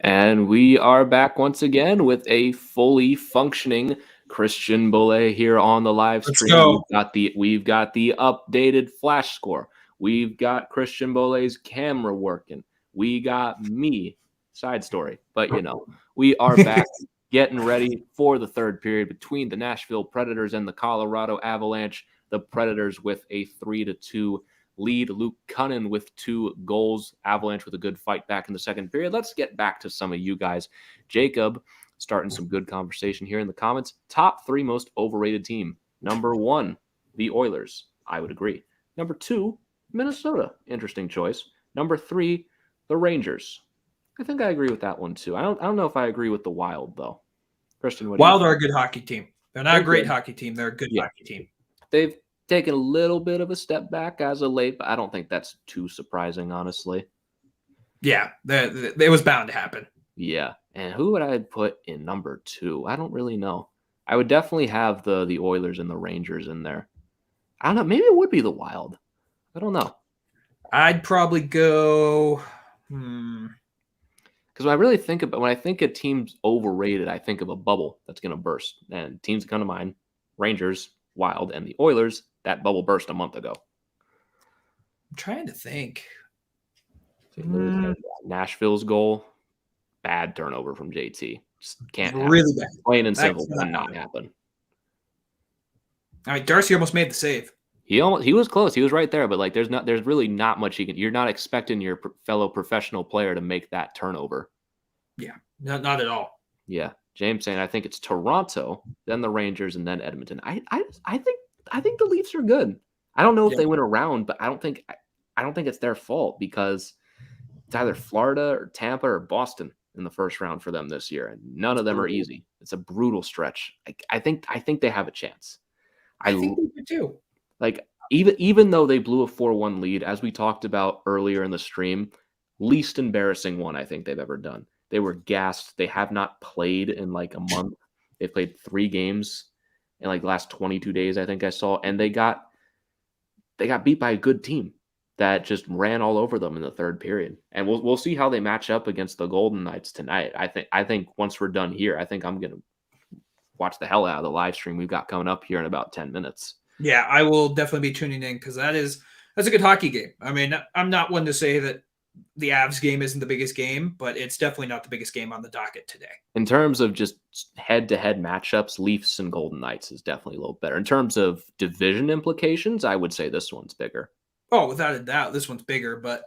And we are back once again with a fully functioning Christian Bolle here on the live Let's stream. go. We've got the updated flash score. We've got Christian Bolle's camera working. We got me. Side story, but we are back getting ready for the third period between the Nashville Predators and the Colorado Avalanche. The Predators with a 3-2 lead. Luke Cunnin with 2 goals. Avalanche with a good fight back in the second period. Let's get back to some of you guys. Jacob starting some good conversation here in the comments. Top 3 most overrated team. Number 1, the Oilers. I would agree. Number 2, Minnesota. Interesting choice. Number 3, the Rangers. I think I agree with that one too. I don't know if I agree with the Wild though. Christian, what do you Wild think? are a good hockey team. They're not a great hockey team. They're a good hockey team. They've taken a little bit of a step back as of late, but I don't think that's too surprising, honestly. Yeah, it was bound to happen. Yeah. And who would I put in number 2? I don't really know. I would definitely have the Oilers and the Rangers in there. I don't know. Maybe it would be the Wild. I don't know. I'd probably go. Because when I think a team's overrated, I think of a bubble that's going to burst. And teams that come to mind, Rangers, Wild, and the Oilers, that bubble burst a month ago. I'm trying to think. Nashville's goal, bad turnover from JT. Just can't happen. Really bad. Plain and simple, cannot happen. All right, Darcy almost made the save. He was close. He was right there, but there's really not much you're not expecting your fellow professional player to make that turnover. Yeah, not at all. Yeah, James saying I think it's Toronto, then the Rangers, and then Edmonton. I think the Leafs are good. I don't know if they went around, but I don't think it's their fault because it's either Florida or Tampa or Boston in the first round for them this year, and none of them are easy. It's a brutal stretch. I think they have a chance. I think they do too. Like even though they blew a 4-1 lead, as we talked about earlier in the stream, least embarrassing one I think they've ever done. They were gassed. They have not played in like a month. They played 3 games in like the last 22 days, I think I saw, and they got beat by a good team that just ran all over them in the third period. And we'll see how they match up against the Golden Knights tonight. I think once we're done here, I think I'm gonna watch the hell out of the live stream we've got coming up here in about 10 minutes. Yeah, I will definitely be tuning in because that's a good hockey game. I mean, I'm not one to say that the Avs game isn't the biggest game, but it's definitely not the biggest game on the docket today. In terms of just head-to-head matchups, Leafs and Golden Knights is definitely a little better. In terms of division implications, I would say this one's bigger. Oh, without a doubt, this one's bigger, but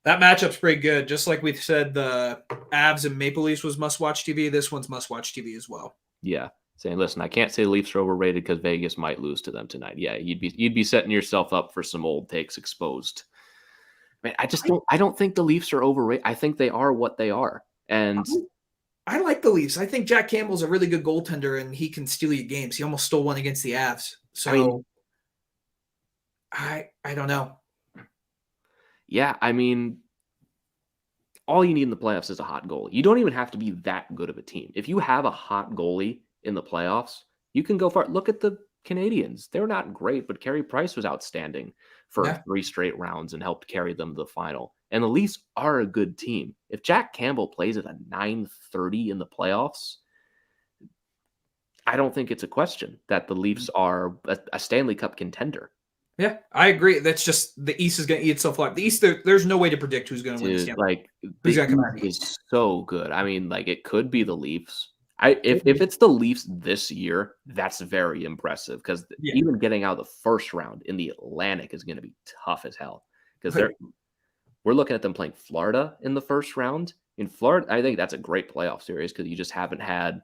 that matchup's pretty good. Just like we said, the Avs and Maple Leafs was must-watch TV. This one's must-watch TV as well. Yeah. Saying, listen, I can't say the Leafs are overrated because Vegas might lose to them tonight. Yeah, you'd be setting yourself up for some old takes exposed. I mean, I don't think the Leafs are overrated. I think they are what they are. And I like the Leafs. I think Jack Campbell's a really good goaltender and he can steal you games. He almost stole one against the Avs. So I don't know. Yeah, I mean, all you need in the playoffs is a hot goalie. You don't even have to be that good of a team. If you have a hot goalie in the playoffs, you can go far. Look at the Canadians. They're not great, but Carey Price was outstanding for 3 straight rounds and helped carry them to the final. And the Leafs are a good team. If Jack Campbell plays at a .930 in the playoffs, I don't think it's a question that the Leafs are a Stanley Cup contender. Yeah, I agree. That's just the East is going to eat itself up. The East, there's no way to predict who's going to win the Stanley Cup. The East is so good. I mean, like it could be the Leafs. If it's the Leafs this year, that's very impressive because even getting out of the first round in the Atlantic is going to be tough as hell because we're looking at them playing Florida in the first round. In Florida, I think that's a great playoff series because you just haven't had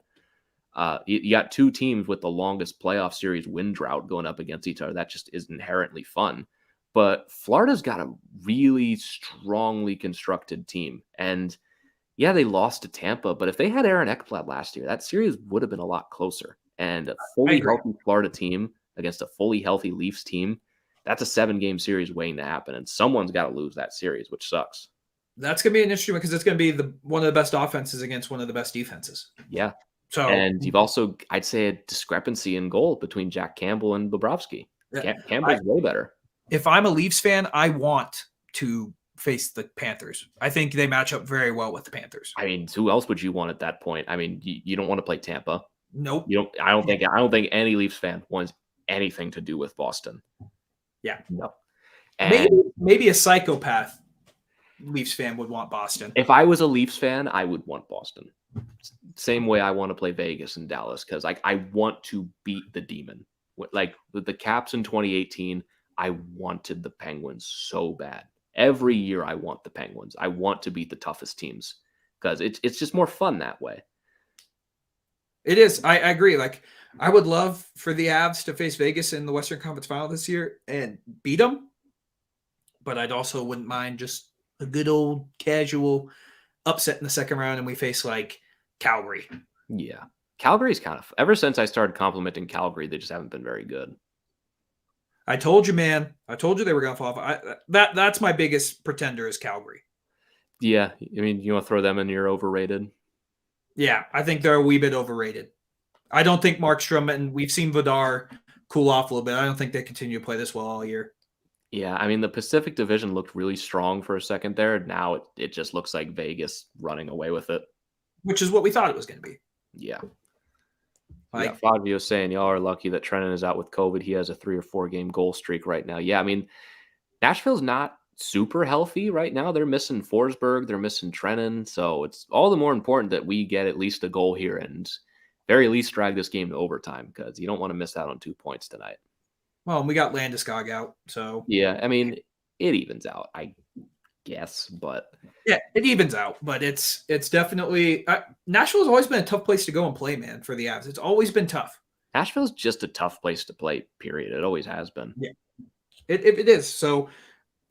you got 2 teams with the longest playoff series win drought going up against each other. That just is inherently fun. But Florida's got a really strongly constructed team. And yeah, they lost to Tampa, but if they had Aaron Ekblad last year, that series would have been a lot closer. And a fully healthy Florida team against a fully healthy Leafs team, that's a 7-game series waiting to happen. And someone's got to lose that series, which sucks. That's going to be an interesting one because it's going to be one of the best offenses against one of the best defenses. Yeah. And you've also, I'd say, a discrepancy in goal between Jack Campbell and Bobrovsky. Campbell's way better. If I'm a Leafs fan, I want to face the Panthers. I think they match up very well with the Panthers. I mean, who else would you want at that point? I mean, you don't want to play Tampa. Nope. You don't. I don't think any Leafs fan wants anything to do with Boston. Yeah. No. And maybe a psychopath Leafs fan would want Boston. if I was a Leafs fan, I would want Boston. Same way I want to play Vegas and Dallas, because I want to beat the demon. Like with the Caps in 2018, I wanted the Penguins so bad. Every year I want the Penguins. I want to beat the toughest teams because it's just more fun that way. It is. I agree. Like, I would love for the Avs to face Vegas in the Western Conference Final this year and beat them. But I'd also wouldn't mind just a good old casual upset in the second round and we face like Calgary. Yeah. Calgary's kind of, ever since I started complimenting Calgary, they just haven't been very good. I told you, man. I told you they were going to fall off. That's my biggest pretender is Calgary. Yeah. I mean, you want to throw them in your overrated? Yeah, I think they're a wee bit overrated. I don't think Markstrom, and we've seen Vidar cool off a little bit. I don't think they continue to play this well all year. Yeah, I mean, the Pacific Division looked really strong for a second there. Now it just looks like Vegas running away with it. Which is what we thought it was going to be. Yeah. Like, Fabio saying, y'all are lucky that Trennan is out with COVID. He has a 3 or 4 game goal streak right now. Yeah, I mean, Nashville's not super healthy right now. They're missing Forsberg. They're missing Trennan. So it's all the more important that we get at least a goal here and very least drag this game to overtime because you don't want to miss out on 2 points tonight. Well, we got Landeskog out, so yeah, I mean, it evens out, I guess, but yeah, it evens out. But it's definitely Nashville's always been a tough place to go and play, man. For the Avs, it's always been tough. Nashville's just a tough place to play. Period. It always has been. Yeah, it is. So,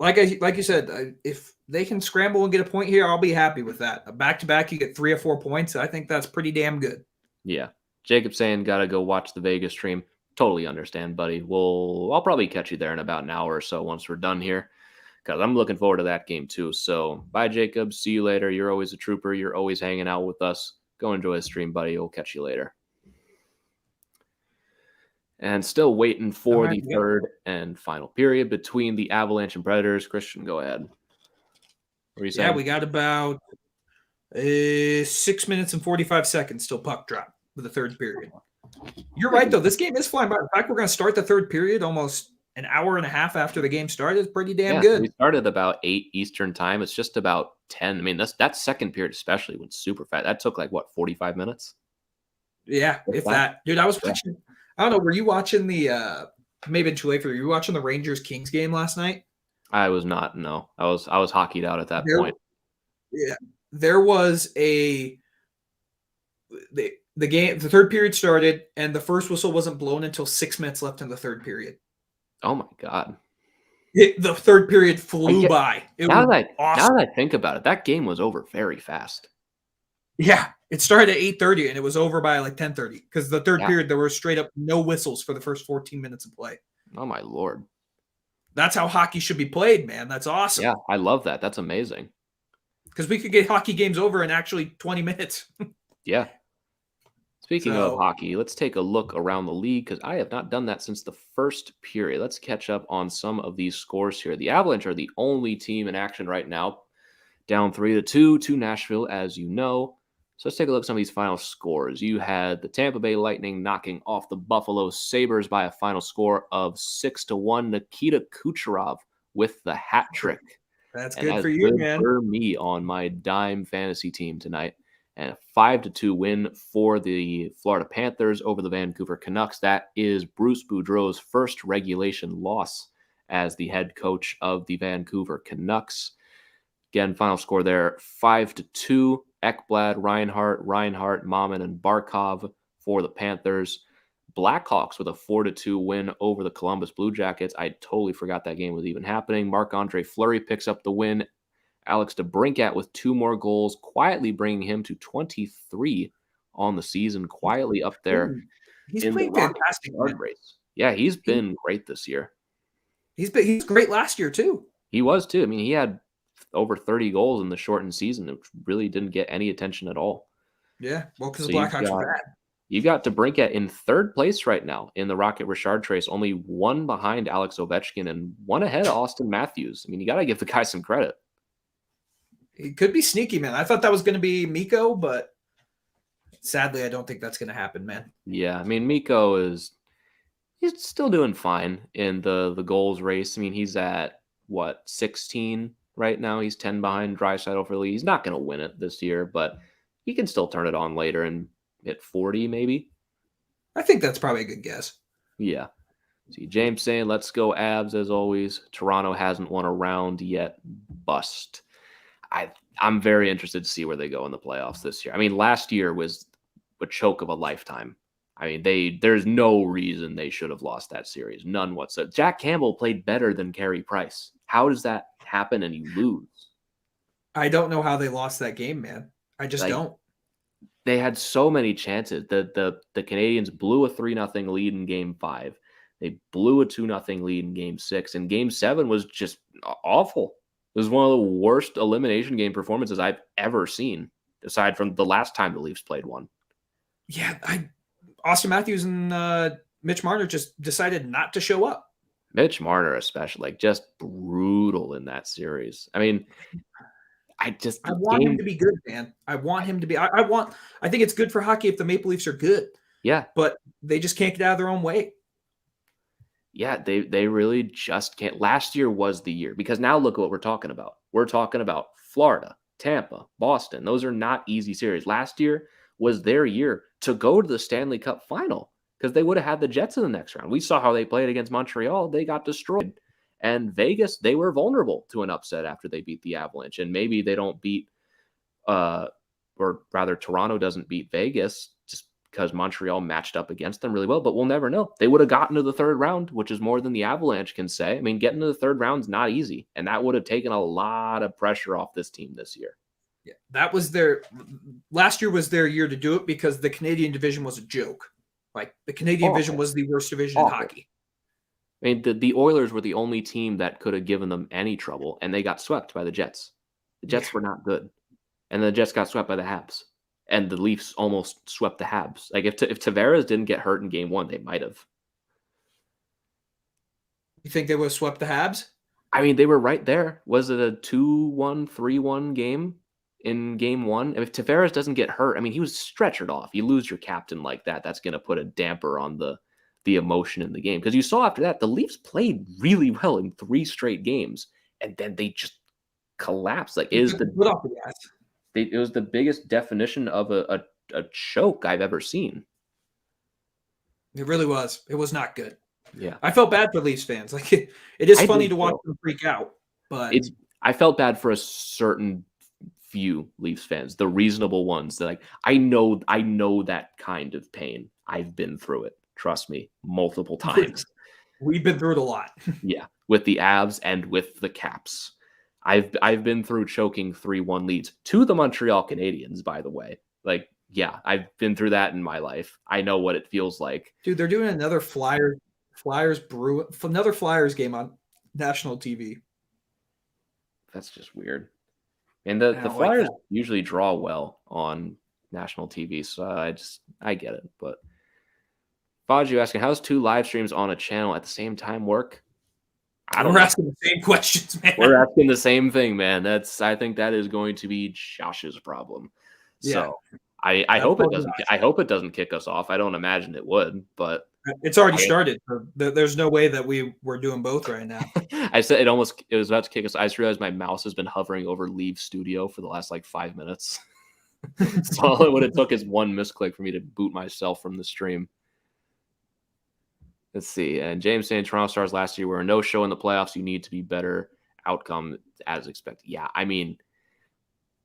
like you said, if they can scramble and get a point here, I'll be happy with that. A back-to-back, you get 3 or 4 points. I think that's pretty damn good. Yeah, Jacob saying gotta go watch the Vegas stream. Totally understand, buddy. I'll probably catch you there in about an hour or so once we're done here because I'm looking forward to that game too. So bye, Jacob. See you later. You're always a trooper. You're always hanging out with us. Go enjoy the stream, buddy. We'll catch you later. And still waiting for the third and final period between the Avalanche and Predators. Christian, go ahead. What are you saying? Yeah, we got about 6 minutes and 45 seconds till puck drop for the third period. You're right, though. This game is flying by. In fact, we're going to start the third period almost an hour and a half after the game started. It's pretty damn good. We started about 8 Eastern time. It's just about 10. I mean, that second period especially went super fast. That took 45 minutes? Yeah, if that. Dude, I was watching. I don't know. Were you watching the maybe too late for you? Were you watching the Rangers-Kings game last night? I was not, no. I was hockeyed out at that point. Yeah. There was the game, the third period started, and the first whistle wasn't blown until 6 minutes left in the third period. Oh my God. The third period flew by. Now that I think about it, that game was over very fast. Yeah. It started at 8:30 and it was over by 10:30 because the third period, there were straight up no whistles for the first 14 minutes of play. Oh my Lord. That's how hockey should be played, man. That's awesome. Yeah, I love that. That's amazing. Because we could get hockey games over in actually 20 minutes. Yeah. Speaking of hockey, let's take a look around the league because I have not done that since the first period. Let's catch up on some of these scores here. The Avalanche are the only team in action right now, down 3-2 to Nashville, as you know. So let's take a look at some of these final scores. You had the Tampa Bay Lightning knocking off the Buffalo Sabres by a final score of 6-1. Nikita Kucherov with the hat trick. That's good for you, man. For me on my dime fantasy team tonight. And a 5-2 win for the Florida Panthers over the Vancouver Canucks. That is Bruce Boudreau's first regulation loss as the head coach of the Vancouver Canucks. Again, final score there, 5-2. Ekblad, Reinhart, Maman, and Barkov for the Panthers. Blackhawks with a 4-2 win over the Columbus Blue Jackets. I totally forgot that game was even happening. Marc-Andre Fleury picks up the win. Alex DeBrincat with 2 more goals, quietly bringing him to 23 on the season, quietly up there. He's playing fantastic race. Yeah, he's been great this year. He's great last year, too. He was, too. I mean, he had over 30 goals in the shortened season, which really didn't get any attention at all. Yeah, well, because the Blackhawks were bad. You got DeBrincat in third place right now in the Rocket Richard race, only 1 behind Alex Ovechkin and 1 ahead of Austin Matthews. I mean, you got to give the guy some credit. He could be sneaky, man. I thought that was going to be Mikko, but sadly, I don't think that's going to happen, man. Yeah, I mean, Mikko he's still doing fine in the goals race. I mean, he's at what, 16 right now. He's 10 behind Draisaitl for the lead. He's not going to win it this year, but he can still turn it on later and hit 40 maybe. I think that's probably a good guess. Yeah. See, James saying, let's go Avs as always. Toronto hasn't won a round yet. Bust. I'm very interested to see where they go in the playoffs this year. I mean, last year was a choke of a lifetime. I mean, there's no reason they should have lost that series. None whatsoever. Jack Campbell played better than Carey Price. How does that happen and you lose? I don't know how they lost that game, man. I just don't. They had so many chances. The Canadiens blew a 3-0 lead in Game 5. They blew a 2-0 lead in Game 6. And Game 7 was just awful. It was one of the worst elimination game performances I've ever seen, aside from the last time the Leafs played one. Yeah, Austin Matthews and Mitch Marner just decided not to show up. Mitch Marner especially, just brutal in that series. I mean, I want him to be good, man. I want him to be. I think it's good for hockey if the Maple Leafs are good. Yeah. But they just can't get out of their own way. Yeah, they really just can't. Last year was the year, because now look at what we're talking about. We're talking about Florida, Tampa, Boston. Those are not easy series. Last year was their year to go to the Stanley Cup final, because they would have had the Jets in the next round. We saw how they played against Montreal. They got destroyed. And Vegas, they were vulnerable to an upset after they beat the Avalanche. And maybe they don't beat, or rather Toronto doesn't beat Vegas just because Montreal matched up against them really well, but we'll never know. They would have gotten to the third round, which is more than the Avalanche can say. I mean, getting to the third round is not easy, and that would have taken a lot of pressure off this team this year. Yeah, that was last year was their year to do it, because the Canadian division was a joke. Like, the Canadian division was the worst division in hockey. I mean, the Oilers were the only team that could have given them any trouble, and they got swept by the Jets. The Jets were not good, and the Jets got swept by the Habs, and the Leafs almost swept the Habs. Like, if Tavares didn't get hurt in Game 1, they might have. You think they would have swept the Habs? I mean, they were right there. Was it a 2-1, 3-1 game in Game 1? If Tavares doesn't get hurt, I mean, he was stretchered off. You lose your captain like that, that's going to put a damper on the emotion in the game. Because you saw after that, the Leafs played really well in 3 straight games, and then they just collapsed. Like, it was the biggest definition of a choke I've ever seen. It really was. It was not good. Yeah. I felt bad for Leafs fans. Like, it is funny to watch them freak out, but I felt bad for a certain few Leafs fans, the reasonable ones that, like, I know that kind of pain. I've been through it. Trust me, multiple times. We've been through it a lot. Yeah, with the Avs and with the Caps. I've been through choking 3-1 leads to the Montreal Canadiens, by the way. Like, yeah, I've been through that in my life. I know what it feels like. Dude, they're doing another Flyers game on national TV. That's just weird. And the Flyers usually draw well on national TV, so I get it. But Faju asking, how's 2 live streams on a channel at the same time work? We're asking the same questions, man. We're asking the same thing, man. I think that is going to be Josh's problem. Yeah. So I hope it doesn't. I hope it doesn't kick us off. I don't imagine it would, but it's already started. There's no way that we're doing both right now. I said it was about to kick us. I just realized my mouse has been hovering over Leave Studio for the last 5 minutes. So all it would have took is one misclick for me to boot myself from the stream. Let's see. And James saying Toronto Stars last year were a no-show in the playoffs. You need to be better. Outcome as expected. Yeah, I mean,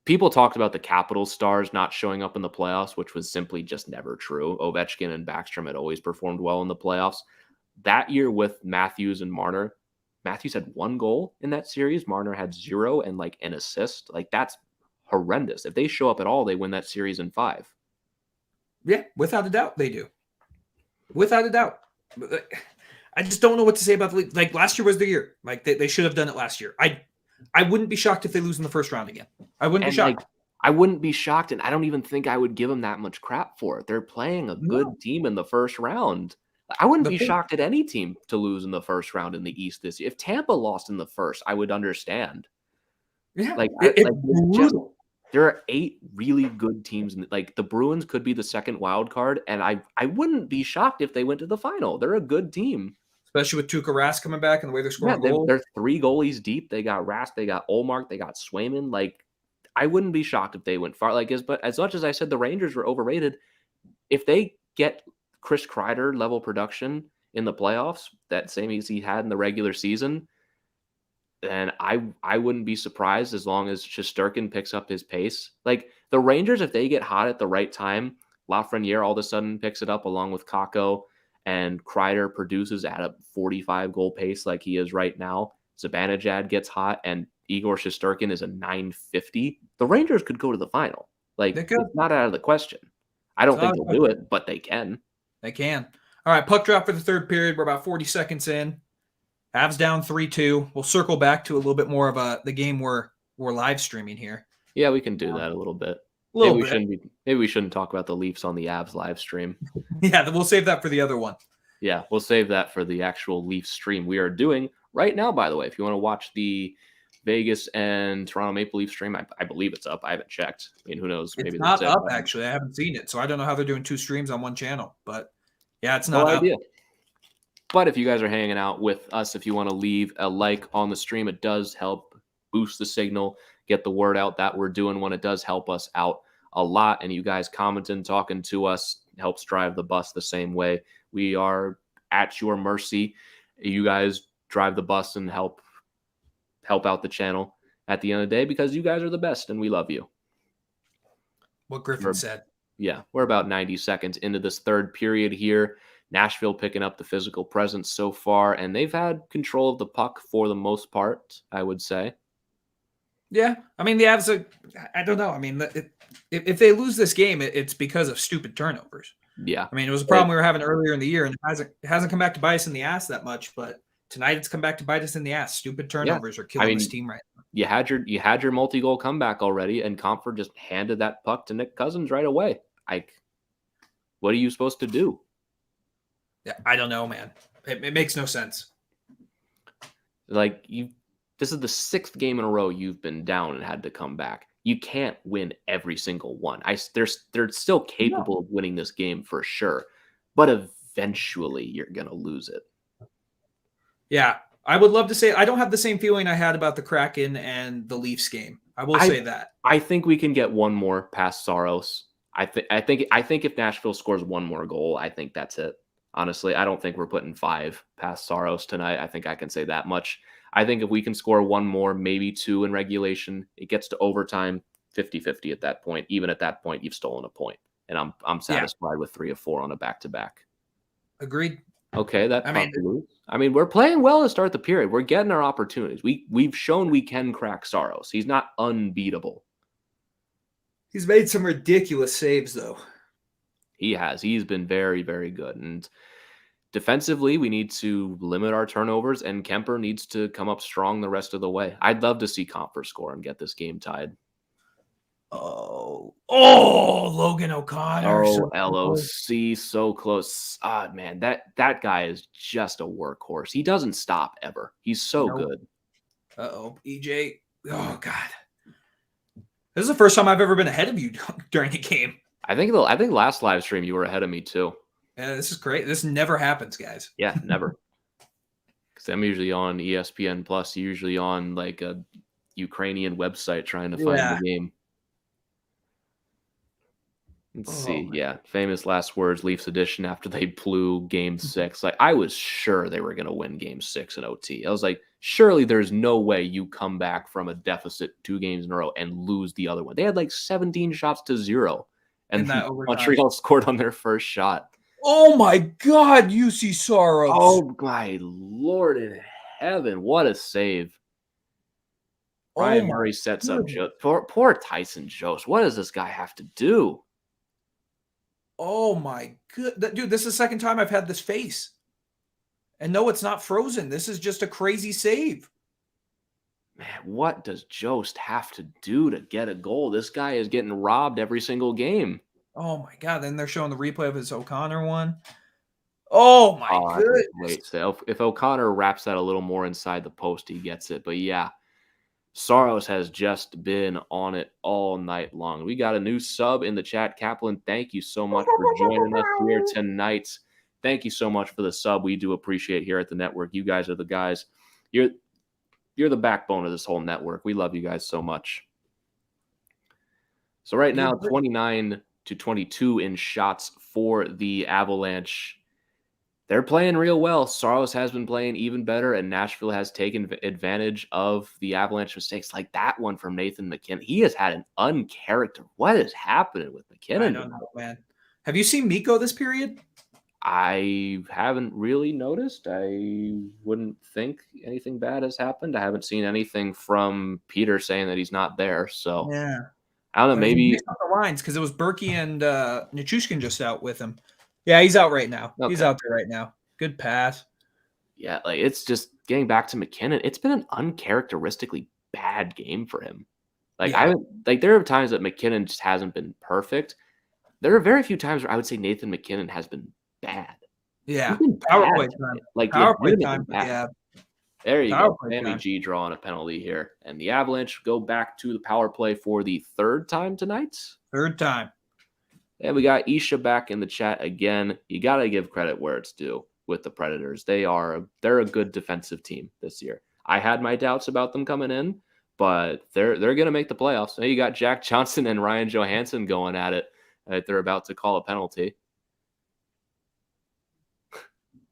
people talked about the Capitals Stars not showing up in the playoffs, which was simply just never true. Ovechkin and Backstrom had always performed well in the playoffs. That year with Matthews and Marner, Matthews had 1 goal in that series. Marner had 0 and an assist. That's horrendous. If they show up at all, they win that series in 5. Yeah, without a doubt, they do. Without a doubt. I just don't know what to say about the league. Last year was the year. They should have done it last year. I wouldn't be shocked if they lose in the first round again. I wouldn't be shocked. I wouldn't be shocked, and I don't even think I would give them that much crap for it. They're playing a good team in the first round. I wouldn't be shocked at any team to lose in the first round in the East this year. If Tampa lost in the first, I would understand. Yeah, Like, it's brutal. there are 8 really good teams, like, the Bruins could be the second wild card, and I wouldn't be shocked if they went to the final. They're a good team. Especially with Tuukka Rask coming back and the way they're Yeah, scoring goals. they're 3 goalies deep. They got Rask, they got Ullmark, they got Swayman. Like, I wouldn't be shocked if they went far. Like, as much as I said the Rangers were overrated, if they get Chris Kreider level production in the playoffs, that same as he had in the regular season, then I wouldn't be surprised as long as Shesterkin picks up his pace. Like, the Rangers, if they get hot at the right time, Lafreniere all of a sudden picks it up along with Kakko, and Kreider produces at a 45-goal pace like he is right now. Zibanejad gets hot, and Igor Shesterkin is a 950. The Rangers could go to the final. Like, They could. it's not out of the question. I don't think they'll do it, but they can. They can. All right, puck drop for the third period. We're about 40 seconds in. Avs down 3-2. We'll circle back to a little bit more of the game we're live streaming here. Yeah, we can do that a little bit. Maybe we shouldn't talk about the Leafs on the Avs live stream. Yeah, we'll save that for the other one. Yeah, we'll save that for the actual Leafs stream we are doing right now, by the way. If you want to watch the Vegas and Toronto Maple Leaf stream, I believe it's up. I haven't checked. I mean, who knows? Maybe it's not up, actually. I haven't seen it, so I don't know how they're doing 2 streams on one channel. But, yeah, it's not up. But if you guys are hanging out with us, if you want to leave a like on the stream, it does help boost the signal, get the word out that we're doing one. It does help us out a lot. And you guys commenting, talking to us helps drive the bus the same way. We are at your mercy. You guys drive the bus and help out the channel at the end of the day because you guys are the best and we love you. What Griffin said. Yeah, we're about 90 seconds into this third period here. Nashville picking up the physical presence so far, and they've had control of the puck for the most part, I would say. Yeah, I mean, the Avs are, I don't know. I mean, if they lose this game, it's because of stupid turnovers. Yeah. I mean, it was a problem we were having earlier in the year, and it hasn't come back to bite us in the ass that much, but tonight it's come back to bite us in the ass. Stupid turnovers are killing this team right now. You had your multi-goal comeback already, and Comfort just handed that puck to Nick Cousins right away. What are you supposed to do? Yeah, I don't know, man. It makes no sense. Like, this is the 6th game in a row you've been down and had to come back. You can't win every single one. They're still capable of winning this game for sure, but eventually you're gonna lose it. Yeah, I would love to say I don't have the same feeling I had about the Kraken and the Leafs game. I will say that. I think we can get one more past Saros. I think if Nashville scores one more goal, I think that's it. Honestly, I don't think we're putting 5 past Saros tonight. I think I can say that much. I think if we can score one more, maybe 2 in regulation, it gets to overtime, 50-50 at that point. Even at that point, you've stolen a point. And I'm satisfied with 3 of 4 on a back-to-back. Agreed. Okay, I mean, we're playing well to start the period. We're getting our opportunities. We've shown we can crack Saros. He's not unbeatable. He's made some ridiculous saves, though. He has. He's been very, very good. And defensively, we need to limit our turnovers, and Kemper needs to come up strong the rest of the way. I'd love to see Comfort score and get this game tied. Oh, Logan O'Connor. Oh, LOC, so close. Ah, man, that guy is just a workhorse. He doesn't stop ever. He's so good. EJ. Oh, God. This is the first time I've ever been ahead of you during a game. I think last live stream you were ahead of me too. Yeah, this is great. This never happens, guys. Yeah, never. Because I'm usually on ESPN Plus, usually on like a Ukrainian website trying to find the game. Let's see. Yeah, famous last words, Leafs edition after they blew Game 6. Like, I was sure they were going to win Game 6 in OT. I was like, surely there's no way you come back from a deficit 2 games in a row and lose the other one. They had like 17 shots to 0. And Montreal scored on their first shot. Oh, my God, UC Saros. Oh, my Lord in heaven. What a save. Ryan Murray sets up Joe. Poor Tyson Jost. What does this guy have to do? Oh, my God. Dude, this is the second time I've had this face. And no, it's not frozen. This is just a crazy save. Man, what does Jost have to do to get a goal? This guy is getting robbed every single game. Oh, my God. Then they're showing the replay of his O'Connor one. Oh, my goodness. Wait, so if O'Connor wraps that a little more inside the post, he gets it. But yeah, Saros has just been on it all night long. We got a new sub in the chat. Kaplan, thank you so much for joining us here tonight. Thank you so much for the sub. We do appreciate here at the network. You guys are the guys. You're the backbone of this whole network. We love you guys so much. So right now, 29-22 in shots for the Avalanche. They're playing real well. Saros has been playing even better, and Nashville has taken advantage of the Avalanche mistakes, like that one from Nathan MacKinnon. He has had an uncharacter. What is happening with MacKinnon? I don't know, man. Have you seen Mikko this period? I haven't really noticed. I wouldn't think anything bad has happened. I haven't seen anything from Peter saying that he's not there. So yeah, I don't know. Maybe the lines because it was Berkey and Nichushkin just out with him. Yeah, he's out right now. Okay. He's out there right now. Good pass. Yeah, like it's just getting back to MacKinnon. It's been an uncharacteristically bad game for him. Like there are times that MacKinnon just hasn't been perfect. There are very few times where I would say Nathan MacKinnon has been bad. Yeah, power play time. Like power play time. Yeah, there you go. Sammy G drawing a penalty here, and the Avalanche go back to the power play for the third time tonight. Third time. And we got Isha back in the chat again. You got to give credit where it's due with the Predators. They're a good defensive team this year. I had my doubts about them coming in, but they're going to make the playoffs. Now you got Jack Johnson and Ryan Johansson going at it. They're about to call a penalty.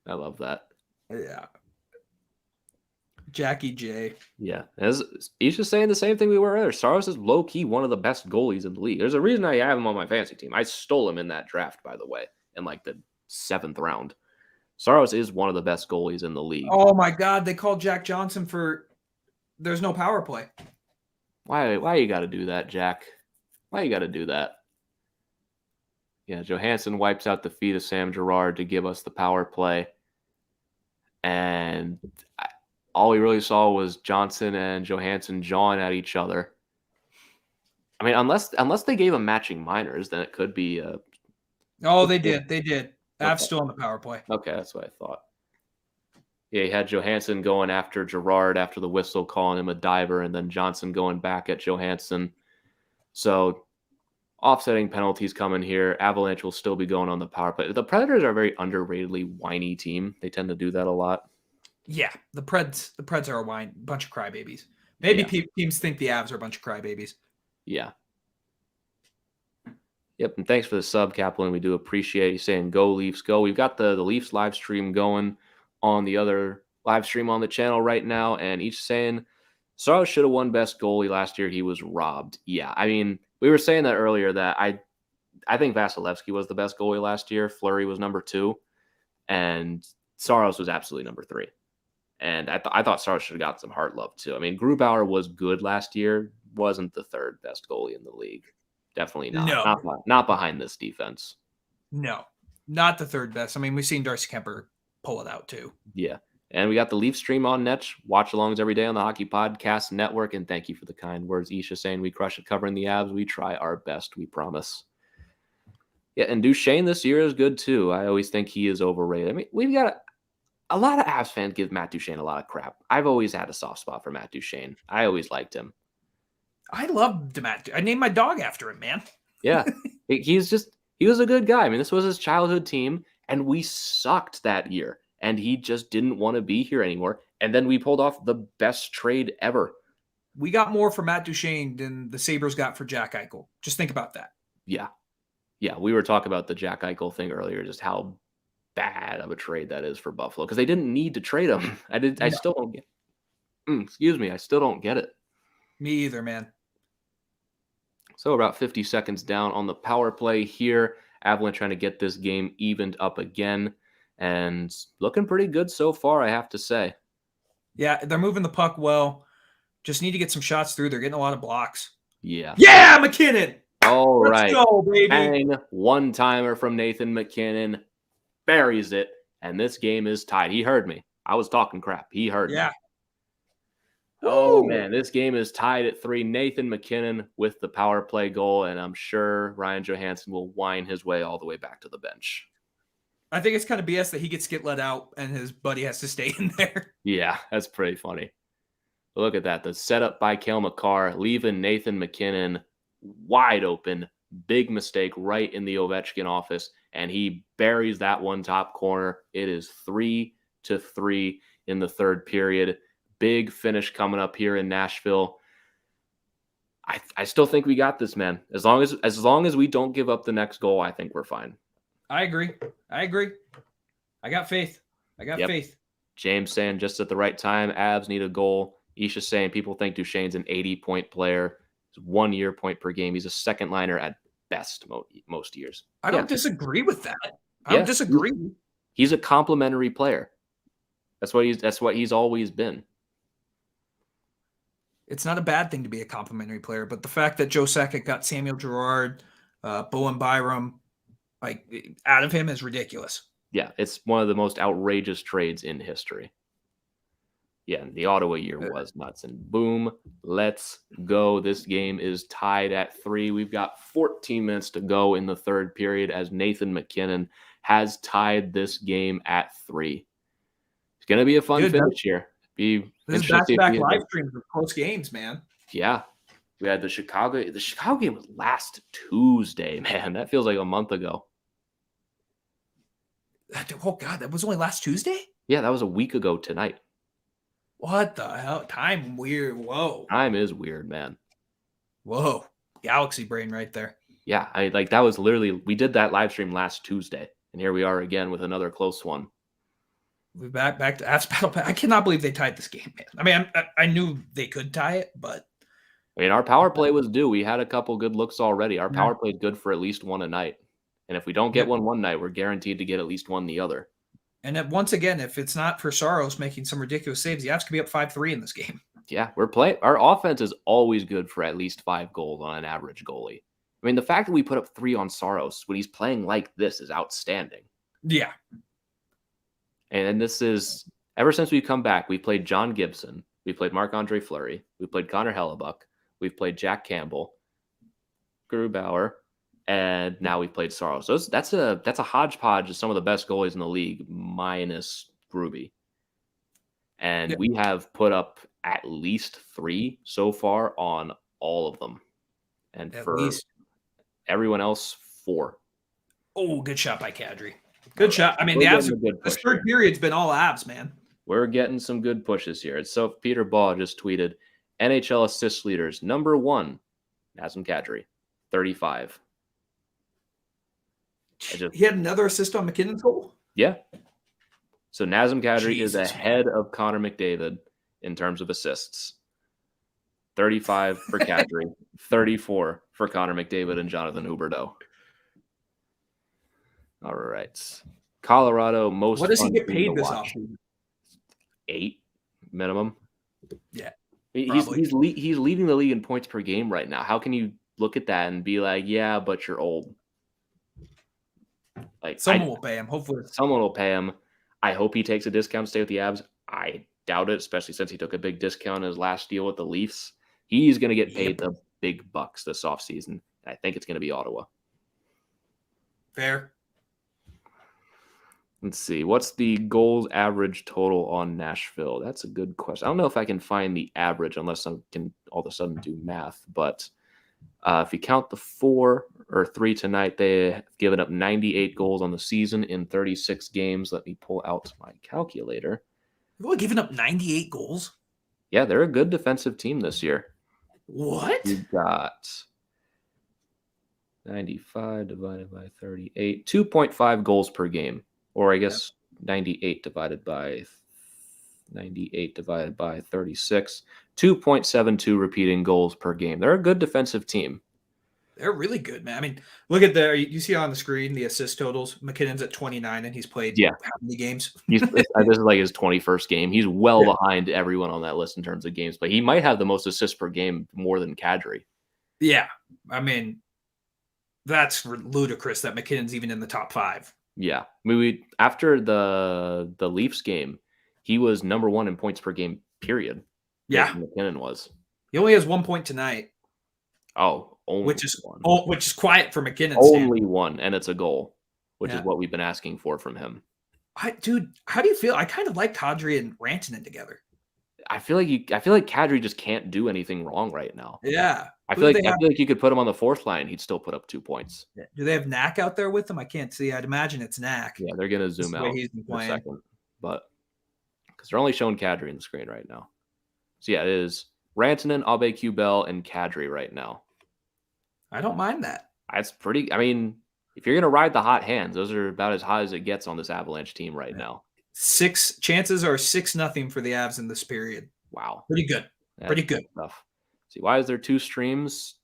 I love that. Yeah. Jackie J. Yeah. He's just saying the same thing we were earlier. Saros is low-key one of the best goalies in the league. There's a reason I have him on my fantasy team. I stole him in that draft, by the way, in like the 7th round. Saros is one of the best goalies in the league. Oh, my God. They called Jack Johnson for there's no power play. Why you got to do that, Jack? Why you got to do that? Yeah, Johansson wipes out the feet of Sam Girard to give us the power play. And all we really saw was Johnson and Johansson jawing at each other. I mean, unless they gave them matching minors, then it could be they did. They did. Av's still on the power play. Okay, that's what I thought. Yeah, he had Johansson going after Girard after the whistle, calling him a diver, and then Johnson going back at Johansson. So offsetting penalties coming here. Avalanche will still be going on the power play. The Predators are a very underratedly whiny team. They tend to do that a lot. Yeah, the Preds are a bunch of crybabies. Maybe teams think the Avs are a bunch of crybabies. Yeah. Yep, and thanks for the sub, Kaplan. We do appreciate you saying go Leafs, go. We've got the Leafs live stream going on the other live stream on the channel right now, and each saying Saros should have won best goalie last year. He was robbed. Yeah, I mean, we were saying that earlier that I think Vasilevsky was the best goalie last year. Fleury was number 2, and Saros was absolutely number 3. And I thought Saros should have got some heart love too. I mean, Grubauer was good last year. Wasn't the 3rd best goalie in the league. Definitely not. No. Not behind this defense. No, not the 3rd best. I mean, we've seen Darcy Kemper pull it out too. Yeah. And we got the Leaf stream on Netch. Watchalongs every day on the Hockey Podcast Network. And thank you for the kind words. Isha saying we crush it covering the Avs. We try our best. We promise. Yeah, and Duchesne this year is good too. I always think he is overrated. I mean, we've got a lot of Avs fans give Matt Duchesne a lot of crap. I've always had a soft spot for Matt Duchesne. I always liked him. I loved Matt. I named my dog after him, man. Yeah. He was a good guy. I mean, this was his childhood team, and we sucked that year. And he just didn't want to be here anymore. And then we pulled off the best trade ever. We got more for Matt Duchesne than the Sabres got for Jack Eichel. Just think about that. Yeah. Yeah, we were talking about the Jack Eichel thing earlier, just how bad of a trade that is for Buffalo. Because they didn't need to trade him. I still don't get I still don't get it. Me either, man. So about 50 seconds down on the power play here. Avalanche trying to get this game evened up again. And looking pretty good so far, I have to say. Yeah, they're moving the puck well. Just need to get some shots through. They're getting a lot of blocks. Yeah. Yeah, MacKinnon! All right. Let's go, baby. And one-timer from Nathan MacKinnon. Buries it. And this game is tied. He heard me. I was talking crap. He heard me. Oh, man, this game is tied at 3. Nathan MacKinnon with the power play goal, and I'm sure Ryan Johansson will whine his way all the way back to the bench. I think it's kind of BS that he gets let out and his buddy has to stay in there. Yeah, that's pretty funny. Look at that. The setup by Cale Makar, leaving Nathan MacKinnon wide open. Big mistake right in the Ovechkin office, and he buries that one top corner. It is 3-3 in the third period. Big finish coming up here in Nashville. I still think we got this, man. As long as we don't give up the next goal, I think we're fine. I agree. I got faith. Faith. James saying just at the right time, Avs need a goal. Isha saying people think Duchesne's an 80-point player. He's 1 year point per game. He's a second liner at best most years. I don't disagree with that. I don't disagree. He's a complimentary player. That's what he's always been. It's not a bad thing to be a complimentary player, but the fact that Joe Sakic got Samuel Girard, Bowen Byram, out of him is ridiculous. Yeah, it's one of the most outrageous trades in history. Yeah, and the Ottawa year was nuts. And boom, let's go. This game is tied at 3. We've got 14 minutes to go in the third period as Nathan MacKinnon has tied this game at 3. It's going to be a fun finish here. This is back-to-back live streams of close games, man. Yeah. We had the Chicago game was last Tuesday, man. That feels like a month ago. Oh, God, that was only last Tuesday? Yeah, that was a week ago tonight. What the hell? Time weird. Whoa. Time is weird, man. Whoa. Galaxy brain right there. Yeah, that was literally, we did that live stream last Tuesday, and here we are again with another close one. We're back to Avs Battle Pass. I cannot believe they tied this game, man. I mean, I knew they could tie it, but I mean, our power play was due. We had a couple good looks already. Our power play is good for at least one a night. And if we don't get one night, we're guaranteed to get at least one the other. And once again, if it's not for Saros making some ridiculous saves, the Avs could be up 5-3 in this game. Yeah, our offense is always good for at least 5 goals on an average goalie. I mean, the fact that we put up 3 on Saros when he's playing like this is outstanding. Yeah. And this is, ever since we've come back, we played John Gibson. We played Marc-Andre Fleury. We played Connor Hellebuck. We've played Jack Campbell, Grubauer, and now we've played Saros. So that's a hodgepodge of some of the best goalies in the league, minus Gruby. And we have put up at least 3 so far on all of them. And for everyone else, 4. Oh, good shot by Kadri. Good shot. I mean, the Avs, this third period's been all Avs, man. We're getting some good pushes here. So Peter Ball just tweeted, NHL assist leaders, number 1, Nazem Kadri, 35. He had another assist on McKinnon's goal? Yeah. So Nazem Kadri is ahead of Connor McDavid in terms of assists. 35 for Kadri, 34 for Connor McDavid and Jonathan Huberdeau. All right. Colorado, most. What does he get paid this offseason? 8 minimum. Yeah. He's leading the league in points per game right now. How can you look at that and be like, yeah, but you're old? Like someone will pay him. Hopefully, someone will pay him. I hope he takes a discount to stay with the Avs. I doubt it, especially since he took a big discount in his last deal with the Leafs. He's going to get paid the big bucks this offseason. I think it's going to be Ottawa. Fair. Let's see. What's the goals average total on Nashville? That's a good question. I don't know if I can find the average unless I can all of a sudden do math. But if you count the 4 or 3 tonight, they have given up 98 goals on the season in 36 games. Let me pull out my calculator. They've only given up 98 goals? Yeah, they're a good defensive team this year. What? You got 95 divided by 38, 2.5 goals per game. Or I guess 98 divided by 36, 2.72 repeating goals per game. They're a good defensive team. They're really good, man. I mean, look at you see on the screen the assist totals. McKinnon's at 29, and he's played how many games? This is like his 21st game. He's well behind everyone on that list in terms of games, but he might have the most assists per game more than Kadri. Yeah, I mean, that's ludicrous that McKinnon's even in the top 5. Yeah, I mean, after the Leafs game, he was number 1 in points per game. Period. Yeah, McKinnon was. He only has 1 point tonight. Oh, only which is one. Which is quiet for McKinnon. Only one, and it's a goal, which is what we've been asking for from him. Dude, how do you feel? I kind of like Kadri and Rantanen together. I feel like Kadri just can't do anything wrong right now. Yeah. I Who feel do like they have? you could put him on the fourth line, he'd still put up 2 points. Do they have Knack out there with them? I can't see. I'd imagine it's Knack. Yeah, they're gonna Just zoom the way out he's been in a playing. second, but because they're only showing Kadri in the screen right now. So yeah, it is Rantanen, Aube-Kubel, and Kadri right now. I don't mind that. That's pretty. I mean, if you're gonna ride the hot hands, those are about as hot as it gets on this Avalanche team right now. 6 chances are 6-0 for the Avs in this period. Wow, Pretty good. that's Pretty good. stuff. See, why is there 2 streams?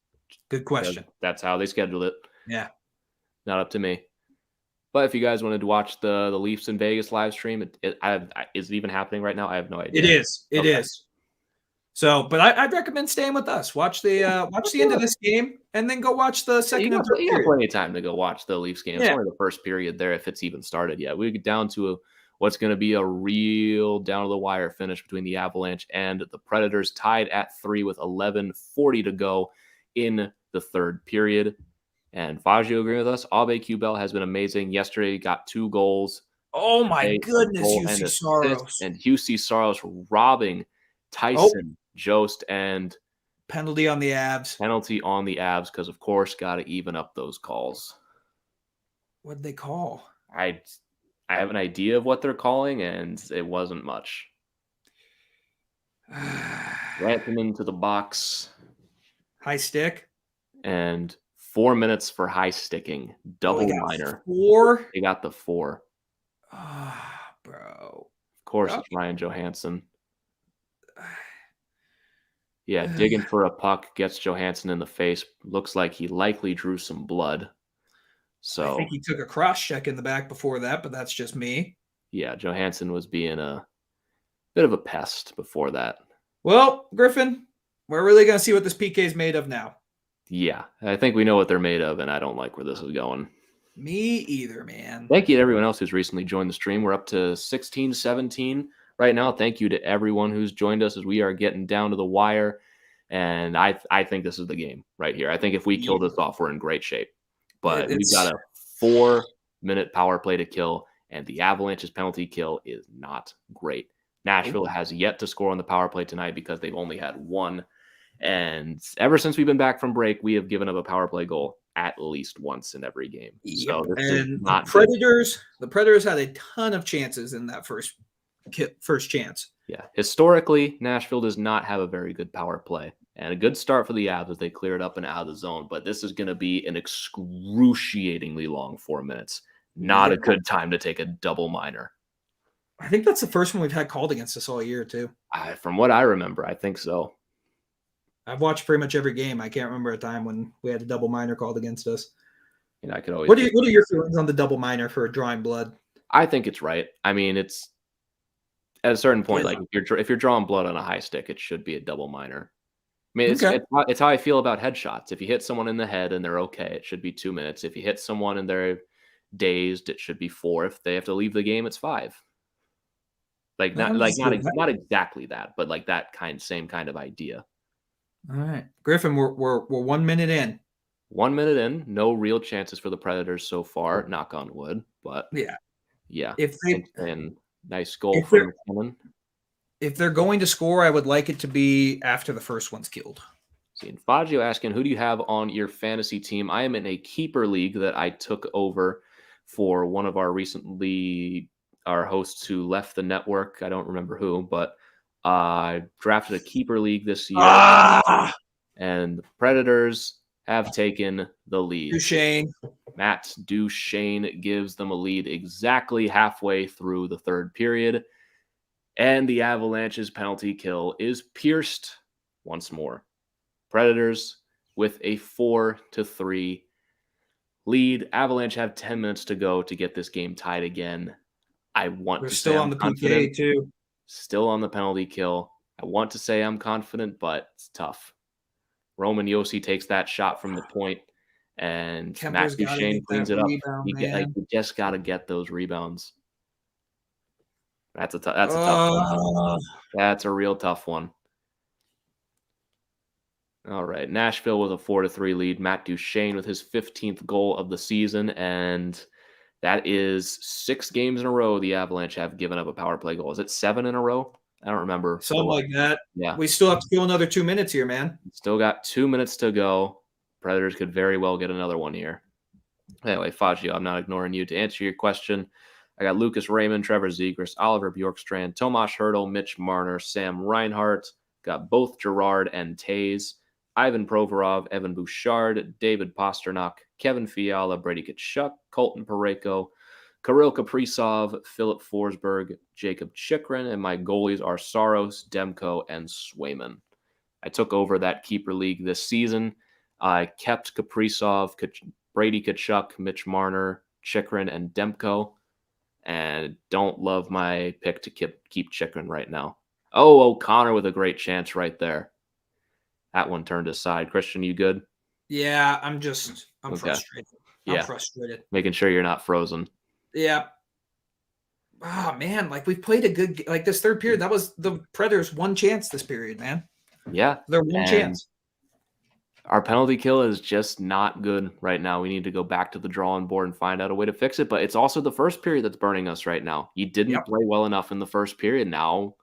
Good question. That's how they scheduled it. Yeah. Not up to me. But if you guys wanted to watch the Leafs in Vegas live stream, is it even happening right now? I have no idea. It is. It is. So, but I'd recommend staying with us. Watch the end of this game, and then go watch the second and third You got plenty of time to go watch the Leafs game. It's Yeah. only the first period there, if it's even started yet. We get down to what's going to be a real down to the wire finish between the Avalanche and the Predators, tied at 3 with 11:40 to go in the third period. And Fagio agreeing with us. Aube-Kubel has been amazing. Yesterday, got 2 goals. Oh my goodness, UC Saros. And UC Saros robbing Tyson, Jost, and penalty on the Avs. Penalty on the Avs because, of course, got to even up those calls. What did they call? I have an idea of what they're calling, and it wasn't much. Rantanen to the box. High stick. And 4 minutes for high sticking. Double minor. 4? They got the 4. Bro. Of course, it's Ryan Johansson. Yeah, digging for a puck, gets Johansson in the face. Looks like he likely drew some blood. So I think he took a cross check in the back before that, but that's just me. Yeah, Johansson was being a bit of a pest before that. Well, Griffin, we're really going to see what this PK is made of now. Yeah, I think we know what they're made of, and I don't like where this is going. Me either, man. Thank you to everyone else who's recently joined the stream. We're up to 16, 17 right now. Thank you to everyone who's joined us as we are getting down to the wire. And I think this is the game right here. I think if we kill this off, we're in great shape. But we've got a 4-minute power play to kill, and the Avalanche's penalty kill is not great. Nashville has yet to score on the power play tonight because they've only had 1. And ever since we've been back from break, we have given up a power play goal at least once in every game. So this and is not the Predators had a ton of chances in that first chance. Yeah. Historically, Nashville does not have a very good power play. And a good start for the Avs as they clear it up and out of the zone. But this is going to be an excruciatingly long 4 minutes. Not a good time to take a double minor. I think that's the first one we've had called against us all year, too. From what I remember, I think so. I've watched pretty much every game. I can't remember a time when we had a double minor called against us. I could always. What are your feelings on the double minor for drawing blood? I think it's right. I mean, it's at a certain point, like if you're drawing blood on a high stick, it should be a double minor. I mean, it's how I feel about headshots. If you hit someone in the head and they're okay, it should be 2 minutes. If you hit someone and they're dazed, it should be 4. If they have to leave the game, it's 5. Not exactly that, but like that same kind of idea. All right, Griffin, we're 1 minute in. 1 minute in, no real chances for the Predators so far. Knock on wood, but yeah. If nice goal from McKinnon. If they're going to score, I would like it to be after the first one's killed. See, Fagio asking, who do you have on your fantasy team? I am in a keeper league that I took over for one of our hosts who left the network. I don't remember who, but I drafted a keeper league this year. And the Predators have taken the lead. Matt Duchesne gives them a lead exactly halfway through the third period. And the Avalanche's penalty kill is pierced once more. Predators with a 4-3 lead. Avalanche have 10 minutes to go to get this game tied again. We're still on the PK too. Still on the penalty kill. I want to say I'm confident, but it's tough. Roman Josi takes that shot from the point, and Matt Duchesne cleans it up. You just got to get those rebounds. That's a tough one. That's a real tough one. All right, Nashville with a 4-3 lead. Matt Duchesne with his 15th goal of the season, and that is 6 games in a row the Avalanche have given up a power play goal. Is it 7 in a row? I don't remember. Something like that. Yeah. We still have to go another 2 minutes here, man. Still got 2 minutes to go. Predators could very well get another one here. Anyway, Fagio, I'm not ignoring you. To answer your question, I got Lucas Raymond, Trevor Zegras, Oliver Bjorkstrand, Tomas Hertl, Mitch Marner, Sam Reinhart. Got both Gerard and Tays, Ivan Provorov, Evan Bouchard, David Pasternak, Kevin Fiala, Brady Tkachuk, Colton Parayko, Kirill Kaprizov, Philip Forsberg, Jacob Chikrin, and my goalies are Saros, Demko, and Swayman. I took over that keeper league this season. I kept Kaprizov, Brady Tkachuk, Mitch Marner, Chikrin, and Demko, and don't love my pick to keep Chikrin right now. Oh, O'Connor with a great chance right there. That one turned aside. Christian, you good? Yeah, I'm Okay. frustrated. I'm frustrated. Making sure you're not frozen. Yeah. Oh, man, like we played a good, like this third period, that was the Predators' one chance this period, man. Yeah. Their one chance. Our penalty kill is just not good right now. We need to go back to the drawing board and find out a way to fix it. But it's also the first period that's burning us right now. You didn't play well enough in the first period. Now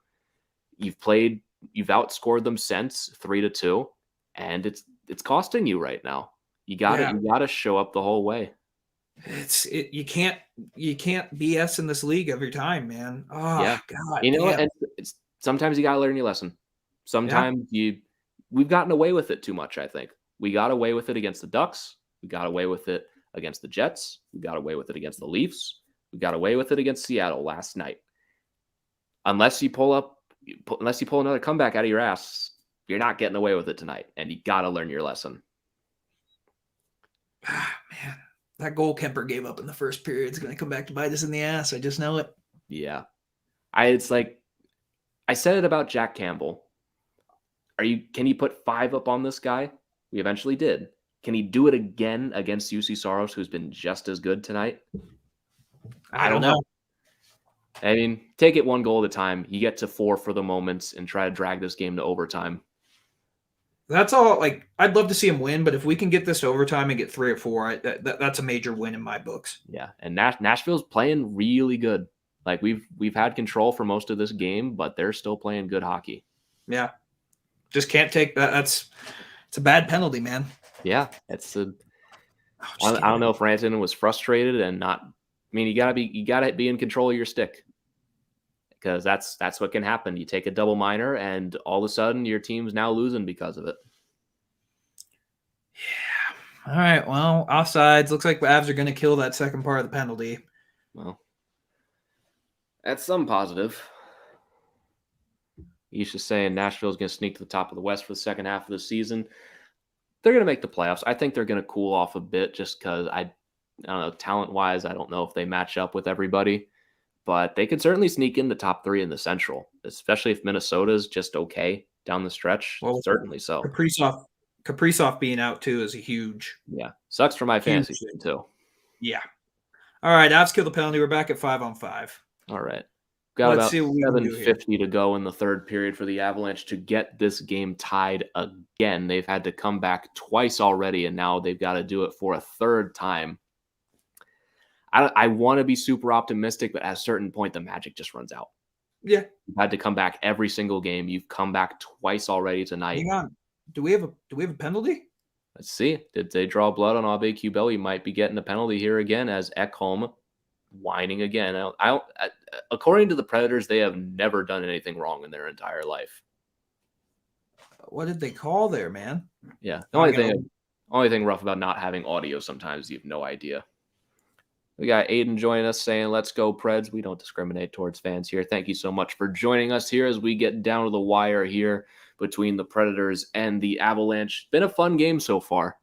you've outscored them since 3-2, and it's costing you right now. You gotta show up the whole way. You can't BS in this league every time, man. Oh yeah. God. You know, and sometimes you gotta learn your lesson. Sometimes we've gotten away with it too much, I think. We got away with it against the Ducks. We got away with it against the Jets. We got away with it against the Leafs. We got away with it against Seattle last night. Unless you pull another comeback out of your ass, you're not getting away with it tonight, and you got to learn your lesson. Man, that goal Kemper gave up in the first period is going to come back to bite us in the ass. I just know it. Yeah. It's like I said it about Jack Campbell. Can you put 5 up on this guy? We eventually did. Can he do it again against UC Saros, who's been just as good tonight? I don't know. I mean, take it one goal at a time. You get to 4 for the moments and try to drag this game to overtime. That's all. Like, I'd love to see him win, but if we can get this to overtime and get 3 or 4, that's a major win in my books. Yeah, and Nashville's playing really good. Like we've had control for most of this game, but they're still playing good hockey. Yeah. Just can't take that. It's a bad penalty, man. Yeah, I don't know if Rantanen was frustrated and not. I mean, you gotta be in control of your stick, because that's what can happen. You take a double minor, and all of a sudden your team's now losing because of it. Yeah. All right. Well, offsides. Looks like the Avs are going to kill that second part of the penalty. Well, that's some positive. He's just saying Nashville's going to sneak to the top of the West for the second half of the season. They're going to make the playoffs. I think they're going to cool off a bit just because I don't know, talent-wise, I don't know if they match up with everybody. But they could certainly sneak in the top 3 in the Central, especially if Minnesota's just okay down the stretch. Well, certainly so. Kaprizov being out, too, is a huge... Yeah. Sucks for my fantasy team, too. Yeah. All right, Avs kill the penalty. We're back at 5-on-5. All right. Got about 7:50 to go in the third period for the Avalanche to get this game tied again. They've had to come back twice already, and now they've got to do it for a third time. I want to be super optimistic, but at a certain point, the magic just runs out. Yeah. You've had to come back every single game. You've come back twice already tonight. Hang on. Do we have a penalty? Let's see. Did they draw blood on Abe-Kubel? You might be getting a penalty here again as Ekholm whining again. According to the Predators, they have never done anything wrong in their entire life. What did they call there, man? Yeah. The only thing rough about not having audio sometimes, you have no idea. We got Aiden joining us saying, let's go Preds. We don't discriminate towards fans here. Thank you so much for joining us here as we get down to the wire here between the Predators and the Avalanche. Been a fun game so far.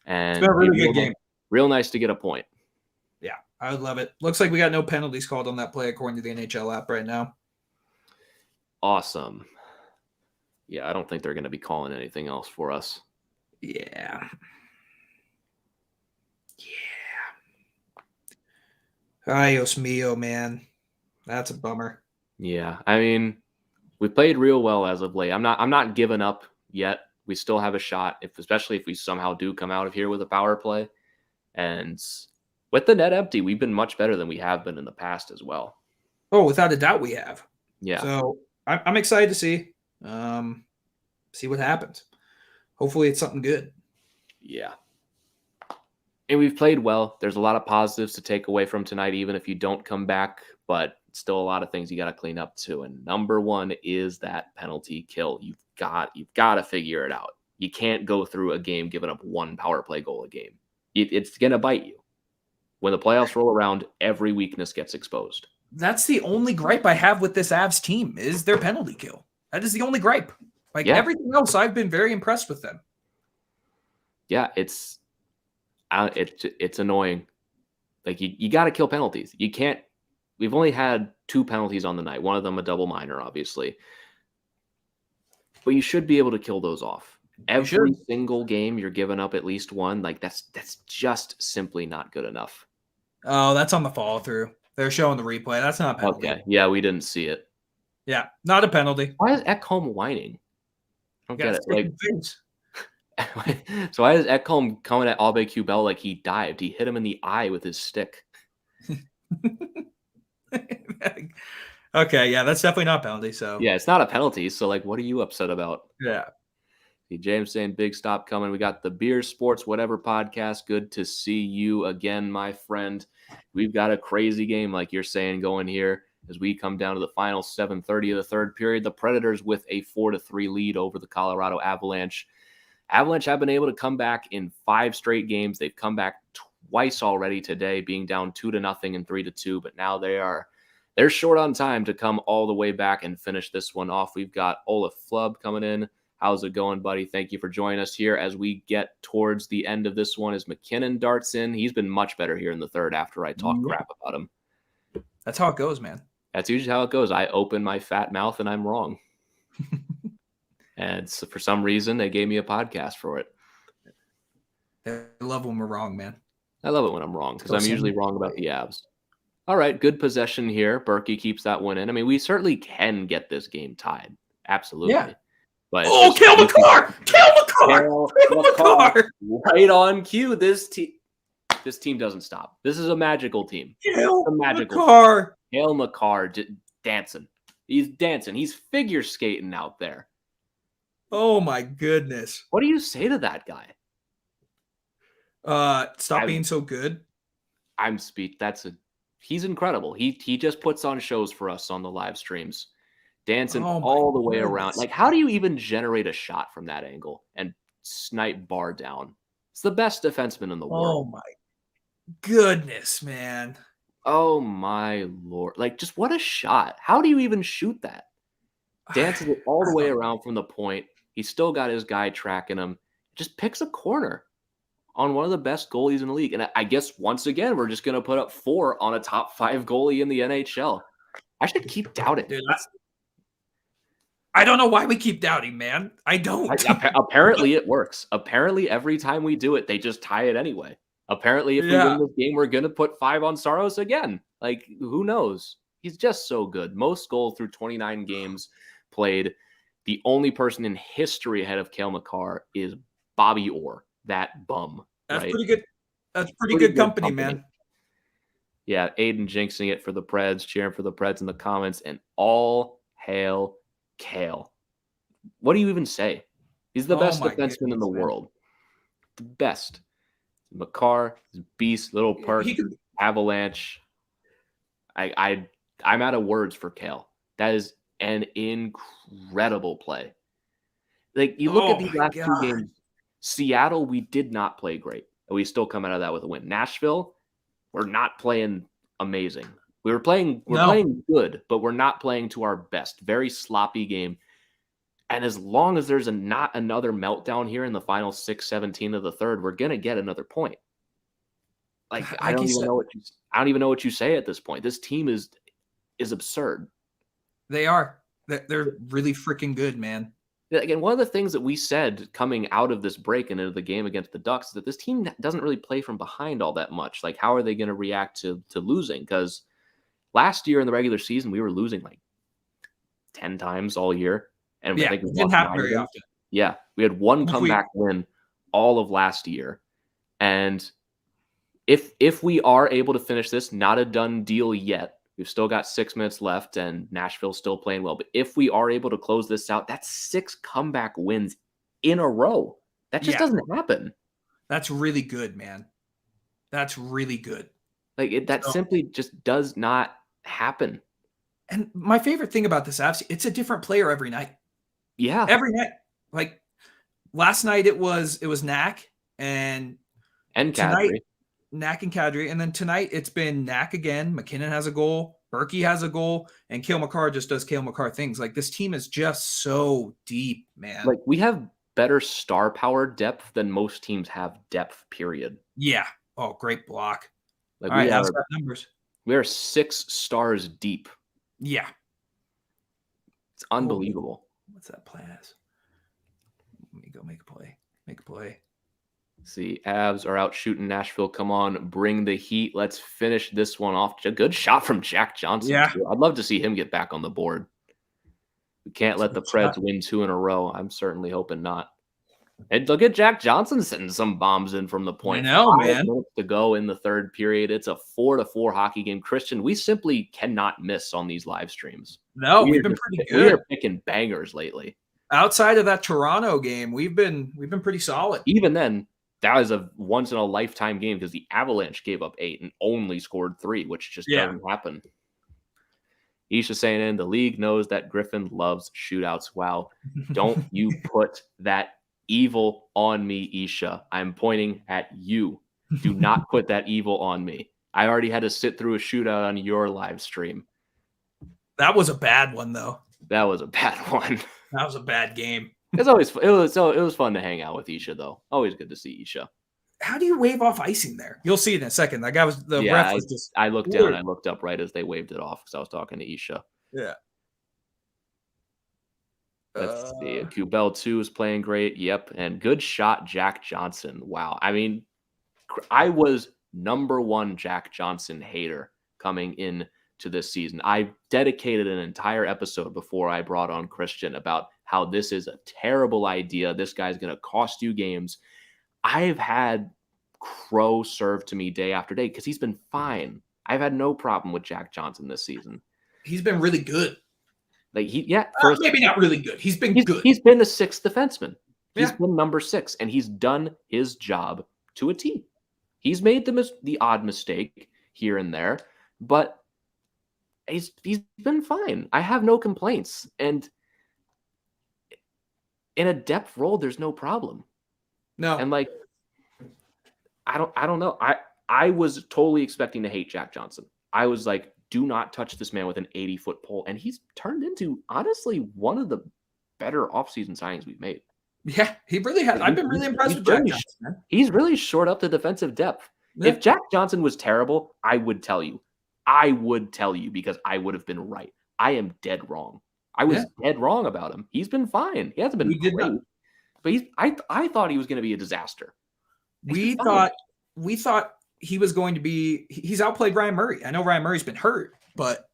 And it's been a really good game. Real nice to get a point. Yeah, I would love it. Looks like we got no penalties called on that play according to the NHL app right now. Awesome. Yeah, I don't think they're going to be calling anything else for us. Yeah. Ayos mio, man. That's a bummer. Yeah, I mean, we played real well as of late. I'm not giving up yet. We still have a shot, especially if we somehow do come out of here with a power play. And with the net empty, we've been much better than we have been in the past as well. Oh, without a doubt we have. Yeah. So I'm excited to see what happens. Hopefully it's something good. Yeah. And we've played well. There's a lot of positives to take away from tonight, even if you don't come back, but still a lot of things you got to clean up too. And number one is that penalty kill. You've got to figure it out. You can't go through a game giving up one power play goal a game. It's going to bite you. When the playoffs roll around, every weakness gets exposed. That's the only gripe I have with this Avs team is their penalty kill. That is the only gripe. Everything else, I've been very impressed with them. Yeah, it's annoying. Like you got to kill penalties. You can't. We've only had 2 penalties on the night. One of them a double minor, obviously. But you should be able to kill those off. Every single game, you're giving up at least one. Like that's just simply not good enough. Oh, that's on the follow through. They're showing the replay. That's not a penalty. Okay, yeah, we didn't see it. Yeah, not a penalty. Why is Ekholm whining? I don't get it. Like, things. So why is Ekholm coming at Aube-Kubel like he dived? He hit him in the eye with his stick. Okay, yeah, that's definitely not a penalty. So yeah, it's not a penalty. So like, what are you upset about? Yeah. See, James saying big stop coming. We got the Beer Sports Whatever podcast. Good to see you again, my friend. We've got a crazy game, like you're saying, going here as we come down to the final 7:30 of the third period. The Predators with a 4-3 lead over the Colorado Avalanche. Avalanche have been able to come back in 5 straight games. They've come back twice already today, being down 2-0 and 3-2. But now they're short on time to come all the way back and finish this one off. We've got Olaf Flub coming in. How's it going, buddy? Thank you for joining us here as we get towards the end of this one as McKinnon darts in. He's been much better here in the third after I talk crap about him. That's how it goes, man. That's usually how it goes. I open my fat mouth and I'm wrong. And so for some reason, they gave me a podcast for it. I love when we're wrong, man. I love it when I'm wrong because I'm usually wrong about the Avs. All right, good possession here. Berkey keeps that one in. I mean, we certainly can get this game tied. Absolutely. Yeah. But Kill McCarr! Kill McCarr! Right on cue. This team doesn't stop. This is a magical team. Kill McCarr! Cale Makar dancing. He's dancing. He's figure skating out there. Oh my goodness. What do you say to that guy? Stop being so good. He's incredible. He just puts on shows for us on the live streams. Dancing all the way around. Like, how do you even generate a shot from that angle and snipe bar down? It's the best defenseman in the world. Oh my goodness, man. Oh my Lord. Like, just what a shot. How do you even shoot that? Dances it all the way around from the point. He's still got his guy tracking him. Just picks a corner on one of the best goalies in the league. And I guess, once again, we're just going to put up 4 on a top 5 goalie in the NHL. I should keep doubting. Dude, I don't know why we keep doubting, man. I don't. Apparently it works. Apparently every time we do it, they just tie it anyway. Apparently if we win this game, we're going to put 5 on Saros again. Like, who knows? He's just so good. Most goals through 29 games played. The only person in history ahead of Cale Makar is Bobby Orr, that bum. That's right? pretty good. That's pretty good company, man. Yeah, Aiden jinxing it for the Preds, cheering for the Preds in the comments, and all hail Cale. What do you even say? He's the best defenseman in the world. The best. Makar, beast, little perk, Avalanche. I'm out of words for Cale. That is an incredible play. Like, you look at these last 2 games. Seattle, we did not play great. We still come out of that with a win. Nashville, we're not playing amazing. We're playing good, but we're not playing to our best. Very sloppy game. And as long as there's not another meltdown here in the final 6:17 of the third, we're gonna get another point. Like, I don't even know what you say at this point. This team is absurd. They are. They're really freaking good, man. Again, one of the things that we said coming out of this break and into the game against the Ducks is that this team doesn't really play from behind all that much. Like, how are they going to react to losing? Because last year in the regular season, we were losing like 10 times all year. And I think it didn't happen very often. Yeah, we had one comeback win all of last year. And if we are able to finish this, not a done deal yet, We've still got 6 minutes left, and Nashville's still playing well. But if we are able to close this out, that's 6 comeback wins in a row. That just doesn't happen. That's really good, man. That's really good. Like that simply just does not happen. And my favorite thing about this Avs, it's a different player every night. Yeah, every night. Like last night, it was Knack and tonight, Knack and Kadri, and then tonight it's been Knack again. McKinnon has a goal, Berkey has a goal, and Cale Makar just does Cale Makar things. Like this team is just so deep, man. Like we have better star power depth than most teams have depth. Period. Yeah. Oh, great block. Like all right, how's that numbers? We are 6 stars deep. Yeah. It's unbelievable. What's that pass? Let me go make a play. Make a play. See, Avs are out shooting Nashville. Come on, bring the heat. Let's finish this one off. A good shot from Jack Johnson. Yeah. Too. I'd love to see him get back on the board. We can't let the Preds win 2 in a row. I'm certainly hoping not. And look at Jack Johnson sending some bombs in from the point. I know, 5 man. minutes to go in the third period. It's a 4-4 hockey game. Christian, we simply cannot miss on these live streams. No, we've been pretty good. We are picking bangers lately. Outside of that Toronto game, we've been pretty solid. Even then, that was a once in a lifetime game because the Avalanche gave up 8 and only scored 3, which just doesn't happen. Isha saying in the league knows that Griffin loves shootouts. Wow. Don't you put that evil on me, Isha. I'm pointing at you. Do not put that evil on me. I already had to sit through a shootout on your live stream. That was a bad one, though. That was a bad one. That was a bad game. It was fun to hang out with Isha, though. Always good to see Isha. How do you wave off icing there? You'll see it in a second. That guy was ref was just. I looked down. I looked up right as they waved it off because I was talking to Isha. Yeah. Let's see. Kubel 2 is playing great. Yep, and good shot, Jack Johnson. Wow. I mean, I was #1 Jack Johnson hater coming in to this season. I dedicated an entire episode before I brought on Christian about how this is a terrible idea. This guy's going to cost you games. I've had Crow served to me day after day because he's been fine. I've had no problem with Jack Johnson this season. He's been really good. Like maybe not really good. He's been good. He's been the 6th defenseman. He's been number 6, and he's done his job to a T. He's made the odd mistake here and there, but he's been fine. I have no complaints. And in a depth role, there's no problem. No. And like, I don't know. I was totally expecting to hate Jack Johnson. I was like, do not touch this man with an 80-foot pole. And he's turned into, honestly, one of the better offseason signings we've made. Yeah, he really has. I've been really impressed with Jack Johnson, man. He's really shored up the defensive depth. Yeah. If Jack Johnson was terrible, I would tell you. Because I would have been right. I am dead wrong. I was dead wrong about him. He's been fine. He hasn't been great. But I thought he was going to be a disaster. We thought he was going to be. He's outplayed Ryan Murray. I know Ryan Murray's been hurt, but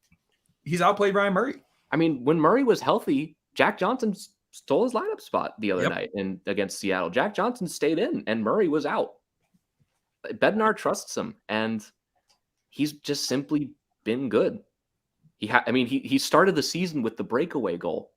he's outplayed Ryan Murray. I mean, when Murray was healthy, Jack Johnson stole his lineup spot the other night against Seattle. Jack Johnson stayed in, and Murray was out. Bednar trusts him, and he's just simply been good. He started the season with the breakaway goal.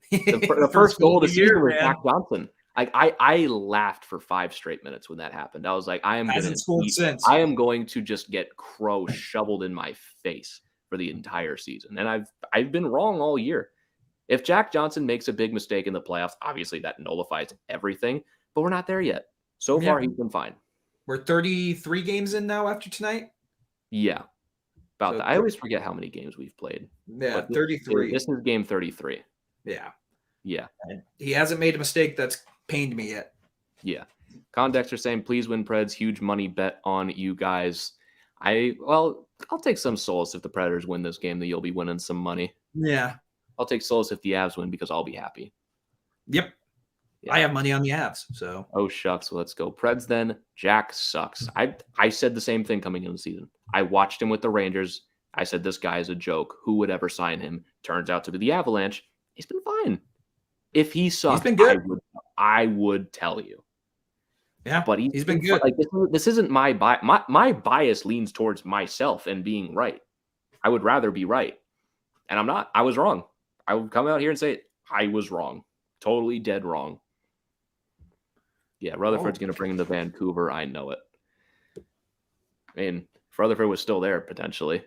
The first goal of the season was Jack Johnson. I laughed for 5 straight minutes when that happened. I was like, I am going to just get Crow shoveled in my face for the entire season. And I've been wrong all year. If Jack Johnson makes a big mistake in the playoffs, obviously that nullifies everything, but we're not there yet. So far, he's been fine. We're 33 games in now after tonight? Yeah. About that. I always forget how many games we've played. Yeah, 33. This is game 33. Yeah. Yeah. And he hasn't made a mistake that's pained me yet. Yeah. Condexter saying, please win Preds. Huge money bet on you guys. I'll take some solace if the Predators win this game, that you'll be winning some money. Yeah. I'll take solace if the Avs win because I'll be happy. Yep. Yeah. I have money on the Avs, so. Oh, shucks. Well, let's go. Preds then. Jack sucks. I said the same thing coming into the season. I watched him with the Rangers. I said, this guy is a joke. Who would ever sign him? Turns out to be the Avalanche. He's been fine. If he sucked, he's been good. I would tell you. Yeah, but he's been good. Like this isn't my bias. My bias leans towards myself and being right. I would rather be right. And I'm not. I was wrong. I will come out here and say I was wrong. Totally dead wrong. Yeah, Rutherford's going to bring him to Vancouver. I know it. I mean, if Rutherford was still there, potentially.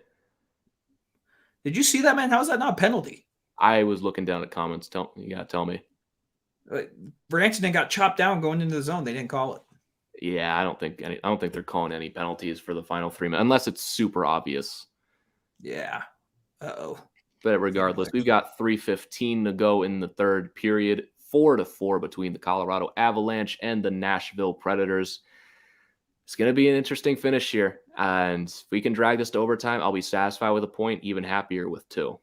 Did you see that, man? How is that not a penalty? I was looking down at comments. Tell me. Branson got chopped down going into the zone. They didn't call it. Yeah, I don't think they're calling any penalties for the final 3 minutes unless it's super obvious. Yeah. Uh-oh. But regardless, we've got 3:15 to go in the third period. 4-4 between the Colorado Avalanche and the Nashville Predators. It's going to be an interesting finish here. And if we can drag this to overtime, I'll be satisfied with a point, even happier with 2. All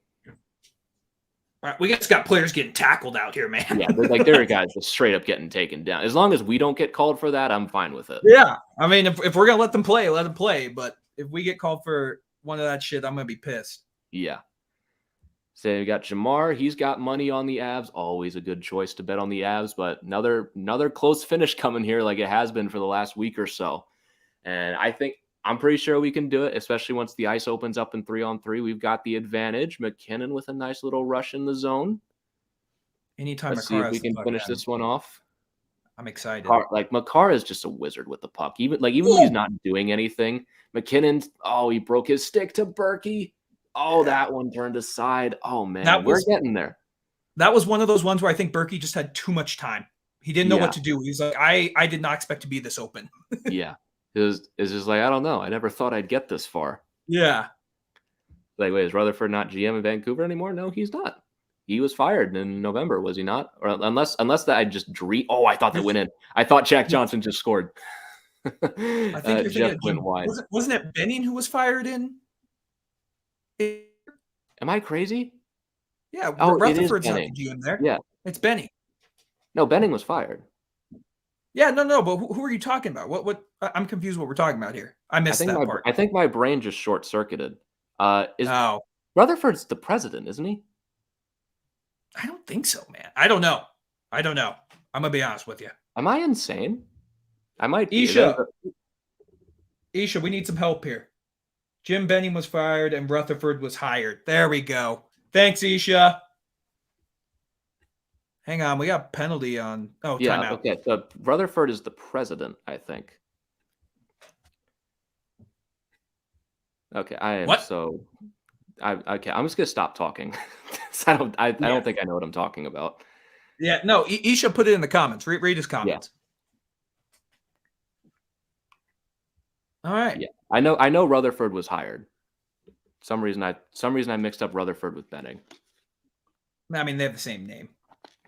right, we just got players getting tackled out here, man. Yeah, there are guys just straight up getting taken down. As long as we don't get called for that, I'm fine with it. Yeah, I mean, if we're going to let them play. But if we get called for one of that shit, I'm going to be pissed. Yeah. So we got Jamar. He's got money on the Avs. Always a good choice to bet on the Avs, but another close finish coming here like it has been for the last week or so. And I'm pretty sure we can do it, especially once the ice opens up in 3-on-3. We've got the advantage. McKinnon with a nice little rush in the zone. Anytime Let's see if we can finish this one off. I'm excited. Makar is just a wizard with the puck. Even when he's not doing anything. McKinnon, he broke his stick to Berkey. Oh, that one turned aside. Oh, man, we're getting there. That was one of those ones where I think Berkey just had too much time. He didn't know what to do. He's like, I did not expect to be this open. Yeah. It's just like, I don't know. I never thought I'd get this far. Yeah. Like, wait, is Rutherford not GM in Vancouver anymore? No, he's not. He was fired in November, was he not? Or unless that I just dream. Oh, I thought that went in. I thought Jack Johnson just scored. I think Jeff went wide. Wasn't it Benning who was fired in? Am I crazy? Yeah, Rutherford's not the GM there. Yeah, it's Benning. No, Benning was fired. Yeah, no. But who are you talking about? What? I'm confused. What we're talking about here? I missed that part. I think my brain just short circuited. Rutherford's the president, isn't he? I don't think so, man. I don't know. I'm gonna be honest with you. Am I insane? I might be. Isha, we need some help here. Jim Benning was fired and Rutherford was hired. There we go. Thanks, Isha. Hang on, we got penalty on. Oh, yeah. Timeout. Okay, so Rutherford is the president, I think. Okay, I'm just gonna stop talking. I don't think I know what I'm talking about. Yeah, no. Isha put it in the comments. Read his comments. Yeah. All right. Yeah, I know Rutherford was hired. Some reason I mixed up Rutherford with Benning. I mean, they have the same name.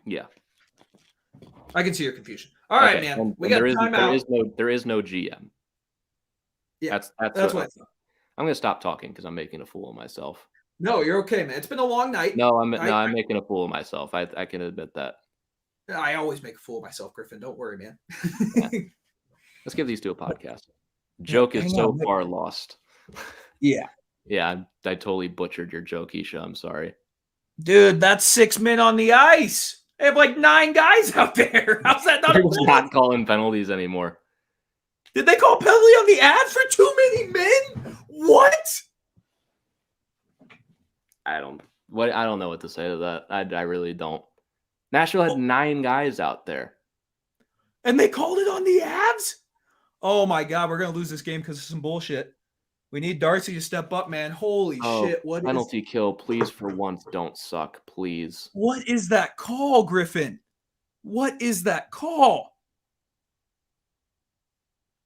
Yeah. I can see your confusion. All right, man. We got timeout. There is no GM. Yeah, that's what I thought. I'm gonna stop talking because I'm making a fool of myself. No, you're okay, man. It's been a long night. No, I'm making a fool of myself. I can admit that. I always make a fool of myself, Griffin. Don't worry, man. Yeah. Let's give these to a podcast. Joke is so far lost. Yeah. Yeah, I totally butchered your joke, Isha. I'm sorry. Dude, that's 6 men on the ice. They have like 9 guys out there. How's that not? They're not calling penalties anymore. Did they call penalty on the ad for too many men? What? I don't know what to say to that. I really don't. Nashville had 9 guys out there. And they called it on the Avs? Oh my God, we're gonna lose this game because of some bullshit. We need Darcy to step up, man. Holy shit. What penalty kill, please, for once, don't suck, please. What is that call, Griffin? What is that call?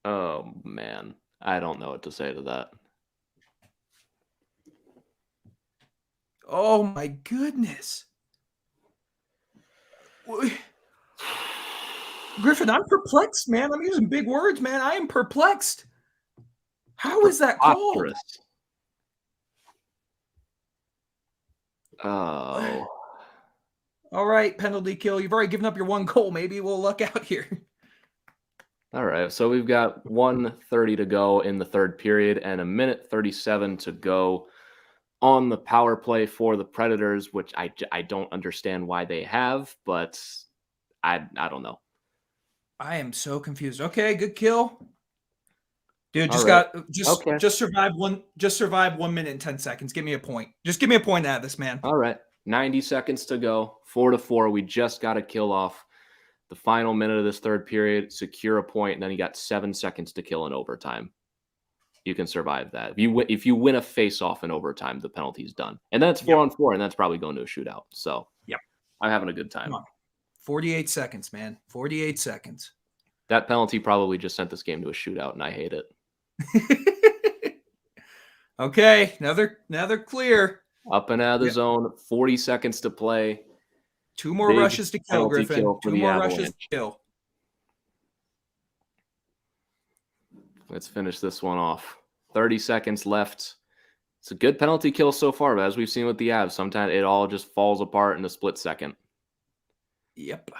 Oh, man. I don't know what to say to that. Oh, my goodness. Griffin, I'm perplexed, man. I'm using big words, man. I am perplexed. How is that called? Oh. All right, penalty kill. You've already given up your 1 goal. Maybe we'll luck out here. All right, so we've got 1:30 to go in the third period and 1:37 to go on the power play for the Predators, which I don't understand why they have, but I don't know. I am so confused. Okay, good kill. Dude, All right. just survive 1 minute and 10 seconds. Give me a point. Just give me a point out of this, man. All right. 90 seconds to go. 4-4. We just got to kill off the final minute of this third period, secure a point, and then you got 7 seconds to kill in overtime. You can survive that. If you win a face-off in overtime, the penalty's done. And then it's 4-4, and that's probably going to a shootout. So yep. I'm having a good time. Come on. 48 seconds, man. 48 seconds. That penalty probably just sent this game to a shootout, and I hate it. Okay, now they're clear. Up and out of the zone, 40 seconds to play. 2 more rushes to kill, Griffin. 2 more rushes to kill. Let's finish this one off. 30 seconds left. It's a good penalty kill so far, but as we've seen with the Avs, sometimes it all just falls apart in a split second. Yep.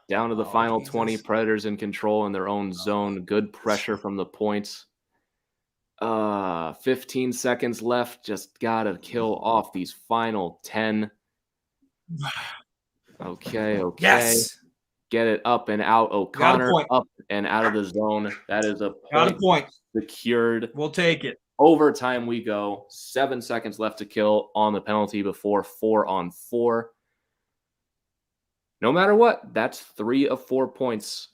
Down to the final 20. Predators in control in their own zone. Good pressure from the points. 15 seconds left. Just got to kill off these final 10. Okay. Yes. Get it up and out. O'Connor up and out of the zone. That is a point. Got a point. Secured. We'll take it. Overtime we go. 7 seconds left to kill on the penalty before 4-on-4. No matter what, that's 3 of 4 points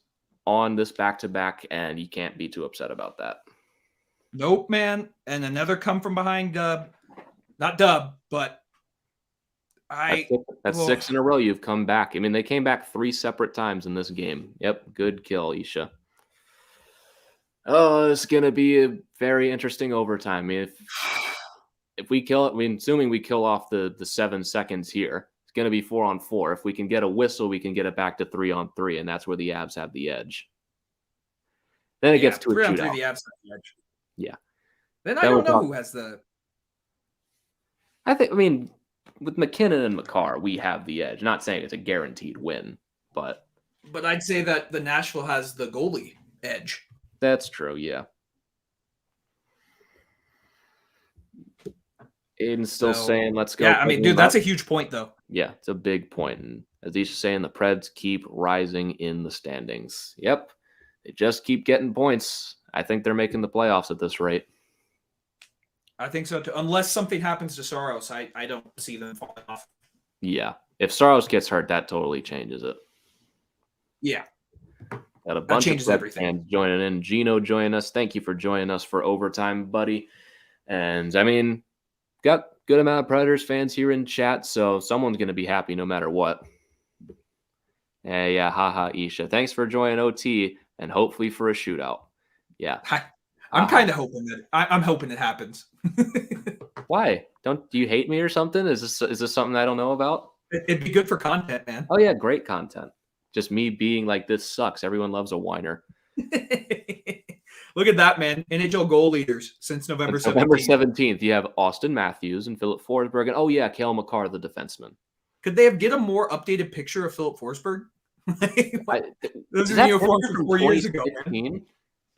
on this back-to-back, and you can't be too upset about that. Nope, man. And another come from behind dub. Not dub, but that's 6 in a row you've come back. I mean, they came back 3 separate times in this game. Yep, good kill, Isha. Oh, it's going to be a very interesting overtime. I mean, if we kill it, assuming we kill off the 7 seconds here, it's going to be 4-on-4. If we can get a whistle, we can get it back to 3-on-3, and that's where the Avs have the edge. Then it gets to a 3-on-3, shootout. the Avs have the edge. Yeah. Then I don't know who has the... I mean, with McKinnon and Makar, we have the edge. Not saying it's a guaranteed win, but... But I'd say that the Nashville has the goalie edge. That's true, yeah. Aiden's still saying, let's go. Yeah, I mean, dude, that's a huge point, though. Yeah, it's a big point. And as he's saying, the Preds keep rising in the standings. Yep, they just keep getting points. I think they're making the playoffs at this rate. I think so, too. Unless something happens to Saros, I don't see them falling off. Yeah, if Saros gets hurt, that totally changes it. Yeah. Got a bunch of fans joining in. Gino joining us. Thank you for joining us for overtime, buddy. And I mean, got good amount of Predators fans here in chat, so someone's going to be happy no matter what. Hey, yeah, haha, Isha. Thanks for joining OT, and hopefully for a shootout. Yeah, I'm kind of hoping that I'm hoping it happens. Why? Do you hate me or something? Is this something I don't know about? It'd be good for content, man. Oh yeah, great content. Just me being like, this sucks. Everyone loves a whiner. Look at that, man. NHL goal leaders since November 17th. November 17th, you have Austin Matthews and Philip Forsberg. And oh, yeah, Cale Makar, the defenseman. Could they get a more updated picture of Philip Forsberg? Those are uniforms from 4 years ago. Man.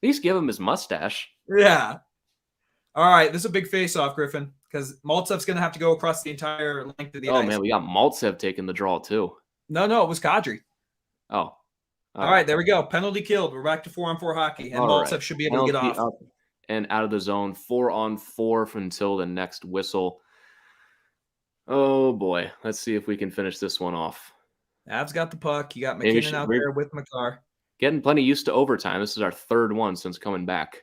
At least give him his mustache. Yeah. All right, this is a big face-off, Griffin, because Maltsev's going to have to go across the entire length of the ice. Oh, man, we got Maltsev taking the draw, too. No, it was Kadri. Oh. All right, there we go. Penalty killed. We're back to 4-on-4 hockey, and Maltsev should be able to get off. Up and out of the zone, 4-on-4 until the next whistle. Oh, boy. Let's see if we can finish this one off. Avs got the puck. You got McKinnon out there with Makar. Getting plenty used to overtime. This is our third one since coming back.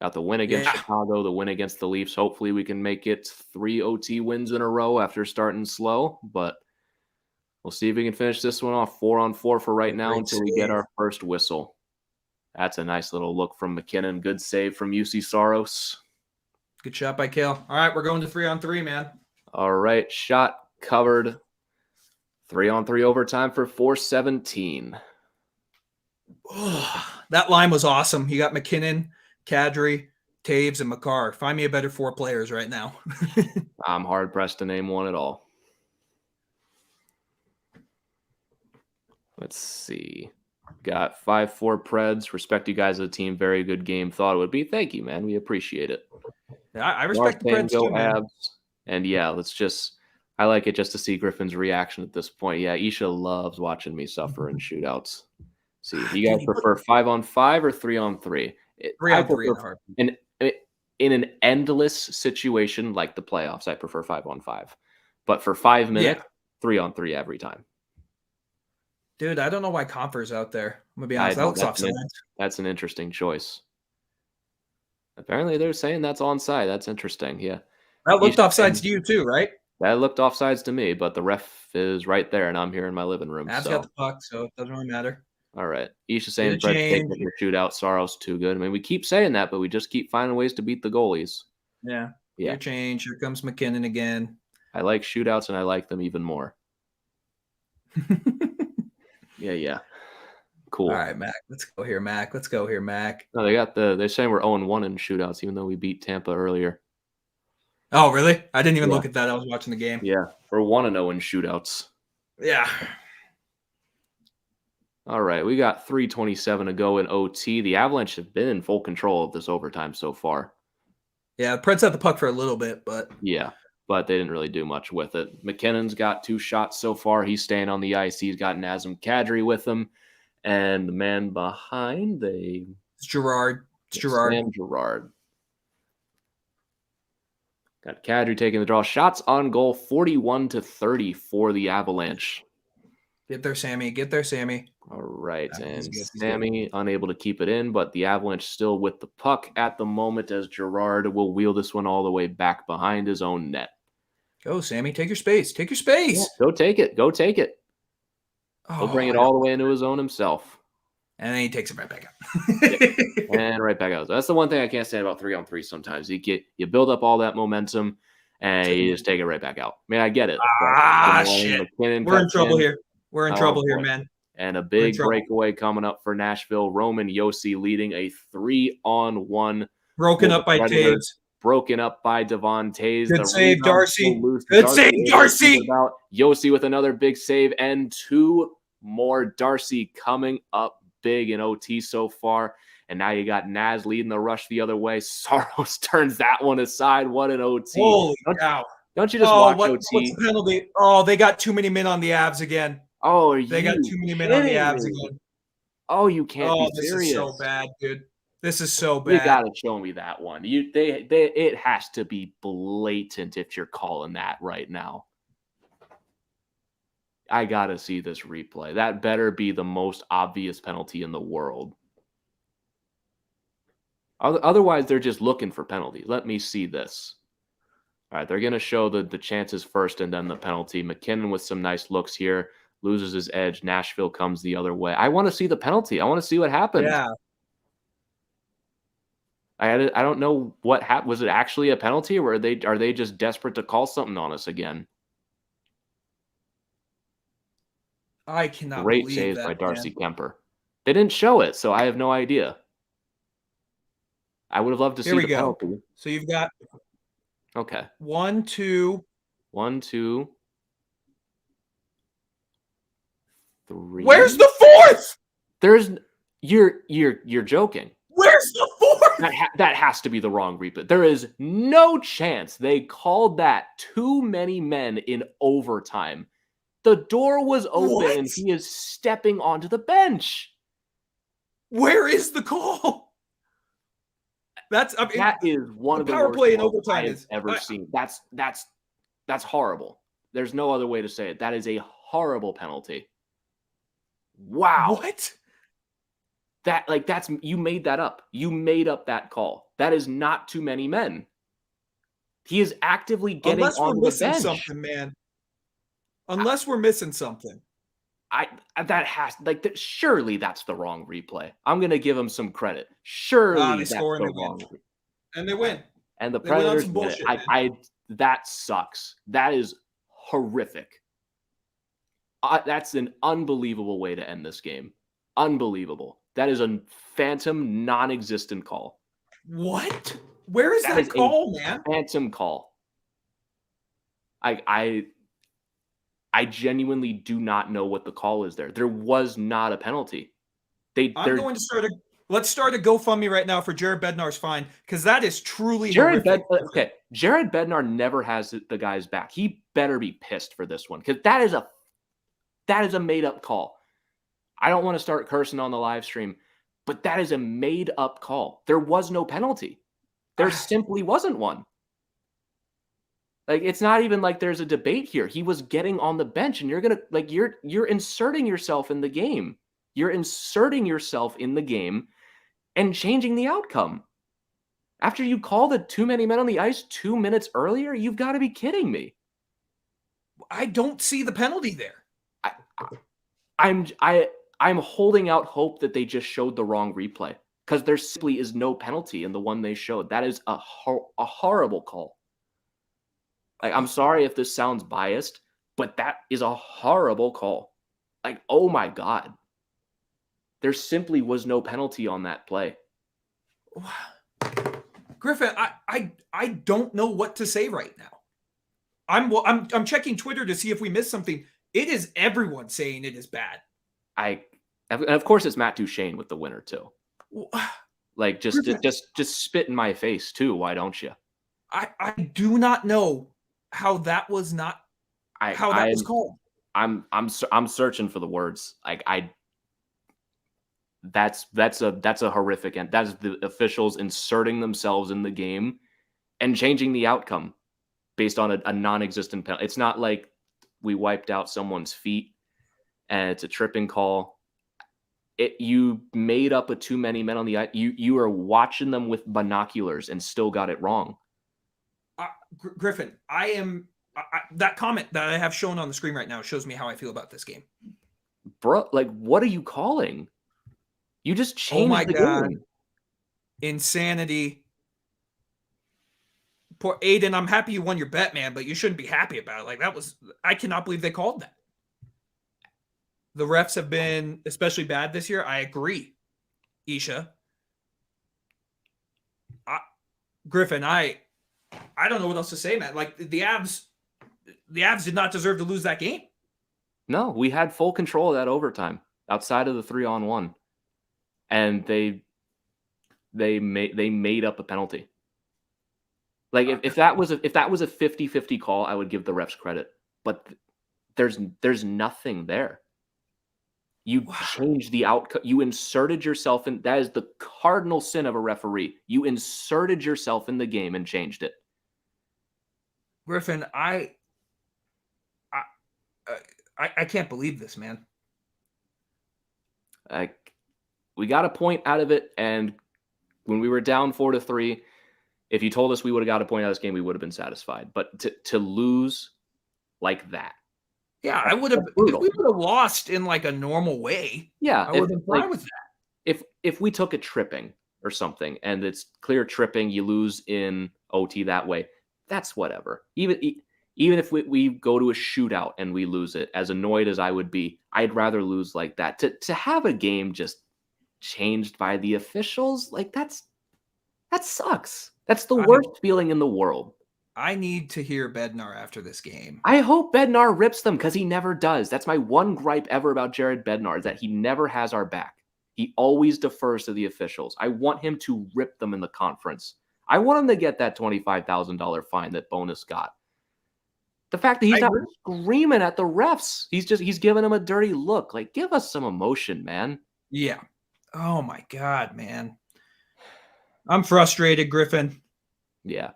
Got the win against Chicago, the win against the Leafs. Hopefully we can make it 3 OT wins in a row after starting slow, but we'll see if we can finish this one off 4-on-4 for right now until we get our first whistle. That's a nice little look from McKinnon. Good save from UC Saros. Good shot by Kale. All right, we're going to 3-on-3, man. All right, shot covered. 3-on-3 overtime for 4:17. Oh, that line was awesome. You got McKinnon, Kadri, Taves, and Makar. Find me a better 4 players right now. I'm hard-pressed to name one at all. Let's see. Got 5-4 Preds. Respect you guys as a team. Very good game. Thought it would be. Thank you, man. We appreciate it. Yeah, I respect the Preds too, man. And yeah, let's just – I like it just to see Griffin's reaction at this point. Yeah, Isha loves watching me suffer in shootouts. See, you guys prefer 5-on-5 or 3-on-3? 3 I on 3 in prefer a heartbeat. in an endless situation like the playoffs, I prefer 5-on-5. But for 5 minutes, Yeah. 3-on-3 every time. Dude, I don't know why Confer's out there. I'm gonna be I honest. That know looks offside. that's an interesting choice. Apparently, they're saying that's onside. That's interesting. Yeah. That looked Isha offsides saying to you too, right? that looked offsides to me, but the ref is right there, and I'm here in my living room. Avs got So, the puck, so it doesn't really matter. all right. Isha Get a saying Brett's taking change. the shootout. Saros too good. I mean, we keep saying that, but we just keep finding ways to beat the goalies. Yeah. Get Yeah. a change. Here comes McKinnon again. I like shootouts, and I like them even more. Yeah. Cool. All right, Mac. Let's go here, Mac. No, they're saying we're 0-1 in shootouts, even though we beat Tampa earlier. Oh, really? I didn't even Yeah. look at that. I was watching the game. Yeah, we're 1-0 in shootouts. Yeah. All right, we got 3:27 to go in OT. The Avalanche have been in full control of this overtime so far. Yeah, Preds had the puck for a little bit, but Yeah, but they didn't really do much with it. McKinnon's got 2 shots so far. He's staying on the ice. He's got Nazem Kadri with him. And the man behind, it's Gerard. Sam Girard. Got Kadri taking the draw. Shots on goal, 41-30 for the Avalanche. Get there, Sammy. All right, Yeah, and he's good. Sammy unable to keep it in, but the Avalanche still with the puck at the moment as Girard will wheel this one all the way back behind his own net. Go, Sammy. Take your space. Yeah, go take it. He'll bring it all the way into his own himself. And then he takes it right back out. And right back out. That's the one thing I can't say about 3-on-3 sometimes. You build up all that momentum and you just take it right back out. I mean, I get it. Shit. McKinnon We're in trouble here. Boy. Man. And a big breakaway coming up for Nashville. Roman Josi leading a 3-on-1. Broken up by Taves. Broken up by Devon Taves. Good save, Darcy. Good save, Darcy. Josi with another big save and 2 more. Darcy coming up big in OT so far. And now you got Naz leading the rush the other way. Saros turns that one aside. What an OT. Holy cow. Don't you just watch OT? What's the penalty? Oh, they got too many men on the Avs again. Oh, they got too many men on the Avs again. Oh, you can't be serious. This is so bad, dude. This is so bad. You gotta show me that one. It has to be blatant if you're calling that right now. I gotta see this replay. That better be the most obvious penalty in the world. Otherwise, they're just looking for penalties. Let me see this. All right, they're going to show the chances first and then the penalty. McKinnon with some nice looks here. Loses his edge. Nashville comes the other way. I want to see the penalty. I want to see what happened. Yeah. I don't know what happened. Was it actually a penalty, or are they just desperate to call something on us again? I cannot Great believe saves that, by Darcy Kemper. They didn't show it, so I have no idea. I would have loved to see the penalty. So you've got 1, 2, 1, 2. 3. Where's the 4th? You're joking. Where's the 4th? That has to be the wrong replay. There is no chance they called that too many men in overtime. The door was open and he is stepping onto the bench. Where is the call? That is one of the power worst play in overtime I've ever seen. That's horrible. There's no other way to say it. That is a horrible penalty. Wow. What? That's you made that up. You made up that call. That is not too many men. He is actively getting on the bench. Something, man. Unless we're missing something. Surely that's the wrong replay. I'm going to give him some credit. Surely that's the wrong. And they win. And the Predators win it. That sucks. That is horrific. That's an unbelievable way to end this game. Unbelievable. That is a phantom, non-existent call. What? Where is that call, man? Phantom call. I genuinely do not know what the call is there. There was not a penalty. Let's start a GoFundMe right now for Jared Bednar's fine, because that is truly Jared Bednar never has the guy's back. He better be pissed for this one, because that is a made up call. I don't want to start cursing on the live stream, but that is a made up call. There was no penalty. There simply wasn't one. Like, it's not even like there's a debate here. He was getting on the bench, and you're inserting yourself in the game. You're inserting yourself in the game and changing the outcome. After you call the too many men on the ice 2 minutes earlier, you've got to be kidding me. I don't see the penalty there. I'm holding out hope that they just showed the wrong replay, because there simply is no penalty in the one they showed. That is a horrible call. Like, I'm sorry if this sounds biased, but that is a horrible call. Like, oh my God. There simply was no penalty on that play. Griffin, I don't know what to say right now. I'm checking Twitter to see if we missed something. It is everyone saying it is bad. And of course it's Matt Duchene with the winner too. Like, just spit in my face too. Why don't you? I do not know how that was not how that was called. I'm searching for the words. Like, that's a horrific, and that's the officials inserting themselves in the game and changing the outcome based on a non-existent penalty. It's not like we wiped out someone's feet and it's a tripping call. You made up a too many men on the ice. You are watching them with binoculars and still got it wrong. Griffin, that comment that I have shown on the screen right now shows me how I feel about this game. Bro, like, what are you calling? You just changed the game. Insanity. Poor Aiden, I'm happy you won your bet, man, but you shouldn't be happy about it. Like, I cannot believe they called that. The refs have been especially bad this year. I agree, Isha. Griffin, I don't know what else to say, man. Like, the Avs did not deserve to lose that game. No, we had full control of that overtime outside of the 3-on-1. And they made up a penalty. Like, if that was a 50-50 call, I would give the refs credit. But there's nothing there. You changed the outcome. You inserted yourself in. That is the cardinal sin of a referee. You inserted yourself in the game and changed it. Griffin, I can't believe this, man. We got a point out of it, and when we were down 4-3, if you told us we would have got a point out of this game, we would have been satisfied. But to lose like that. Yeah, I would have. If we would have lost in like a normal way. Yeah, I would have been fine with that. If we took a tripping or something, and it's clear tripping, you lose in OT that way. That's whatever. Even if we go to a shootout and we lose it, as annoyed as I would be, I'd rather lose like that. To have a game just changed by the officials, like, that sucks. That's the worst feeling in the world. I need to hear Bednar after this game. I hope Bednar rips them, because he never does. That's my one gripe ever about Jared Bednar, is that he never has our back. He always defers to the officials. I want him to rip them in the conference. I want him to get that $25,000 fine that Bonus got. The fact that he's not screaming at the refs, he's giving them a dirty look. Like, give us some emotion, man. Yeah. Oh my God, man. I'm frustrated, Griffin. Yeah.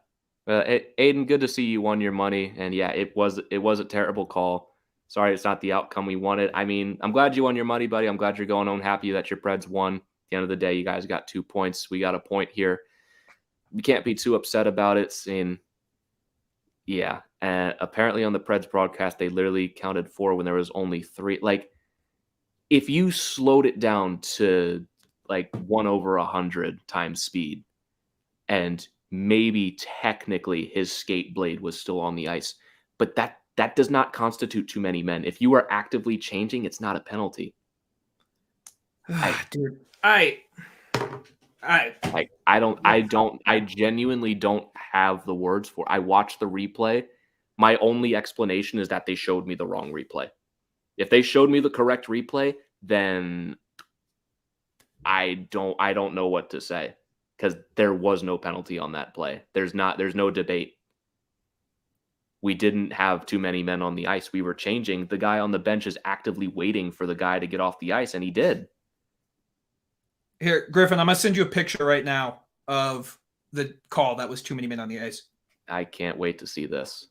Aiden, good to see you won your money. And yeah, it was a terrible call. Sorry, it's not the outcome we wanted. I mean, I'm glad you won your money, buddy. I'm glad you're going home happy that your Preds won. At the end of the day, you guys got 2 points. We got a point here. You can't be too upset about it. And apparently on the Preds broadcast, they literally counted 4 when there was only 3. Like, if you slowed it down to like 1/100 times speed, and maybe technically his skate blade was still on the ice, but that does not constitute too many men. If you are actively changing, it's not a penalty. Dude, I genuinely don't have the words for. I watched the replay. My only explanation is that they showed me the wrong replay. If they showed me the correct replay, then I don't know what to say, because there was no penalty on that play. There's no debate. We didn't have too many men on the ice. We were changing. The guy on the bench is actively waiting for the guy to get off the ice, and he did. Here, Griffin, I'm going to send you a picture right now of the call that was too many men on the ice. I can't wait to see this.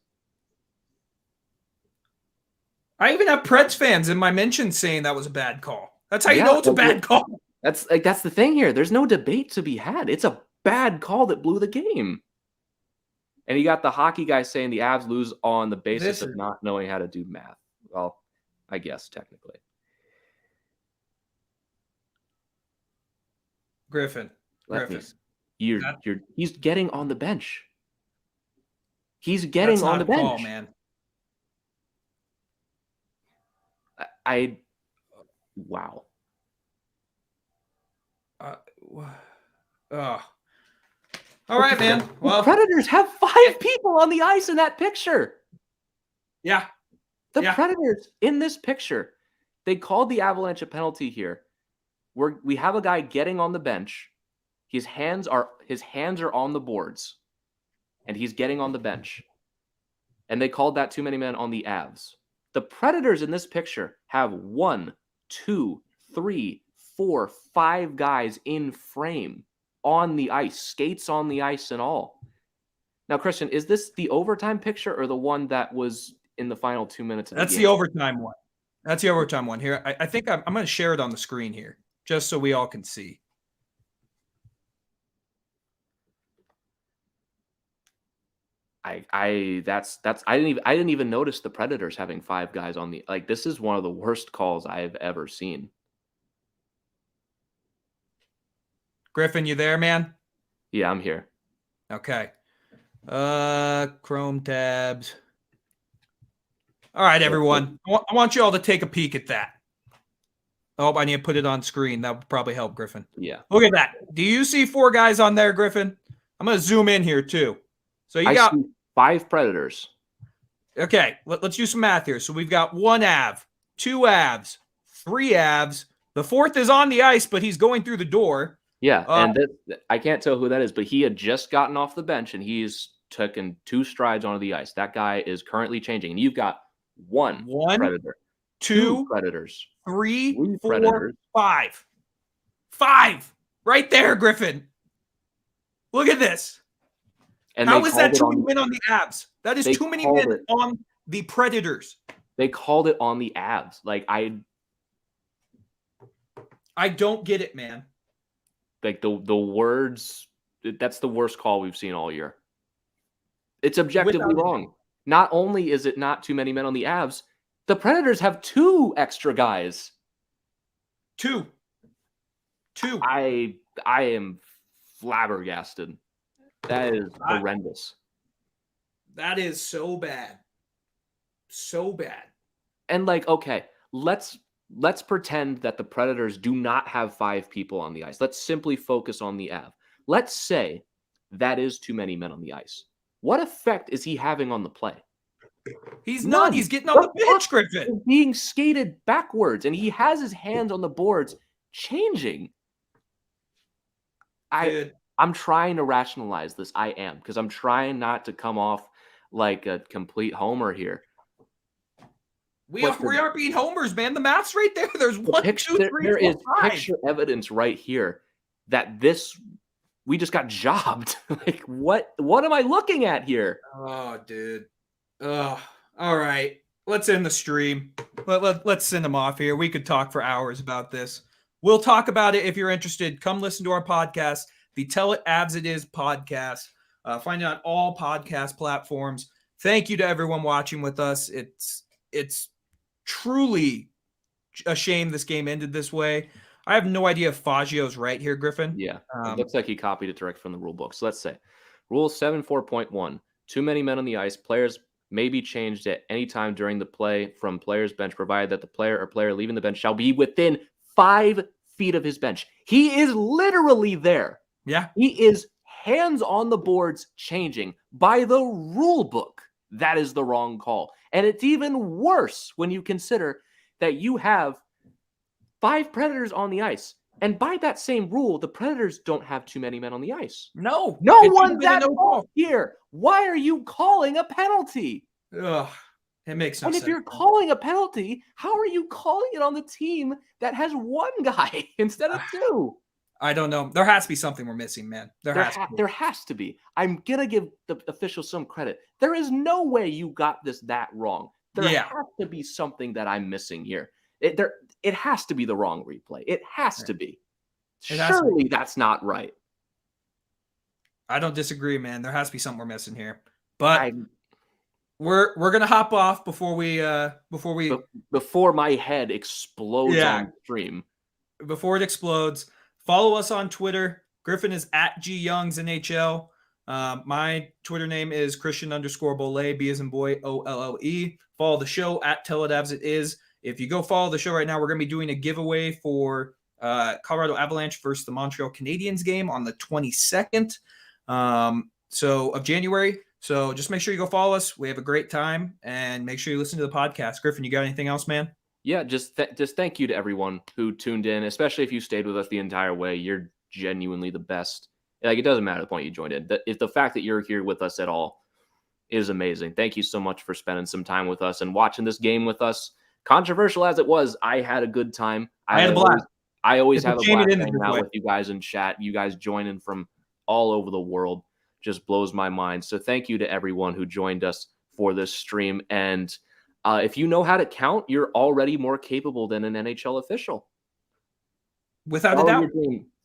I even have Preds fans in my mentions saying that was a bad call. That's how you know it's a bad call. That's the thing here. There's no debate to be had. It's a bad call that blew the game. And you got the hockey guy saying the Avs lose on the basis of not knowing how to do math. Well, I guess technically. Griffin. He's getting on the bench. He's getting on the bench. Call, man. Wow. All right, man. Well, the Predators have 5 people on the ice in that picture. Yeah. The Predators in this picture, they called the Avalanche a penalty here. We have a guy getting on the bench. His hands are on the boards, and he's getting on the bench. And they called that too many men on the Avs. The Predators in this picture have 1, 2, 3, 4, 5 guys in frame on the ice, skates on the ice and all. Now, Christian, is this the overtime picture or the one that was in the final 2 minutes of the game? That's the overtime one. That's the overtime one here. I think I'm going to share it on the screen here just so we all can see. I didn't even notice the Predators having 5 guys on the, like, this is one of the worst calls I've ever seen. Griffin, you there, man? Yeah, I'm here. Okay. Chrome tabs. All right, everyone. I want you all to take a peek at that. Oh, I need to put it on screen. That would probably help, Griffin. Yeah. Look at that. Do you see 4 guys on there, Griffin? I'm going to zoom in here, too. So I got 5 Predators. Okay, let's do some math here. So we've got 1 Av, 2 Avs, 3 Avs. The 4th is on the ice, but he's going through the door. Yeah, and I can't tell who that is, but he had just gotten off the bench, and he's taken 2 strides onto the ice. That guy is currently changing, and you've got 1 Predator, 2 Predators, 3 4, Predators. 5. 5 right there, Griffin. Look at this. And how is that too many men on the Avs? That is too many men on the Predators. They called it on the Avs. Like, I don't get it, man. Like, the words, that's the worst call we've seen all year. It's objectively wrong. Not only is it not too many men on the Avs, the Predators have 2 extra guys. 2. I am flabbergasted. That is horrendous. That is so bad. So bad. And, like, okay, let's pretend that the Predators do not have 5 people on the ice. Let's simply focus on the Av. Let's say that is too many men on the ice. What effect is he having on the play? He's not. He's getting on the bench, Griffin. He's being skated backwards, and he has his hands on the boards changing. I'm trying to rationalize this. I am, because I'm trying not to come off like a complete homer here. We are being homers, man. The math's right there. There's 1, 2, 3, 4, 5. There is picture evidence right here that we just got jobbed. Like, what am I looking at here? Oh, dude. Oh, all right. Let's end the stream. Let's send them off here. We could talk for hours about this. We'll talk about it if you're interested. Come listen to our podcast, the Tell It Avs It Is podcast. Find it on all podcast platforms. Thank you to everyone watching with us. It's truly a shame this game ended this way. I have no idea if Faggio's right here, Griffin. Yeah, it looks like he copied it direct from the rule book. So let's say Rule 74.1, too many men on the ice. Players may be changed at any time during the play from player's bench, provided that the player or player leaving the bench shall be within 5 feet of his bench. He is literally there. Yeah. He is hands on the boards changing. By the rule book, that is the wrong call. And it's even worse when you consider that you have 5 Predators on the ice. And by that same rule, the Predators don't have too many men on the ice. No one's at fault here. Why are you calling a penalty? Ugh, it makes no sense. And if you're calling a penalty, how are you calling it on the team that has 1 guy instead of 2? I don't know. There has to be something we're missing, man. There has to be. I'm gonna give the officials some credit. There is no way you got that wrong. There has to be something that I'm missing here. It has to be the wrong replay. It has to be. Surely that's not right. I don't disagree, man. There has to be something we're missing here. But we're gonna hop off before my head explodes on stream. Before it explodes, follow us on Twitter. Griffin is at GYoungsNHL. My Twitter name is Christian_Bolle, B as in boy, OLLE. Follow the show at Tell It Avs It Is. If you go follow the show right now, we're going to be doing a giveaway for Colorado Avalanche versus the Montreal Canadiens game on the 22nd of January. So just make sure you go follow us. We have a great time, and make sure you listen to the podcast. Griffin, you got anything else, man? Yeah, just thank you to everyone who tuned in, especially if you stayed with us the entire way. You're genuinely the best. Like, it doesn't matter the point you joined in. The fact that you're here with us at all is amazing. Thank you so much for spending some time with us and watching this game with us. Controversial as it was, I had a good time. I had a blast. I always have a blast hanging out with you guys in chat. You guys joining from all over the world just blows my mind. So thank you to everyone who joined us for this stream. And if you know how to count, you're already more capable than an NHL official. Without a doubt.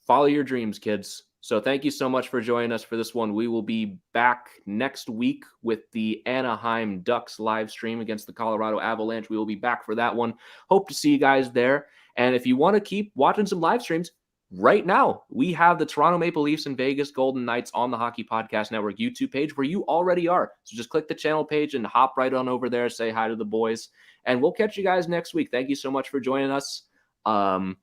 Follow your dreams, kids. So thank you so much for joining us for this one. We will be back next week with the Anaheim Ducks live stream against the Colorado Avalanche. We will be back for that one. Hope to see you guys there. And if you want to keep watching some live streams, right now, we have the Toronto Maple Leafs and Vegas Golden Knights on the Hockey Podcast Network YouTube page where you already are. So just click the channel page and hop right on over there, say hi to the boys, and we'll catch you guys next week. Thank you so much for joining us. That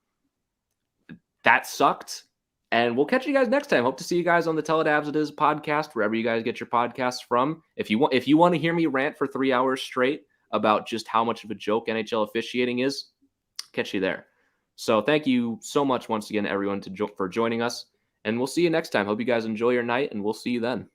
sucked. And we'll catch you guys next time. Hope to see you guys on the Tell It Avs It Is podcast, wherever you guys get your podcasts from. If you want to hear me rant for 3 hours straight about just how much of a joke NHL officiating is, catch you there. So thank you so much once again, everyone, for joining us. And we'll see you next time. Hope you guys enjoy your night, and we'll see you then.